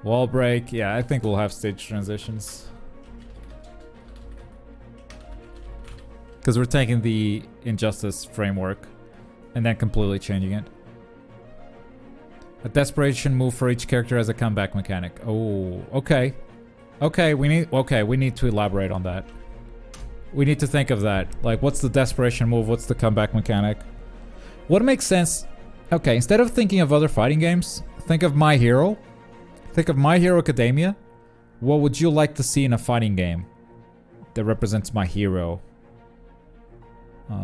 Wall break. Yeah, I think we'll have stage transitions. Because we're taking the Injustice framework and then completely changing it. A desperation move for each character as a comeback mechanic. Oh, okay. Okay, we need to elaborate on that. We need to think of that. Like, what's the desperation move? What's the comeback mechanic? What makes sense? Okay, instead of thinking of other fighting games, think of My Hero. Think of My Hero Academia. What would you like to see in a fighting game that represents My Hero?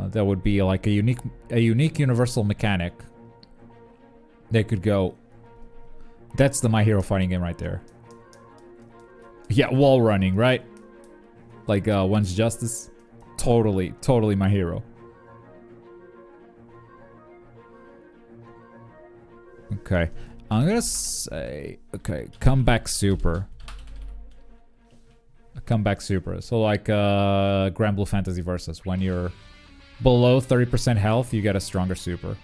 That would be like a unique universal mechanic. They could go. That's the My Hero fighting game right there. Yeah, wall running, right? Like One's Justice. Totally My Hero. Okay. I'm gonna say, okay, comeback super. A comeback super. So like Grand Blue Fantasy Versus. When you're below 30% health, you get a stronger super.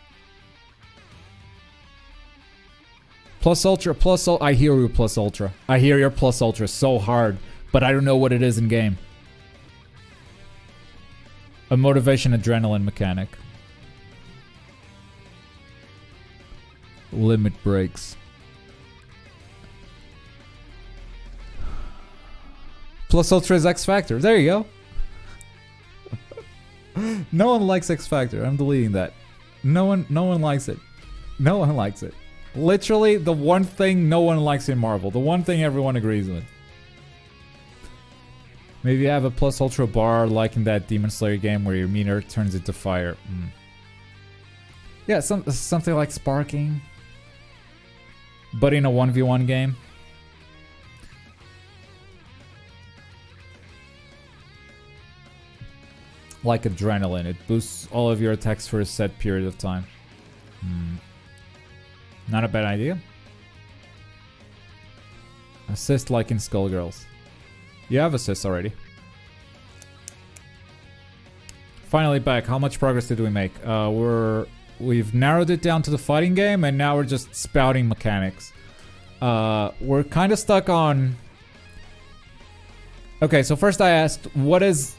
Plus Ultra, plus Ultra. I hear you, Plus Ultra. I hear your Plus Ultra so hard, but I don't know what it is in game. A motivation adrenaline mechanic. Limit breaks. Plus Ultra is X Factor. There you go. No one likes X Factor. I'm deleting that. No one likes it. No one likes it. Literally the one thing no one likes in Marvel. The one thing everyone agrees with. Maybe you have a Plus Ultra bar like in that Demon Slayer game where your meter turns into fire. Yeah, something like sparking. But in a 1v1 game. Like adrenaline. It boosts all of your attacks for a set period of time. Not a bad idea. Assist like in Skullgirls. You have assists already. Finally back. How much progress did we make? We've narrowed it down to the fighting game, and now we're just spouting mechanics. We're kind of stuck on... Okay, so first I asked, what is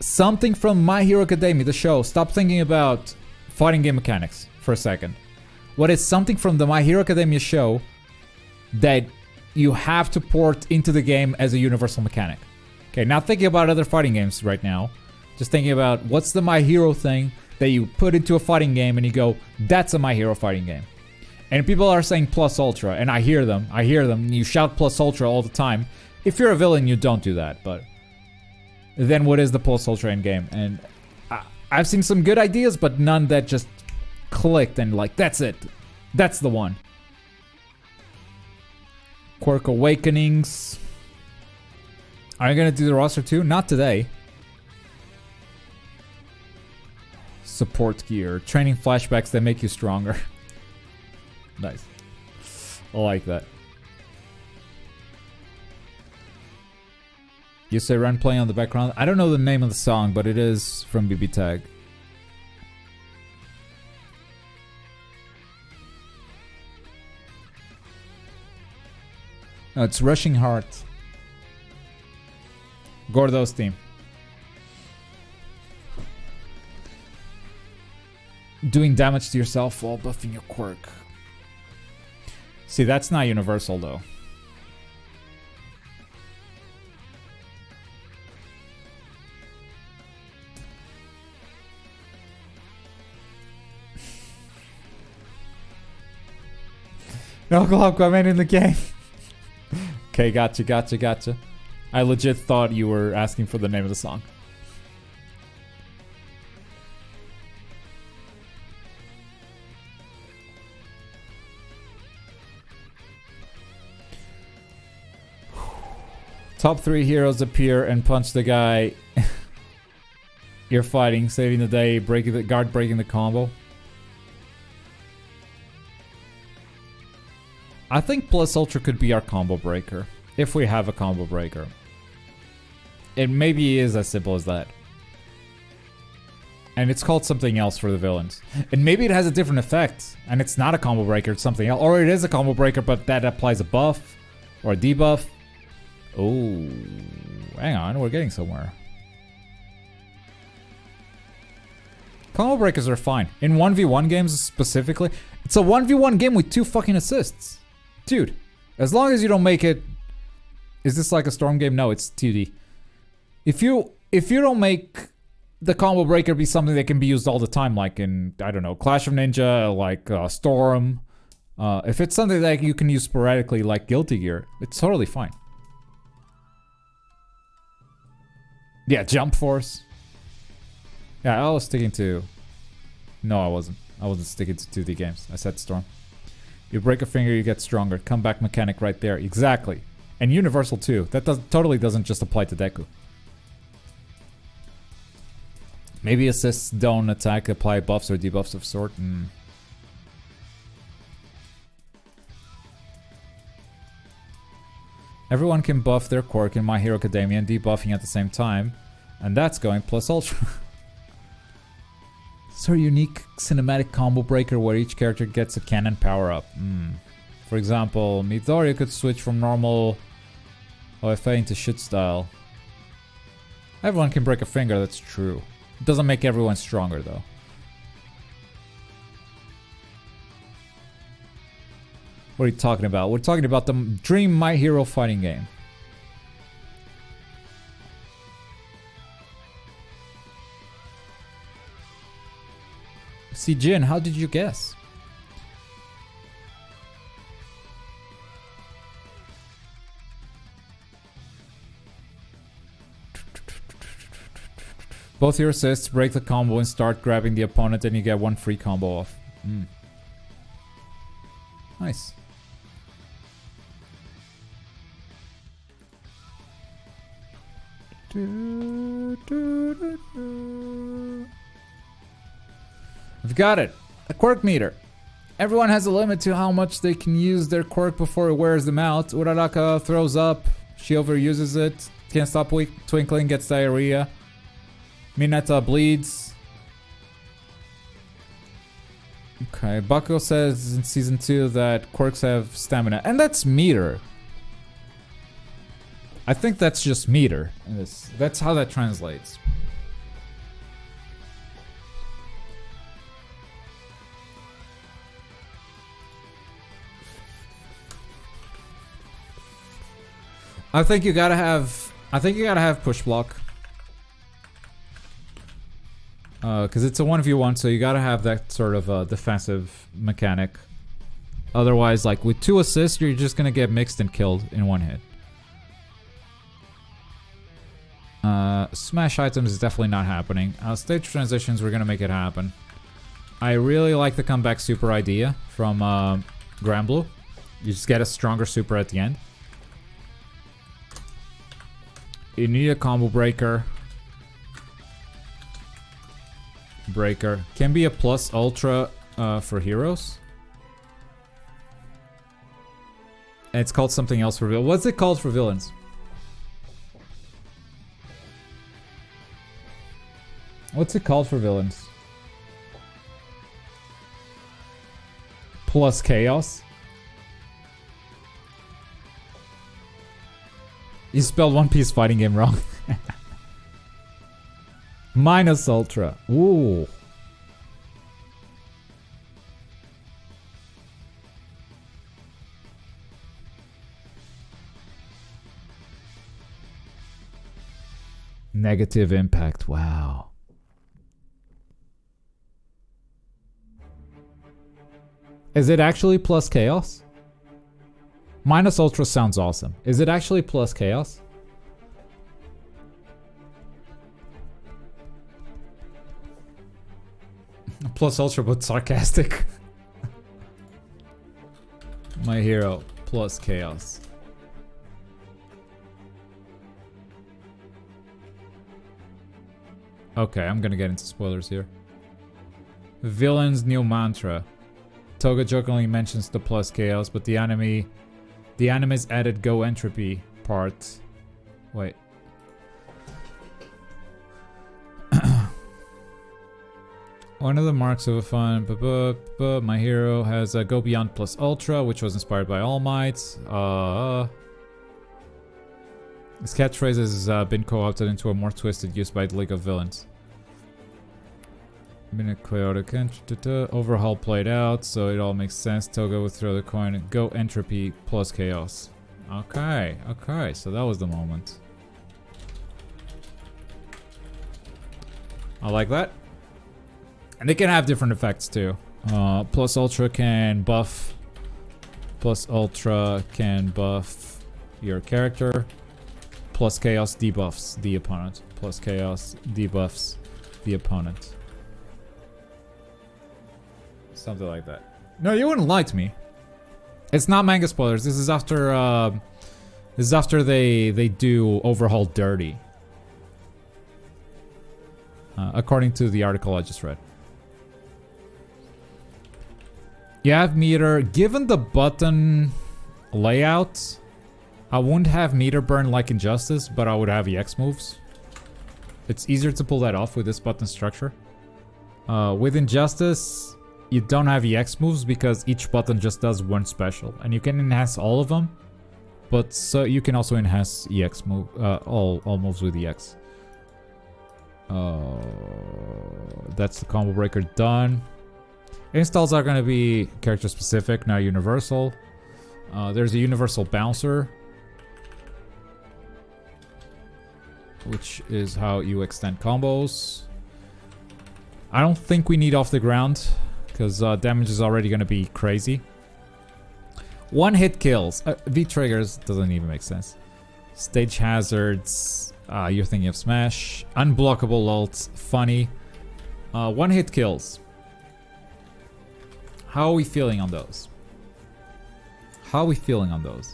something from My Hero Academia, the show? Stop thinking about fighting game mechanics for a second. What is something from the My Hero Academia show that you have to port into the game as a universal mechanic? Okay, not thinking about other fighting games right now. Just thinking about what's the My Hero thing that you put into a fighting game and you go, that's a My Hero fighting game. And people are saying Plus Ultra, and I hear them. You shout Plus Ultra all the time. If you're a villain, you don't do that, but... Then what is the Plus Ultra in game? And I've seen some good ideas, but none that just clicked and like, that's it. That's the one. Quirk Awakenings. Are you gonna do the roster too? Not today. Support gear. Training flashbacks that make you stronger. Nice. I like that. You say Run playing on the background. I don't know the name of the song, but it is from BB Tag. No, it's Rushing Heart. Gordo's team. Doing damage to yourself while buffing your quirk. See, that's not universal though. No Glaucoma in the game. Okay, gotcha. I legit thought you were asking for the name of the song. Top 3 heroes appear and punch the guy you're fighting, saving the day, breaking the combo. I think Plus Ultra could be our combo breaker, if we have a combo breaker. It maybe is as simple as that. And it's called something else for the villains. And maybe it has a different effect, and it's not a combo breaker, it's something else. Or it is a combo breaker, but that applies a buff, or a debuff. Oh, hang on, we're getting somewhere. Combo breakers are fine. In 1v1 games specifically, it's a 1v1 game with 2 fucking assists. Dude, as long as you don't make it... Is this like a Storm game? No, it's 2D. If you don't make the combo breaker be something that can be used all the time, like in, I don't know, Clash of Ninja, like Storm. If it's something that you can use sporadically, like Guilty Gear, it's totally fine. Yeah, Jump Force. Yeah, I was sticking to... No, I wasn't. I wasn't sticking to 2D games. I said Storm. You break a finger, you get stronger. Comeback mechanic right there. Exactly. And universal too. That totally doesn't just apply to Deku. Maybe assists don't apply buffs or debuffs of sort. Everyone can buff their quirk in My Hero Academia and debuffing at the same time. And that's going Plus Ultra. Is there a unique cinematic combo breaker where each character gets a cannon power up? For example, Midoriya could switch from normal OFA into shit style. Everyone can break a finger, that's true. It doesn't make everyone stronger though. What are you talking about? We're talking about the Dream My Hero fighting game. See, Jin, how did you guess? Both your assists break the combo and start grabbing the opponent, and you get one free combo off. Nice. I've got it. A quirk meter. Everyone has a limit to how much they can use their quirk before it wears them out. Uraraka throws up. She overuses it. Can't stop twinkling, gets diarrhea. Mineta bleeds. Okay, Bakugo says in season 2 that quirks have stamina. And that's meter. I think that's just meter. That's how that translates. I think you gotta have push block. Because it's a 1v1, so you gotta have that sort of defensive mechanic. Otherwise, like with 2 assists, you're just gonna get mixed and killed in 1 hit. Smash items is definitely not happening. Stage transitions, we're gonna make it happen. I really like the comeback super idea from Granblue. You just get a stronger super at the end. You need a combo breaker. Can be a plus ultra for heroes. And it's called something else for villains. What's it called for villains? What's it called for villains? Plus chaos? You spelled One Piece fighting game wrong. Minus ultra. Ooh. Negative impact. Wow. Is it actually plus chaos? Minus ultra sounds awesome. Is it actually plus chaos? Plus ultra but sarcastic. My hero plus chaos. Okay, I'm gonna get into spoilers here. Villain's new mantra. Toga jokingly mentions the plus chaos, but the anime's added go entropy part. Wait. One of the marks of a fun, my hero has a Go Beyond Plus Ultra, which was inspired by All Might. His catchphrase has been co-opted into a more twisted use by the League of Villains. Minute chaotic overhaul played out, so it all makes sense. Toga would throw the coin and go entropy plus chaos. Okay, so that was the moment. I like that. And they can have different effects too. Plus ultra can buff. Plus ultra can buff your character. Plus chaos debuffs the opponent. Plus chaos debuffs the opponent. Something like that. No, you wouldn't lie to me. It's not manga spoilers. This is after they do overhaul dirty. According to the article I just read. You have meter. Given the button layout, I wouldn't have meter burn like Injustice, but I would have EX moves. It's easier to pull that off with this button structure. With Injustice, you don't have EX moves because each button just does one special, and you can enhance all of them. But so you can also enhance EX move, all moves with EX. That's the combo breaker done. Installs are gonna be character specific, not universal. There's a universal bouncer, which is how you extend combos. I don't think we need off the ground because damage is already gonna be crazy. One hit kills. V triggers doesn't even make sense. Stage hazards. You're thinking of Smash. Unblockable ults. Funny. One hit kills. How are we feeling on those? How are we feeling on those?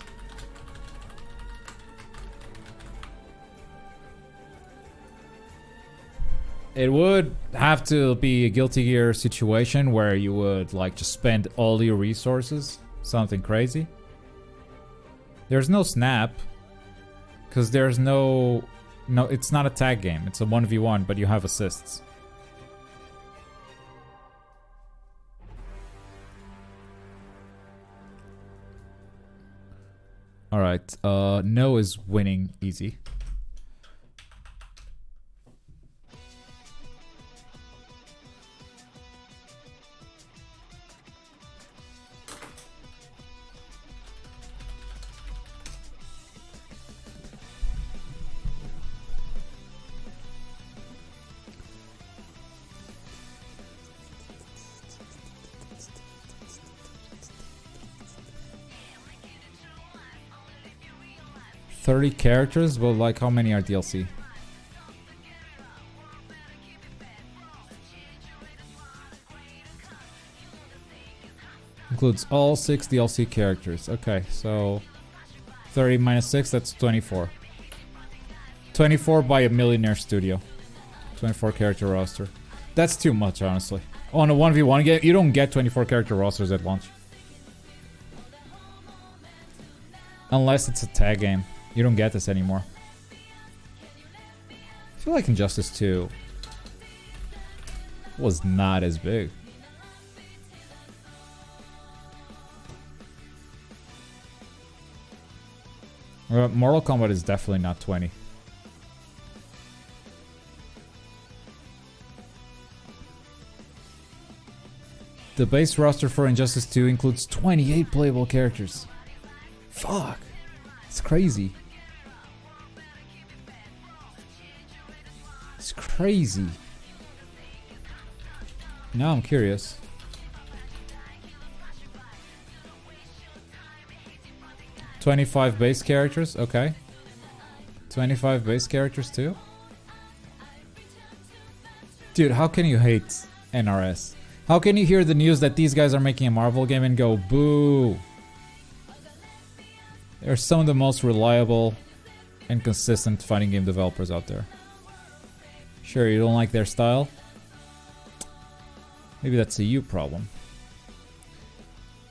It would have to be a Guilty Gear situation where you would like just spend all your resources. Something crazy. There's no snap. Because there's no... No, it's not a tag game. It's a 1v1, but you have assists. Alright, no is winning easy. $30 characters? Well, like how many are DLC? Includes all 6 DLC characters. Okay, so 30 minus 6, that's 24. 24 by a millionaire studio. 24 character roster. That's too much, honestly. On a 1v1 game, you don't get 24 character rosters at launch. Unless it's a tag game. You don't get this anymore. I feel like Injustice 2 was not as big. Mortal Kombat is definitely not 20. The base roster for Injustice 2 includes 28 playable characters. Fuck. It's crazy. It's crazy. Now I'm curious. $25 base characters, okay. 25 base characters too? Dude, how can you hate NRS? How can you hear the news that these guys are making a Marvel game and go, boo? They're some of the most reliable and consistent fighting game developers out there. Sure, you don't like their style? Maybe that's a you problem.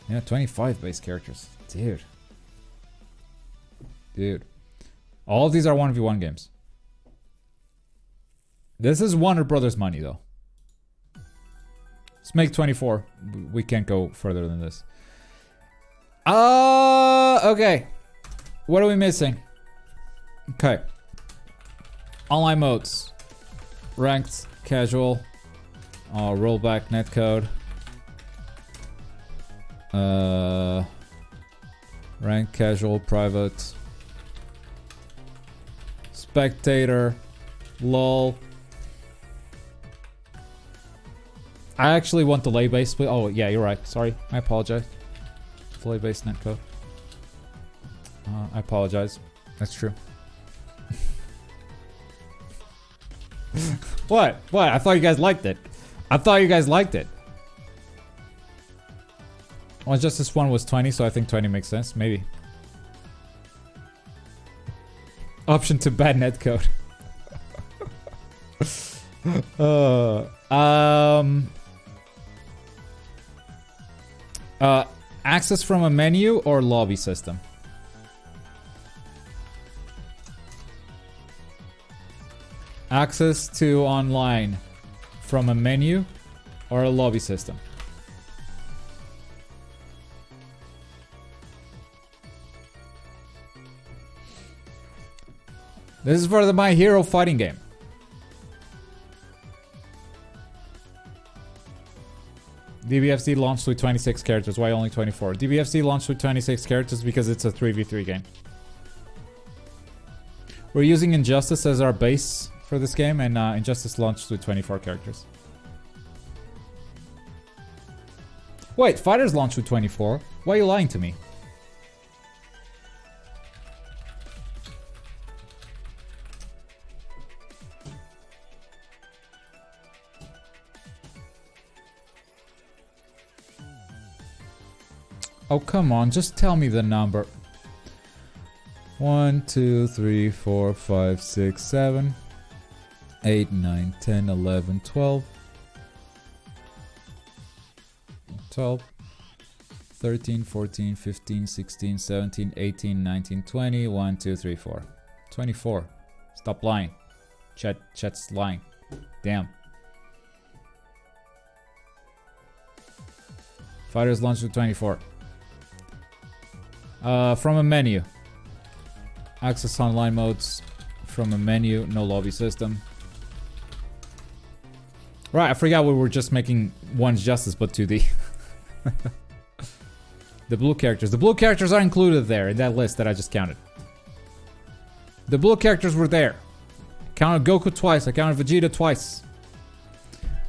Yeah, 25 base characters. Dude. Dude. All of these are 1v1 games. This is Warner Brothers money, though. Let's make 24. We can't go further than this. Okay. What are we missing? Okay. Online modes. Ranked, casual, rollback, netcode. Ranked, casual, private. Spectator. LOL. I actually want delay based split. Oh, yeah, you're right. Sorry. I apologize. Delay based netcode. I apologize. That's true. What? What? I thought you guys liked it. I thought you guys liked it. Well, just this one was 20, so I think 20 makes sense. Maybe. Option to bad netcode. Access from a menu or lobby system? Access to online from a menu or a lobby system? This is for the My Hero fighting game. DBFC launched with 26 characters. Why only 24? DBFC launched with 26 characters because it's a 3v3 game. We're using Injustice as our base for this game, and Injustice launched with 24 characters. Wait, Fighters launched with 24? Why are you lying to me? Oh, come on, just tell me the number. 1, 2, 3, 4, 5, 6, 7, 8, 9, 10, 11, 12. 12, 13, 14, 15, 16, 17, 18, 19, 20, 1, 2, 3, 4. 24. Stop lying. Chat's lying. Damn. Fighters launched with 24. From a menu. Access online modes from a menu, no lobby system. Right, I forgot we were just making one's justice but 2D. The blue characters. The blue characters are included there in that list that I just counted. The blue characters were there. I counted Goku twice. I counted Vegeta twice.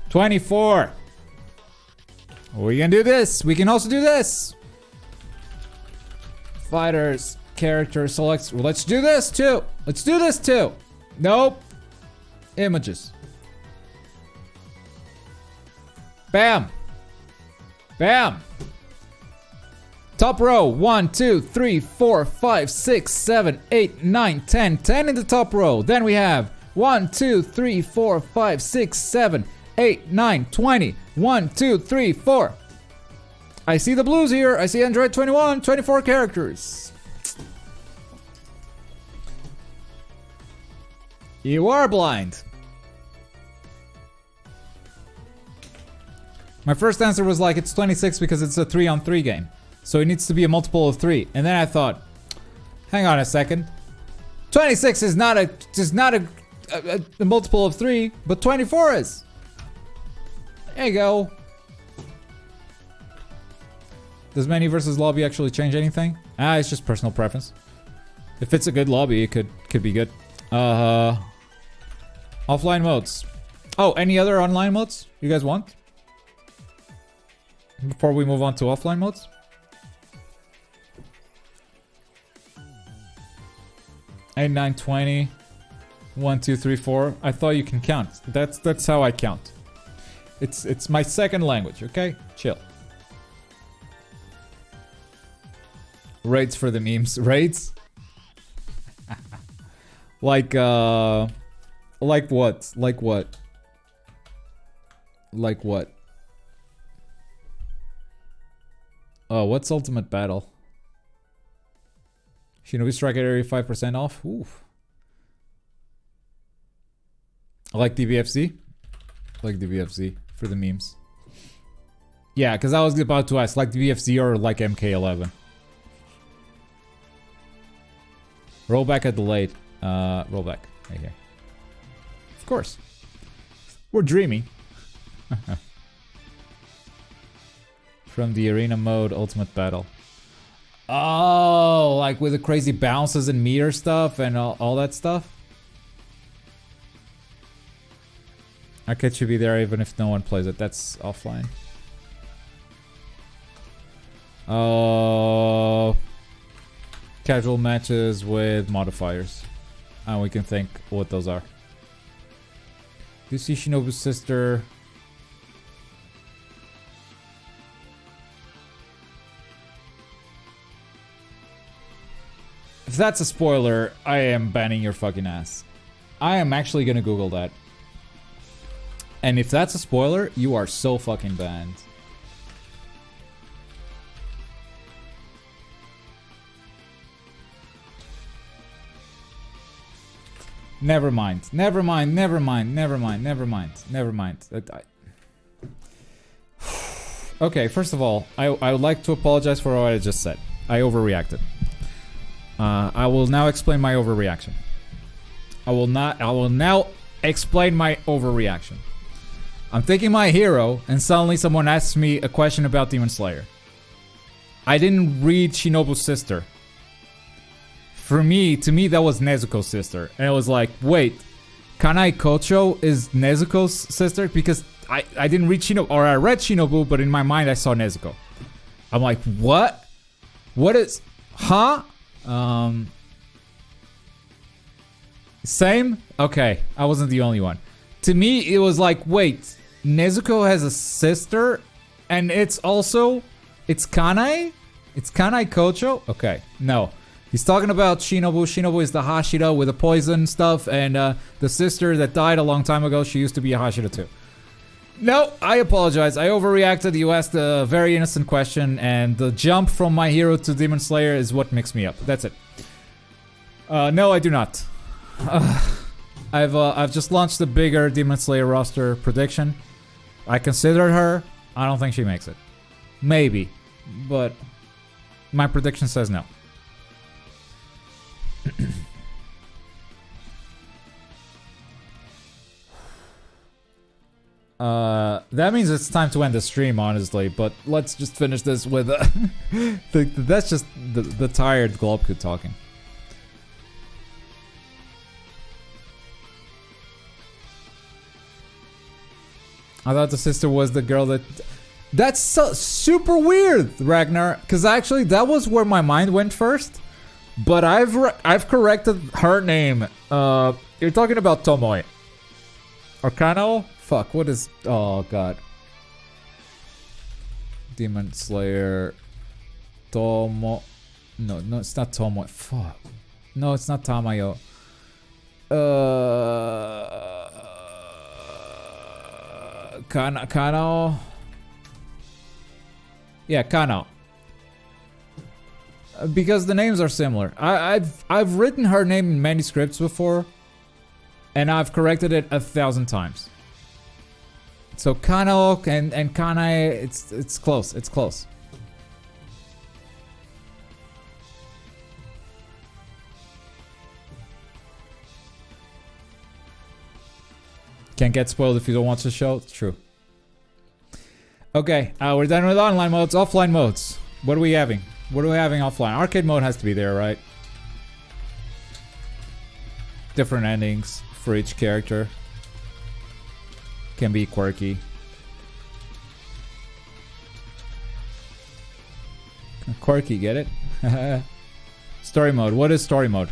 24. We can do this. We can also do this. Fighters, character selects. Well, let's do this too. Let's do this too. Nope. Images. Bam. Bam. Top row. 1, 2, 3, 4, 5, 6, 7, 8, 9, 10. 10 in the top row. Then we have 1, 2, 3, 4, 5, 6, 7, 8, 9, 20. 1, 2, 3, 4. I see the blues here. I see Android 21, 24 characters. You are blind. My first answer was like, it's 26 because it's a 3-on-3 game. So it needs to be a multiple of 3. And then I thought, hang on a second. 26 is not a multiple of 3, but 24 is. There you go. Does menu versus lobby actually change anything? It's just personal preference. If it's a good lobby, it could be good. Offline modes. Oh, any other online modes you guys want? Before we move on to offline modes? Eight, 9, 20. 1, 2, 3, 4. I thought you can count. That's how I count. It's my second language, okay? Chill. Raids for the memes. Raids? Like what? Like what? Like what? Oh, what's Ultimate Battle? Shinobi Strike at area 5% off? Oof. I like DBFC. I like DBFC for the memes. Yeah, because I was about to ask, like DBFC or like MK11. Rollback at delayed. Rollback. Right here. Of course. We're dreaming. From the arena mode, Ultimate Battle. Oh, like with the crazy bounces and meter stuff and all that stuff? Arcade should be there even if no one plays it. That's offline. Casual matches with modifiers. And we can think what those are. Do you see Shinobu's sister? If that's a spoiler, I am banning your fucking ass. I am actually gonna Google that. And if that's a spoiler, you are so fucking banned. Never mind. Never mind. Never mind. Never mind. Never mind. Never mind. Okay, first of all, I would like to apologize for what I just said. I overreacted. I will now explain my overreaction. I will now explain my overreaction. I'm thinking my hero, and suddenly someone asks me a question about Demon Slayer. I didn't read Shinobu's sister. To me, that was Nezuko's sister. And it was like, wait, Kanai Kocho is Nezuko's sister? Because I didn't read Shinobu, or I read Shinobu, but in my mind I saw Nezuko. I'm like, what? What is... Huh? Same? Okay, I wasn't the only one. To me, it was like, wait, Nezuko has a sister, and it's also... It's Kanai? It's Kanai Kocho? Okay, no. He's talking about Shinobu. Shinobu is the Hashira with the poison stuff, and the sister that died a long time ago, she used to be a Hashira too. No, I apologize. I overreacted. You asked a very innocent question, and the jump from my hero to Demon Slayer is what mixed me up. That's it. No, I do not. I've just launched a bigger Demon Slayer roster prediction. I considered her. I don't think she makes it. Maybe, but my prediction says no. That means it's time to end the stream, honestly, but let's just finish this with that's just the tired Globku talking. I thought the sister was the girl that... That's so super weird, Ragnar, because actually that was where my mind went first, but I've corrected her name. You're talking about Tomoe. Or Kano? Fuck, what is... Oh, God. Demon Slayer... No, it's not Tomoe. Fuck. No, it's not Tamayo. Kano? Yeah, Kano. Because the names are similar. I've written her name in many scripts before, and I've corrected it 1,000 times. So Kano and Kanai, it's close. It's close. Can't get spoiled if you don't watch the show. It's true. Okay, we're done with online modes. Offline modes. What are we having? What are we having offline? Arcade mode has to be there, right? Different endings for each character. Can be quirky. Quirky, get it? Story mode. What is story mode?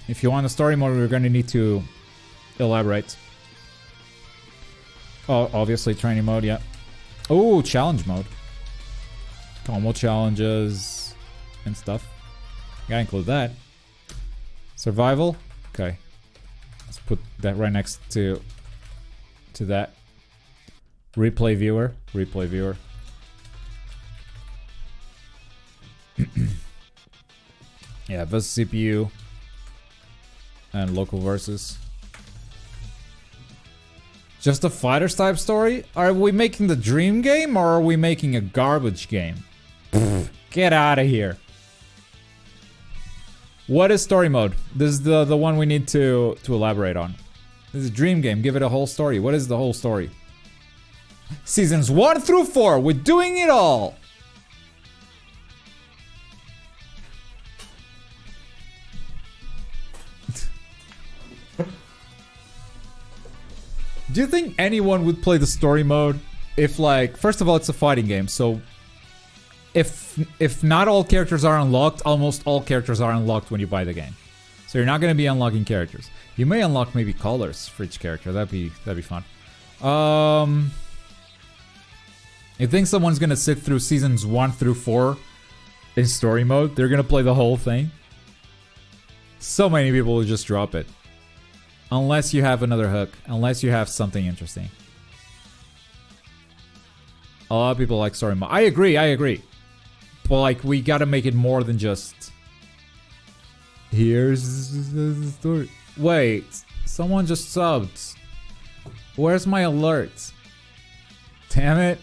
If you want a story mode, we're going to need to elaborate. Oh, obviously training mode, yeah. Oh, challenge mode. Combo challenges and stuff. Gotta include that. Survival. Okay. Let's put that right next to that. Replay viewer. Replay viewer. Yeah, versus CPU. And local versus. Just a fighters type story? Are we making the dream game or are we making a garbage game? Get out of here. What is story mode? This is the one we need to elaborate on. This is a dream game. Give it a whole story. What is the whole story? Seasons 1 through 4. We're doing it all. Do you think anyone would play the story mode if, like, first of all, it's a fighting game, so if not all characters are unlocked, almost all characters are unlocked when you buy the game. So you're not going to be unlocking characters. You may unlock maybe colors for each character. That'd be fun. You think someone's going to sit through seasons 1 through 4 in story mode? They're going to play the whole thing? So many people will just drop it. Unless you have another hook. Unless you have something interesting. A lot of people like story mode. I agree. But, like, we gotta make it more than just... Here's the story. Wait. Someone just subbed. Where's my alert? Damn it.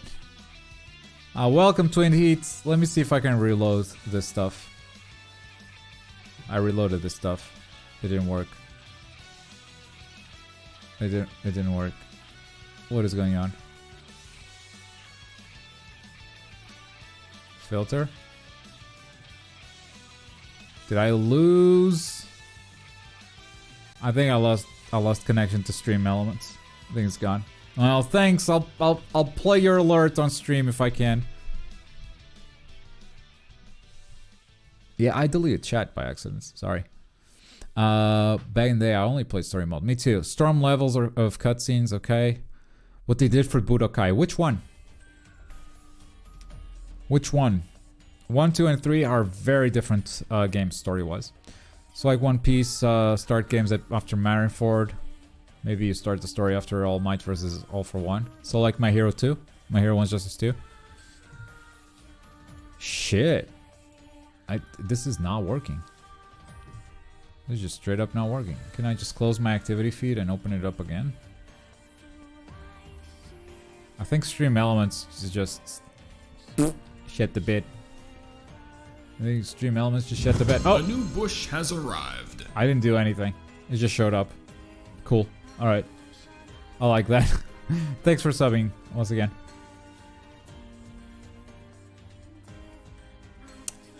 Welcome, Twin Heats. Let me see if I can reload this stuff. I reloaded this stuff. It didn't work. It didn't work. What is going on? Filter? Did I lose? I think I lost connection to Stream Elements. I think it's gone. Well, thanks. I'll play your alert on stream if I can. Yeah, I deleted chat by accident. Sorry. Back in the day, I only played story mode. Me too. Storm levels of cutscenes, okay. What they did for Budokai. Which one? Which one? 1, 2, and 3 are very different games story-wise. So like One Piece, start games after Marineford. Maybe you start the story after All Might versus All for One. So like My Hero 2. My Hero 1's Justice 2. Shit. This is not working. This is just straight up not working. Can I just close my activity feed and open it up again? I think Stream Elements is just shit the bed. I think Stream Elements just shut the bed. Oh! A new bush has arrived. I didn't do anything. It just showed up. Cool. Alright. I like that. Thanks for subbing once again.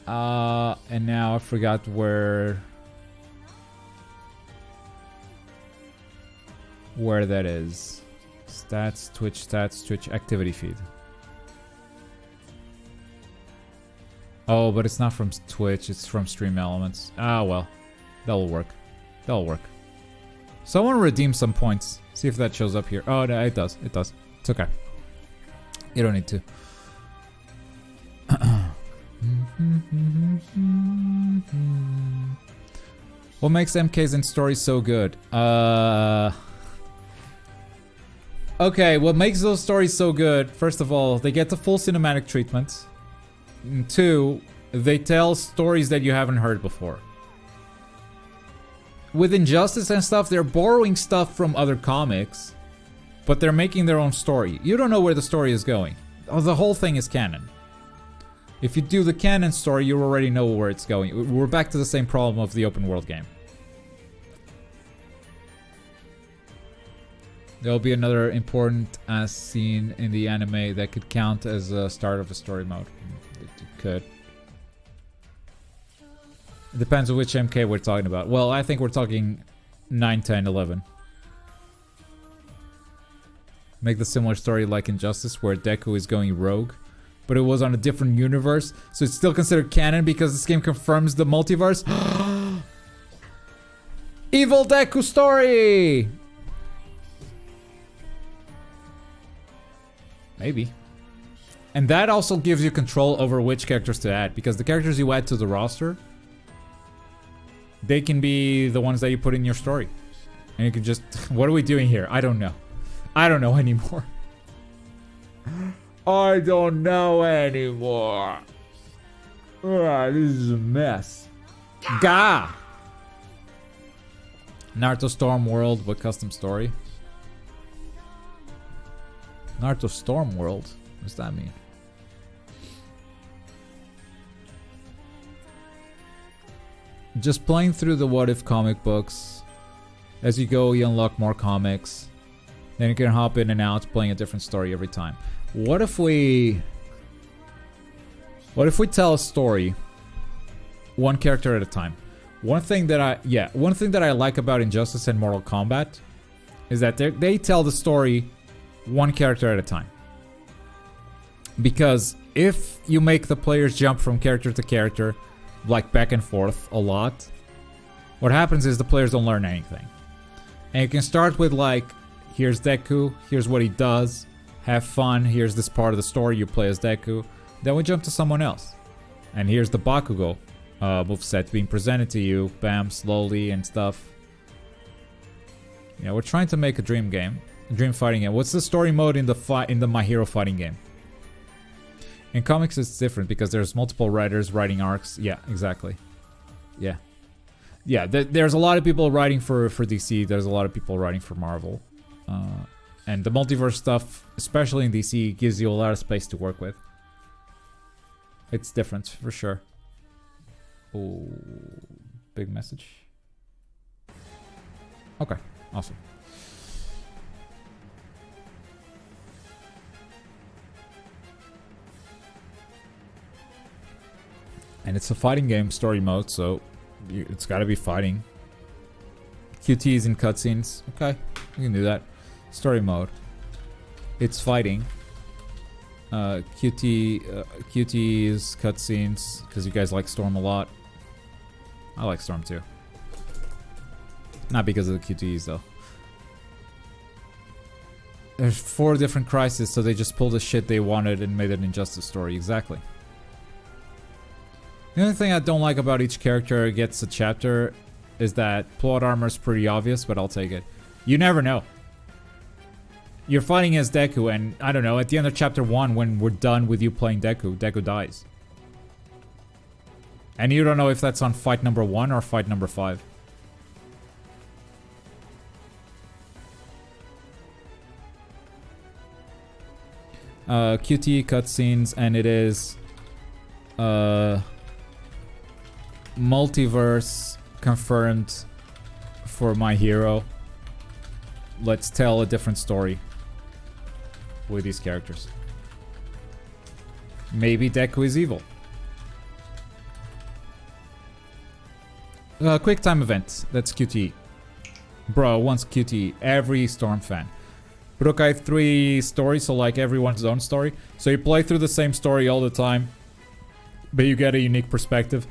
And now I forgot where that is. Stats, Twitch, activity feed. Oh, but it's not from Twitch, it's from Stream Elements. Ah, well. That'll work. That'll work. Someone redeem some points. See if that shows up here. Oh, no, it does. It does. It's okay. You don't need to. What makes MKs and stories so good? Okay, what makes those stories so good? First of all, they get the full cinematic treatment. And 2, they tell stories that you haven't heard before. With Injustice and stuff, they're borrowing stuff from other comics, but they're making their own story. You don't know where the story is going. The whole thing is canon. If you do the canon story, you already know where it's going. We're back to the same problem of the open world game. There'll be another important scene in the anime that could count as a start of a story mode. It could. It depends on which MK we're talking about. Well, I think we're talking 9, 10, 11. Make the similar story like Injustice, where Deku is going rogue, but it was on a different universe, so it's still considered canon because this game confirms the multiverse. Evil Deku story! Maybe. And that also gives you control over which characters to add, because the characters you add to the roster, they can be the ones that you put in your story. And you can just... What are we doing here? I don't know. I don't know anymore. I don't know anymore. This is a mess. Gah! Naruto Storm World with custom story. Naruto Storm World? What does that mean? Just playing through the What If comic books. As you go, you unlock more comics. Then you can hop in and out playing a different story every time. What if we tell a story one character at a time? One thing that I like about Injustice and Mortal Kombat is that they tell the story one character at a time. Because if you make the players jump from character to character, like back and forth a lot, what happens is the players don't learn anything. And you can start with like, here's Deku, here's what he does, have fun, here's this part of the story, you play as Deku. Then we jump to someone else. And here's the Bakugo moveset being presented to you, bam, slowly and stuff. Yeah, we're trying to make a dream game. A dream fighting game. What's the story mode in the My Hero fighting game? In comics it's different because there's multiple writers writing arcs. Yeah, exactly. Yeah. Yeah, there's a lot of people writing for DC, there's a lot of people writing for Marvel. And the multiverse stuff, especially in DC, gives you a lot of space to work with. It's different for sure. Oh, big message. Okay, awesome. And it's a fighting game, story mode, so it's gotta be fighting. QTs and cutscenes. Okay, you can do that. Story mode. It's fighting. QTs, cutscenes, because you guys like Storm a lot. I like Storm too. Not because of the QTs though. There's 4 different crises, so they just pulled the shit they wanted and made an Injustice story. Exactly. The only thing I don't like about each character gets a chapter is that plot armor is pretty obvious, but I'll take it. You never know. You're fighting as Deku, and I don't know, at the end of chapter 1, when we're done with you playing Deku, Deku dies. And you don't know if that's on fight number 1 or fight number 5. QT cutscenes, and it is multiverse confirmed for My Hero. Let's tell a different story with these characters. Maybe Deku is evil. Quick time event. That's QT. Bro, once QT. Every Storm fan. Budokai 3 story, so like everyone's own story. So you play through the same story all the time, but you get a unique perspective.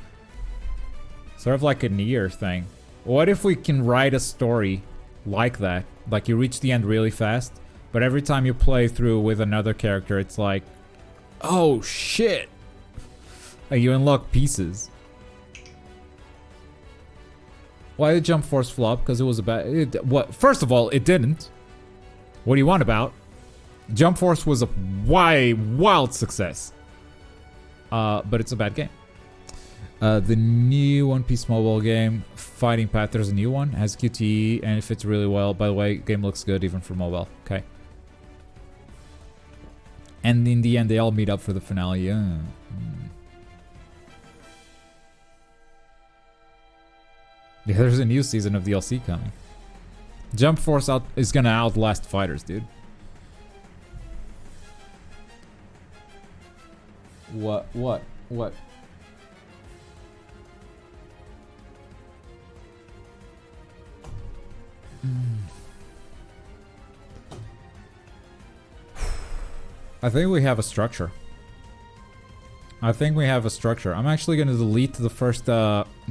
Sort of like a Nier thing. What if we can write a story like that? Like you reach the end really fast, but every time you play through with another character, it's like, oh shit! Like you unlock pieces. Why did Jump Force flop? Because it was a bad... What? First of all, it didn't. What do you want about? Jump Force was a wild success. But it's a bad game. The new One Piece mobile game, Fighting Path, there's a new one. Has QTE and it fits really well. By the way, game looks good even for mobile. Okay. And in the end, they all meet up for the finale. Yeah. Yeah, there's a new season of DLC coming. Jump Force is gonna outlast Fighters, dude. What? I think we have a structure. I'm actually gonna delete the first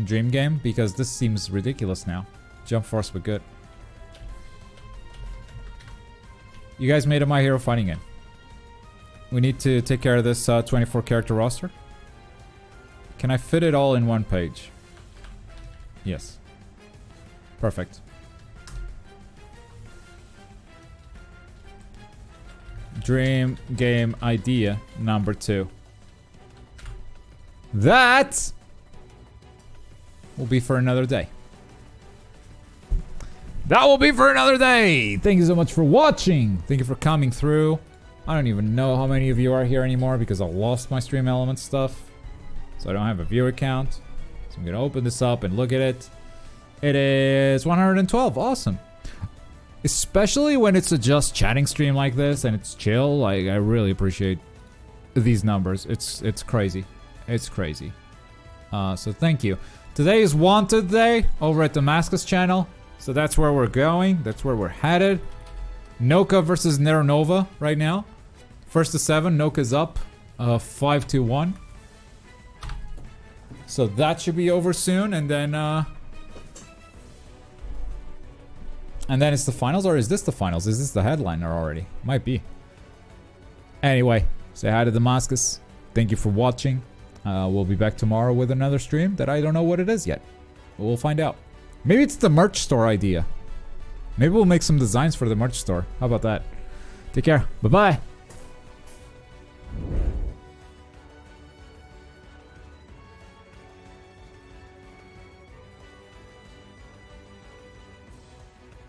Dream game because this seems ridiculous now. Jump Force was good. You guys made a My Hero fighting game. We need to take care of this 24 character roster. Can I fit it all in one page? Yes. Perfect. Dream game idea number 2. That will be for another day. That will be for another day. Thank you so much for watching. Thank you for coming through. I don't even know how many of you are here anymore because I lost my Stream Elements stuff. So I don't have a viewer count. So I'm going to open this up and look at it. It is 112. Awesome. Especially when it's a just chatting stream like this and it's chill. Like, I really appreciate these numbers. It's crazy. It's crazy. So thank you. Today is Wanted Day over at Damascus channel. So that's where we're going. That's where we're headed. Noka versus Neronova right now. 1st to 7. Noka's up. 5-1. So that should be over soon. And then it's the finals, or is this the finals? Is this the headliner already? Might be. Anyway, say hi to Damascus. Thank you for watching. We'll be back tomorrow with another stream that I don't know what it is yet. But we'll find out. Maybe it's the merch store idea. Maybe we'll make some designs for the merch store. How about that? Take care. Bye-bye.